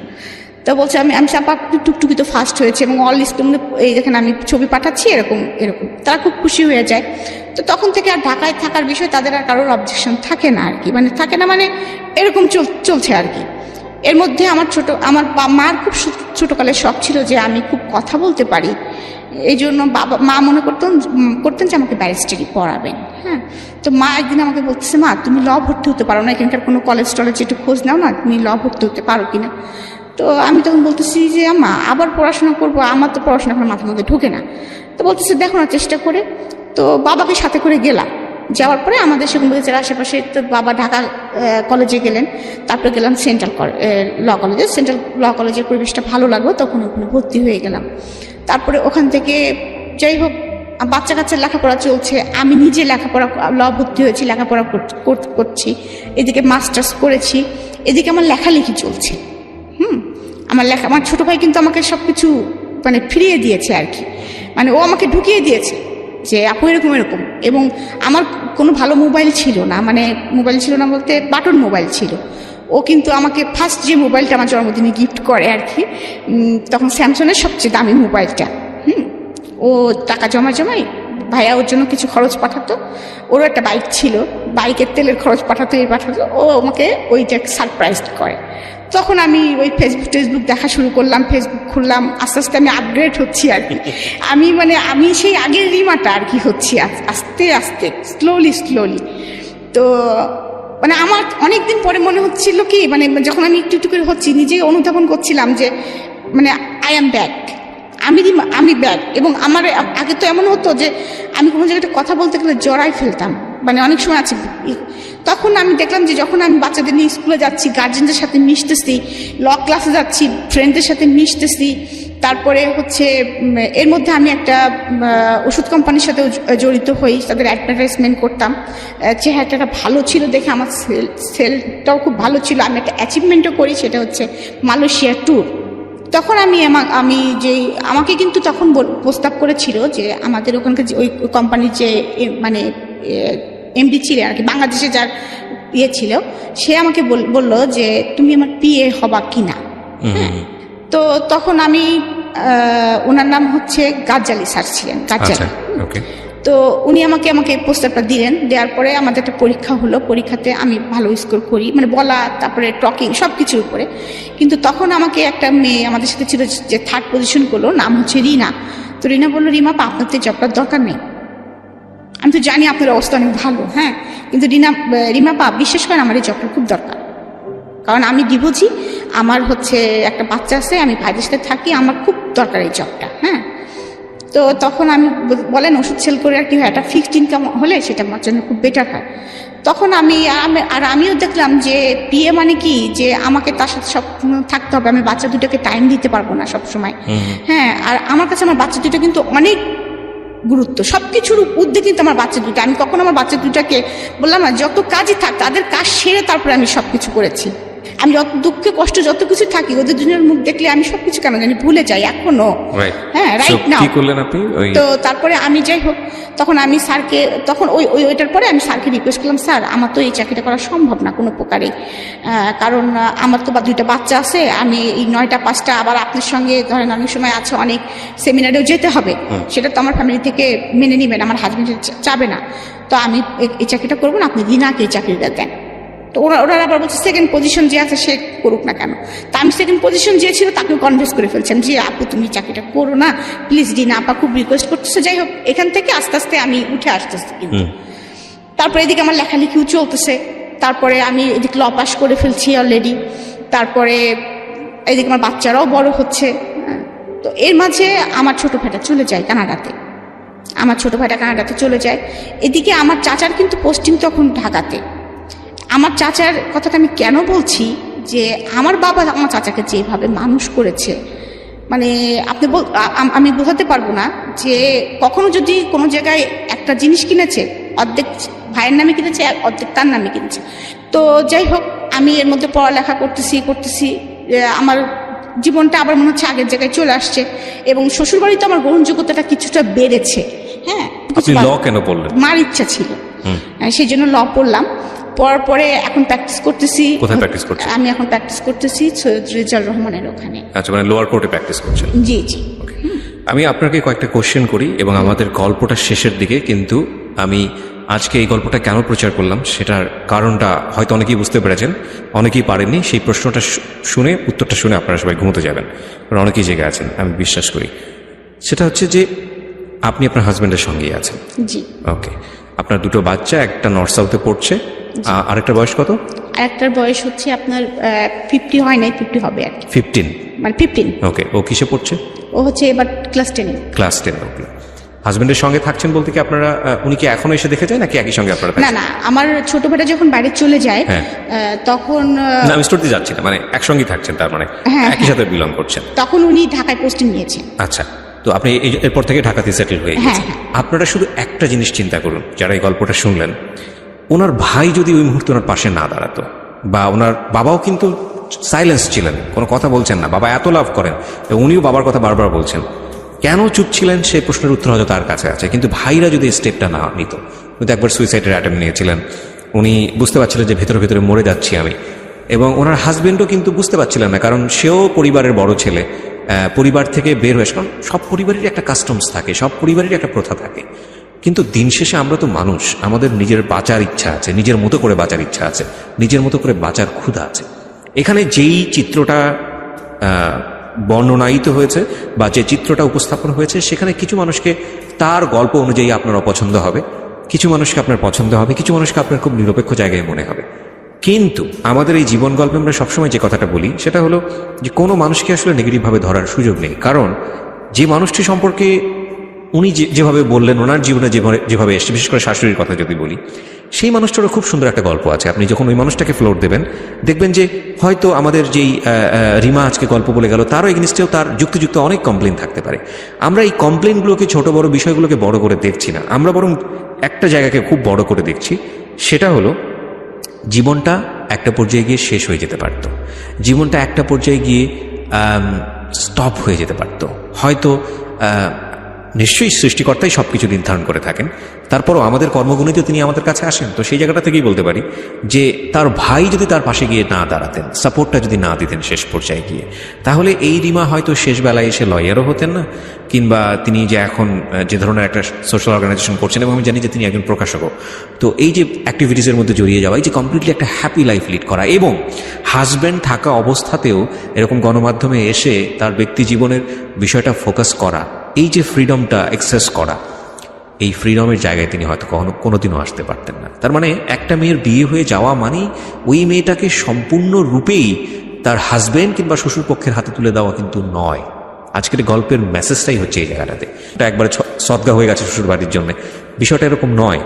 তো বলছে আমি চাপা টুকটুকি তো ফার্স্ট হয়েছে, এবং অল স্কুল এই দেখেন আমি ছবি পাঠাচ্ছি, এরকম। তারা খুব খুশি হয়ে যায়। তো তখন থেকে আর ঢাকায় থাকার বিষয়ে তাদের আর কারোর অবজেকশন থাকে না আর কি, মানে থাকে না, মানে এরকম চলছে আর কি। এর মধ্যে আমার মার খুব ছোটকালের শখ ছিল যে আমি খুব কথা বলতে পারি, এই জন্য মা মনে করতেন যে আমাকে ব্যারিস্টারি পড়াবেন। হ্যাঁ, তো মা একদিন আমাকে বলতেছে, মা তুমি ল ভর্তি হতে পারো না, এখানকার কোনো কলেজ টলেজ একটু খোঁজ নাও না, তুমি ল ভর্তি হতে পারো কিনা। তো আমি তখন বলতেছি যে মা আবার পড়াশোনা করবো, আমার তো পড়াশোনা করে মাথার মধ্যে ঢোকে না। তো বলতেছে দেখো না চেষ্টা করে। তো বাবাকে সাথে করে গেলাম, যাওয়ার পরে আমাদের সেগুনবাগিচার আশেপাশে, তো বাবা ঢাকা কলেজে গেলেন, তারপরে গেলাম সেন্ট্রাল ল কলেজে। সেন্ট্রাল ল কলেজের পরিবেশটা ভালো লাগলো, তখন ওখানে ভর্তি হয়ে গেলাম। তারপরে ওখান থেকে যাই হোক বাচ্চা কাচ্চার লেখাপড়া চলছে, আমি নিজে লেখাপড়া ল ভর্তি হয়েছি, লেখাপড়া করছি, এদিকে মাস্টার্স করেছি, এদিকে আমার লেখালেখি চলছে। আমার ছোট ভাই কিন্তু আমাকে সবকিছু মানে ফিরিয়ে দিয়েছে আর কি, মানে ও আমাকে ঢুকিয়ে দিয়েছে যে আপু এরকম এরকম। এবং আমার কোনো ভালো মোবাইল ছিল না, মানে মোবাইল ছিল না বলতে বাটন মোবাইল ছিল। ও কিন্তু আমাকে ফার্স্ট যে মোবাইলটা আমার জন্মদিনে গিফট করে আর কি, তখন স্যামসংয়ের সবচেয়ে দামি মোবাইলটা। ও টাকা জমাই ভাইয়া ওর জন্য কিছু খরচ পাঠাতো, ওরও একটা বাইক ছিল, বাইকের তেলের খরচ পাঠাতো, ও আমাকে ওইটা সারপ্রাইজ করে। তখন আমি ওই ফেসবুক দেখা শুরু করলাম, ফেসবুক খুললাম, আস্তে আস্তে আমি আপগ্রেড হচ্ছি আর কি। আমি সেই আগের রিমাটা আর কি হচ্ছি আস্তে আস্তে, স্লোলি। তো মানে আমার অনেকদিন পরে মনে হচ্ছিল কি, মানে যখন আমি একটু করে হচ্ছি, নিজেই অনুধাবন করছিলাম যে মানে আই অ্যাম ব্যাক, আমি ব্যাক। এবং আমার আগে তো এমন হতো যে আমি কোনো জায়গায় কথা বলতে গেলে জড়াই ফেলতাম, মানে অনেক সময় আছে। তখন আমি দেখলাম যে যখন আমি বাচ্চাদের নিয়ে স্কুলে যাচ্ছি, গার্জেনদের সাথে মিশতেছি, ল ক্লাসে যাচ্ছি, ফ্রেন্ডদের সাথে মিশতেছি, তারপরে হচ্ছে এর মধ্যে আমি একটা ওষুধ কোম্পানির সাথে জড়িত হই, তাদের অ্যাডভার্টাইজমেন্ট করতাম। চেহারাটা ভালো ছিল দেখে আমার সেলটাও খুব ভালো ছিল। আমি একটা অ্যাচিভমেন্টও করি, সেটা হচ্ছে মালয়েশিয়া ট্যুর। তখন আমাকে কিন্তু তখন প্রস্তাব করেছিল যে আমাদের ওখানকার ওই কোম্পানির যে মানে এমডি ছিলেন আর কি, বাংলাদেশে যার ছিল, সে আমাকে বললো যে তুমি আমার পিএ হবা কিনা। তো তখন আমি ওনার নাম হচ্ছে গাজ্জালি স্যার ছিলেন, গাজ্জালি। তো উনি আমাকে প্রস্তাবটা দিলেন, দেওয়ার পরে আমাদের একটা পরীক্ষা হলো, পরীক্ষাতে আমি ভালো স্কোর করি, মানে বলা, তারপরে টকিং, সব কিছুর উপরে। কিন্তু তখন আমাকে একটা মেয়ে আমাদের সাথে ছিল যে থার্ড পজিশন করলো, নাম হচ্ছে রিনা। তো রিনা বললো, রিমা পা আপনার তো জবটার দরকার নেই, আমি তো জানি আপনার অবস্থা অনেক ভালো, হ্যাঁ, কিন্তু রিমা পা বিশ্বাস করেন আমার এই জবটা খুব দরকার, কারণ আমি ডিভোর্সি, আমার হচ্ছে একটা বাচ্চা আছে, আমি ভাইদের সাথে থাকি, আমার খুব দরকার এই জবটা। হ্যাঁ, তো তখন আমি বলেন ওষুধ সেল করে আর কি হয়, একটা ফিক্সড ইনকাম হলে সেটা আমার জন্য খুব বেটার হয়। তখন আমিও দেখলাম যে পিএ মানে কি, যে আমাকে তার সাথে সব থাকতে হবে, আমি বাচ্চা দুটোকে টাইম দিতে পারবো না সব সময়। হ্যাঁ, আর আমার কাছে আমার বাচ্চা দুটো কিন্তু অনেক গুরুত্ব, সবকিছুর ঊর্ধ্বে কিন্তু আমার বাচ্চা দুটো। আমি কখনো আমার বাচ্চা দুটাকে বললাম না, যত কাজই থাক তাদের কাজ সেরে তারপরে আমি সবকিছু করেছি। আমি যত দুঃখে কষ্ট যত কিছু থাকি, ওদের দুজনের মুখ দেখলে আমি সবকিছু কেন জানি ভুলে যাই এখনো। হ্যাঁ, রাইট নাও। তো তারপরে আমি যাই হোক, তখন আমি স্যারকে, তখন ওইটার পরে আমি স্যারকে রিকোয়েস্ট করলাম, স্যার আমার তো এই চাকরিটা করা সম্ভব না কোনো প্রকারে, কারণ আমার তো দুইটা বাচ্চা আছে, আমি এই 9টা 5টা, আবার আপনার সঙ্গে ধরেন অনেক সময় আছে অনেক সেমিনারেও যেতে হবে, সেটা তো আমার ফ্যামিলি থেকে মেনে নেবেন, আমার হাজবেন্ড চাবে না, তো আমি এই চাকরিটা করবো না, আপনি রিনাকে এই চাকরিটা দেন। তো ওরা আবার বলছে সেকেন্ড পজিশন যে আছে সে করুক না কেন। তা আমি সেকেন্ড পজিশন যে ছিল তাকেও কনভিন্স করে ফেলছেন যে আপু তুমি চাকরিটা করো না প্লিজ, রিনা আপা খুব রিকোয়েস্ট করতেছে। যাই হোক, এখান থেকে আস্তে আস্তে আমি উঠে আসতেছি। কিন্তু তারপরে এদিকে আমার লেখালেখিও চলতেছে, তারপরে আমি এদিকে ল পাস করে ফেলছি অলরেডি, তারপরে এদিকে আমার বাচ্চারাও বড় হচ্ছে। তো এর মাঝে আমার ছোট ভাইটা চলে যায় কানাডাতে, চলে যায়। এদিকে আমার চাচার কিন্তু পোস্টিং তখন ঢাকাতে। আমার চাচার কথাটা আমি কেন বলছি, যে আমার বাবা আমার চাচাকে যেভাবে মানুষ করেছে, মানে আমি বোঝাতে পারবো না। যে কখনো যদি কোনো জায়গায় একটা জিনিস কিনেছে, অর্ধেক ভাইয়ের নামে কিনেছে, অর্ধেক তার নামে কিনেছে। তো যাই হোক, আমি এর মধ্যে পড়ালেখা করতেছি, আমার জীবনটা আবার মনে হচ্ছে আগের জায়গায় চলে আসছে, এবং শ্বশুরবাড়িতে আমার গ্রহণযোগ্যতাটা কিছুটা বেড়েছে। হ্যাঁ, ল কেন পড়লেন? মার ইচ্ছা ছিল, সেই জন্য ল পড়লাম। পড়ার পরে এখন প্র্যাকটিস করতেছি। কোথায় প্র্যাকটিস করছেন? আমি এখন প্র্যাকটিস করতেছি সৈয়দ রেজাউল রহমানের ওখানে। আচ্ছা, মানে লোয়ার কোর্টে প্র্যাকটিস করছেন? জি। আমি আপনাকে কয়েকটা কোশ্চেন করি, এবং আমাদের গল্পটা শেষের দিকে, কিন্তু আমি আজকে এই গল্পটা কেন প্রচার করলাম সেটার কারণটা হয়তো অনেকেই বুঝতে পেরেছেন, অনেকেই পারেননি। সেই প্রশ্নটা শুনে, উত্তরটা শুনে আপনারা সবাই ঘুমোতে যাবেন, কারণ অনেকেই জেগে আছেন আমি বিশ্বাস করি। সেটা হচ্ছে যে আপনি আপনার হাজবেন্ডের সঙ্গেই আছেন। জি। ওকে, আপনার দুটো বাচ্চা, একটা নর্থ সাউথে পড়ছে, আরেকটা বয়স কত? আর একটার বয়স হচ্ছে আপনার 50 হয় নাই, 50 হবে আর কি, 15। মানে 15। ওকে, ও কিসে পড়ছে? ও হচ্ছে এবার ক্লাস 10। ক্লাস 10। ওকে, হাজবেন্ডের সঙ্গে থাকছেন বলতে কি আপনারা, উনি কি এখনো এসে দেখে যায় নাকি একই সঙ্গে আপনারা না থাকছেন? না, আমার ছোট বেটা যখন বাইরে চলে যায় হ্যাঁ। তখন না, আমি স্টোরিতে যাচ্ছি না, মানে একসঙ্গেই থাকছেন, তার মানে হ্যাঁ, একই সাথে বিলং করছেন। তখন উনি ঢাকায় পোস্টিং নিয়েছেন। আচ্ছা, তো আপনি এরপর থেকে ঢাকাতে সেটেল হয়ে হ্যাঁ, গেছেন। আপনারা শুধু একটা জিনিস চিন্তা করুন, যারা এই গল্পটা শুনলেন, ওনার ভাই যদি ওই মুহূর্তে ওনার পাশে না দাঁড়াতো, বা ওনার বাবাও কিন্তু সাইলেন্স ছিলেন, কোনো কথা বলছেন না, বাবা এত লাভ করেন এবং উনিও বাবার কথা বারবার বলছেন, কেন চুপ ছিলেন সেই প্রশ্নের উত্তর হয়তো তার কাছে আছে। কিন্তু ভাইরা যদি স্টেপটা না নিত, কিন্তু একবার সুইসাইডের অ্যাটেম্প নিয়েছিলেন, উনি বুঝতে পারছিলেন যে ভেতরে ভেতরে মরে যাচ্ছি আমি, এবং ওনার হাজবেন্ডও কিন্তু বুঝতে পারছিলেন না, কারণ সেও পরিবারের বড় ছেলে, পরিবার থেকে বের হয়েছে, কারণ সব পরিবারেরই একটা কাস্টমস থাকে, সব পরিবারেরই একটা প্রথা থাকে। কিন্তু দিন শেষে আমরা তো মানুষ, আমাদের নিজের বাঁচার ইচ্ছা আছে, নিজের মতো করে বাঁচার ইচ্ছা আছে, নিজের মতো করে বাঁচার ক্ষুধা আছে। এখানে যেই চিত্রটা বর্ণনায়িত হয়েছে বা যে চিত্রটা উপস্থাপন হয়েছে, সেখানে কিছু মানুষকে তার গল্প অনুযায়ী আপনার অপছন্দ হবে, কিছু মানুষকে আপনার পছন্দ হবে, কিছু মানুষকে আপনার খুব নিরপেক্ষ জায়গায় মনে হবে। কিন্তু আমাদের এই জীবন গল্পে আমরা সবসময় যে কথাটা বলি সেটা হলো যে কোনো মানুষকে আসলে নেগেটিভভাবে ধরার সুযোগ নেই, কারণ যে মানুষটি সম্পর্কে উনি যেভাবে বললেন, ওনার জীবনে যেভাবে এসছে, বিশেষ করে শাশুড়ির কথা যদি বলি, সেই মানুষটারও খুব সুন্দর একটা গল্প আছে। আপনি যখন ওই মানুষটাকে ফ্লোর দেবেন, দেখবেন যে হয়তো আমাদের যেই রিমা আজকে গল্প বলে গেল, তারও এগেনস্টেও তার যুক্তিযুক্ত অনেক কমপ্লেন থাকতে পারে। আমরা এই কমপ্লেনগুলোকে, ছোট বড় বিষয়গুলোকে বড় করে দেখছি না, আমরা বরং একটা জায়গাকে খুব বড় করে দেখছি। সেটা হলো জীবনটা একটা পর্যায়ে গিয়ে শেষ হয়ে যেতে পারত, জীবনটা একটা পর্যায়ে গিয়ে স্টপ হয়ে যেতে পারত। হয়তো নিশ্চয়ই সৃষ্টিকর্তাই সব কিছু নির্ধারণ করে থাকেন, তারপরও আমাদের কর্মগুণিতে তিনি আমাদের কাছে আসেন। তো সেই জায়গাটা থেকেই বলতে পারি যে তার ভাই যদি তার পাশে গিয়ে না দাঁড়াতেন, সাপোর্টটা যদি না দিতেন শেষ পর্যায়ে গিয়ে, তাহলে এই রিমা হয়তো শেষ বেলায় এসে লয়ারও হতেন না, কিংবা তিনি যে এখন যে ধরনের একটা সোশ্যাল অর্গানাইজেশন করছেন, এবং আমি জানি যে তিনি একজন প্রকাশকও, তো এই যে অ্যাক্টিভিটিসের মধ্যে জড়িয়ে যাওয়া, এই যে কমপ্লিটলি একটা হ্যাপি লাইফ লিড করা, এবং হাজব্যান্ড থাকা অবস্থাতেও এরকম গণমাধ্যমে এসে তার ব্যক্তি জীবনের বিষয়টা ফোকাস করা, এই যে ফ্রিডমটা এক্সেস করা, এই ফ্রিডমের জায়গায় তিনি হয়তো কোনোদিনও আসতে পারতেন না। তার মানে একটা মেয়ের বিয়ে হয়ে যাওয়া মানে ওই মেয়েটাকে সম্পূর্ণরূপেই তার হাজবেন্ড কিংবা শ্বশুর পক্ষের হাতে তুলে দেওয়া কিন্তু নয়। আজকের গল্পের মেসেজটাই হচ্ছে এই জায়গাটাতে, এটা একবারে সদগা হয়ে গেছে শ্বশুর বাড়ির জন্য, বিষয়টা এরকম নয়।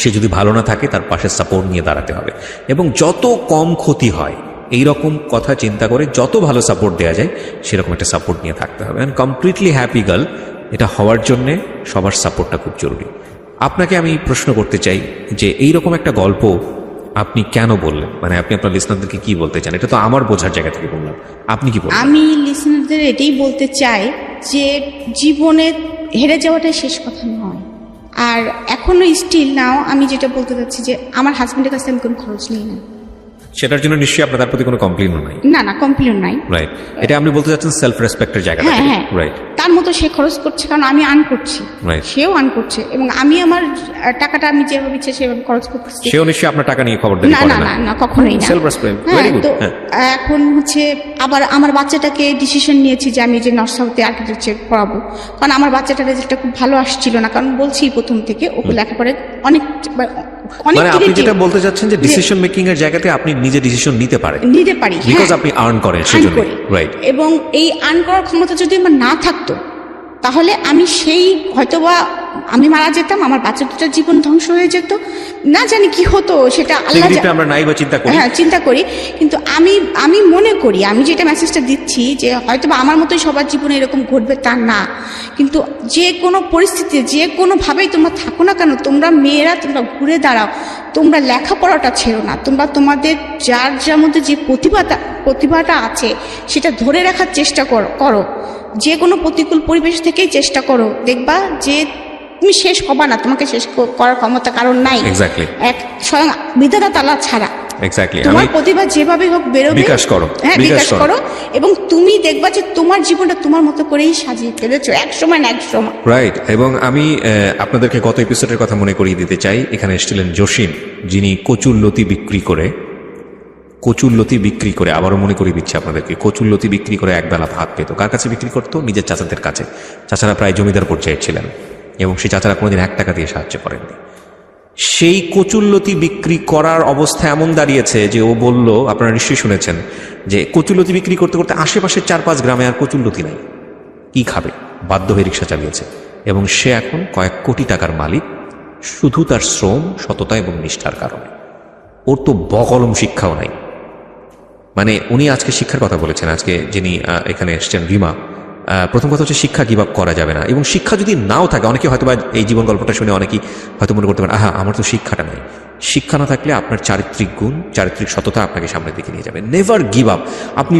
সে যদি ভালো না থাকে, তার পাশে সাপোর্ট নিয়ে দাঁড়াতে হবে, এবং যত কম ক্ষতি হয় এই রকম কথা চিন্তা করে যত ভালো সাপোর্ট দেওয়া যায় সেরকম একটা সাপোর্ট নিয়ে থাকতে হবে। অ্যান্ড কমপ্লিটলি হ্যাপি গার্ল এটা হওয়ার জন্যে সবার সাপোর্টটা খুব জরুরি। আপনাকে আমি প্রশ্ন করতে চাই যে এইরকম একটা গল্প আপনি কেন বললেন, মানে আপনি আপনার লিসনারদেরকে কি বলতে চান? এটা তো আমার বোঝার জায়গা থেকে বললাম, আপনি কি বলবেন? আমি লিসনারদের এটাই বলতে চাই যে জীবনে হেরে যাওয়াটাই শেষ কথা নয়। আর এখনো স্টিল নাও আমি যেটা বলতে চাচ্ছি যে আমার হাজবেন্ডের কাছে আমি কোনো খরচ নিই না। সেটার জন্য নিশ্চয়ই আপনার তার প্রতি কোনো কমপ্লেইনও নাই। না না, কমপ্লেন নাই। রাইট, এটা আপনি বলতে চাচ্ছেন সেলফ রেসপেক্টের জায়গা থেকে। হ্যাঁ, রাইট, তার মতো সে খরচ করছে, কারণ আমি আর্ন করছি, Right. সেও আর্ন করছে, এবং আমি আমার টাকাটা আমি যেভাবে ইচ্ছে সেভাবে খরচ করতেছি। সেও নিশ্চয়ই আপনার টাকা নিয়ে খবরদারি না করে না না। না না, কখনোই না। সেলফ রেসপেক্ট, হ্যাঁ, ভেরি গুড। তো এখন হচ্ছে আবার আমার বাচ্চাটাকে ডিসিশন নিয়েছি যে আমি যে নর্থ সাউথে আর্কিটেকচার পড়াবো, কারণ আমার বাচ্চাটার রেজাল্টটা খুব ভালো আসছিল না, কারণ বলছি প্রথম থেকে ওকে লেখাপড়ে অনেক অনেক মানে আপনি creative যেটা বলতে চাচ্ছেন যে ডিসিশন মেকিং এর জায়গাতে আপনি নিজে ডিসিশন নিতে পারেন, নিতে পারি, বিকজ হ্যাঁ, আপনি আর্ন করেন earn সেজন্য। করি। রাইট, এবং এই আর্ন করার ক্ষমতা যদি আমার না থাকতো, তাহলে আমি সেই হয়তোবা আমি মারা যেতাম, আমার বাচ্চা দুটার জীবন ধ্বংস হয়ে যেত, না জানি কি হতো, সেটা আল্লাহ নেগেটিভটা আমরা নাই বা চিন্তা করি। হ্যাঁ, চিন্তা করি। কিন্তু আমি মনে করি, আমি যেটা মেসেজটা দিচ্ছি যে হয়তোবা আমার মতোই সবার জীবনে এরকম ঘটবে তা না, কিন্তু যে কোনো পরিস্থিতিতে যে কোনোভাবেই তোমরা থাকো না কেন, তোমরা মেয়েরা তোমরা ঘুরে দাঁড়াও, তোমরা লেখাপড়াটা ছেড়ো না, তোমরা তোমাদের যার মধ্যে যে প্রতিভাটা আছে সেটা ধরে রাখার চেষ্টা করো, যে কোনো প্রতিকূল পরিবেশ থেকেই চেষ্টা করো, দেখবা যে তুমি শেষ হবা না, তোমাকে শেষ করার ক্ষমতা কারণ নাই, এক্স্যাক্টলি, এক স্বয়ং বিধাতা তাআলা ছাড়া। এক্স্যাক্টলি, তোমার আমি প্রতিভা যেভাবে হোক বেরোবে, বিকাশ করো, হ্যাঁ, বিকাশ করো, এবং তুমি দেখবা যে তোমার জীবনটা তোমার মতো করেই সাজিয়ে ফেলেছো এক সময় না এক সময়। রাইট। এবং আমি আপনাদেরকে গত এপিসোডের কথা মনে করিয়ে দিতে চাই। এখানে এসেছিলেন জসিম, যিনি কচুর লতি বিক্রি করে কচুরলতি বিক্রি করে, আবারও মনে করিয়ে দিচ্ছি আপনাদেরকে, কচুরলতি বিক্রি করে একবেলা ভাত পেত। কার কাছে বিক্রি করতো? নিজের চাচাদের কাছে। চাচারা প্রায় জমিদার পর্যায়ে ছিলেন এবং সেই চাচারা কোনোদিন 1 টাকা দিয়ে সাহায্য করেননি। সেই কচুরলতি বিক্রি করার অবস্থা এমন দাঁড়িয়েছে যে ও বলল, আপনারা নিশ্চয়ই শুনেছেন, যে কচুরলতি বিক্রি করতে করতে আশেপাশের 4-5 গ্রামে আর কচুরলতি নাই, কি খাবে, বাধ্য হয়ে রিক্সা চালিয়েছে এবং সে এখন কয়েক কোটি টাকার মালিক, শুধু তার শ্রম, সততা এবং নিষ্ঠার কারণে। ওর তো বকলম শিক্ষাও নাই। মানে উনি আজকে শিক্ষার কথা বলেছেন, আজকে যিনি এখানে এসছেন রিমা, প্রথম কথা হচ্ছে শিক্ষা গিভ আপ করা যাবে না। এবং শিক্ষা যদি নাও থাকে, অনেকে হয়তো বা এই জীবন গল্পটা শুনে অনেকেই হয়তো মনে করতে পারেন, আহা আমার তো শিক্ষাটা নাই। শিক্ষা না থাকলে আপনার চারিত্রিক গুণ, চারিত্রিক সততা আপনাকে সামনের দিকে নিয়ে যাবে। Never give up. আপনি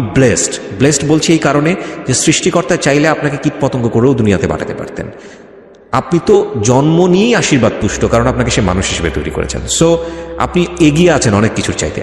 ব্লেসড বলছি এই কারণে যে সৃষ্টিকর্তা চাইলে আপনাকে কীটপতঙ্গ করেও দুনিয়াতে পাঠাতে পারতেন। আপনি তো জন্ম নিয়েই আশীর্বাদ তুষ্ট, কারণ আপনাকে সে মানুষ হিসেবে তৈরি করেছেন। সো আপনি এগিয়ে আছেন অনেক কিছুর চাইতে।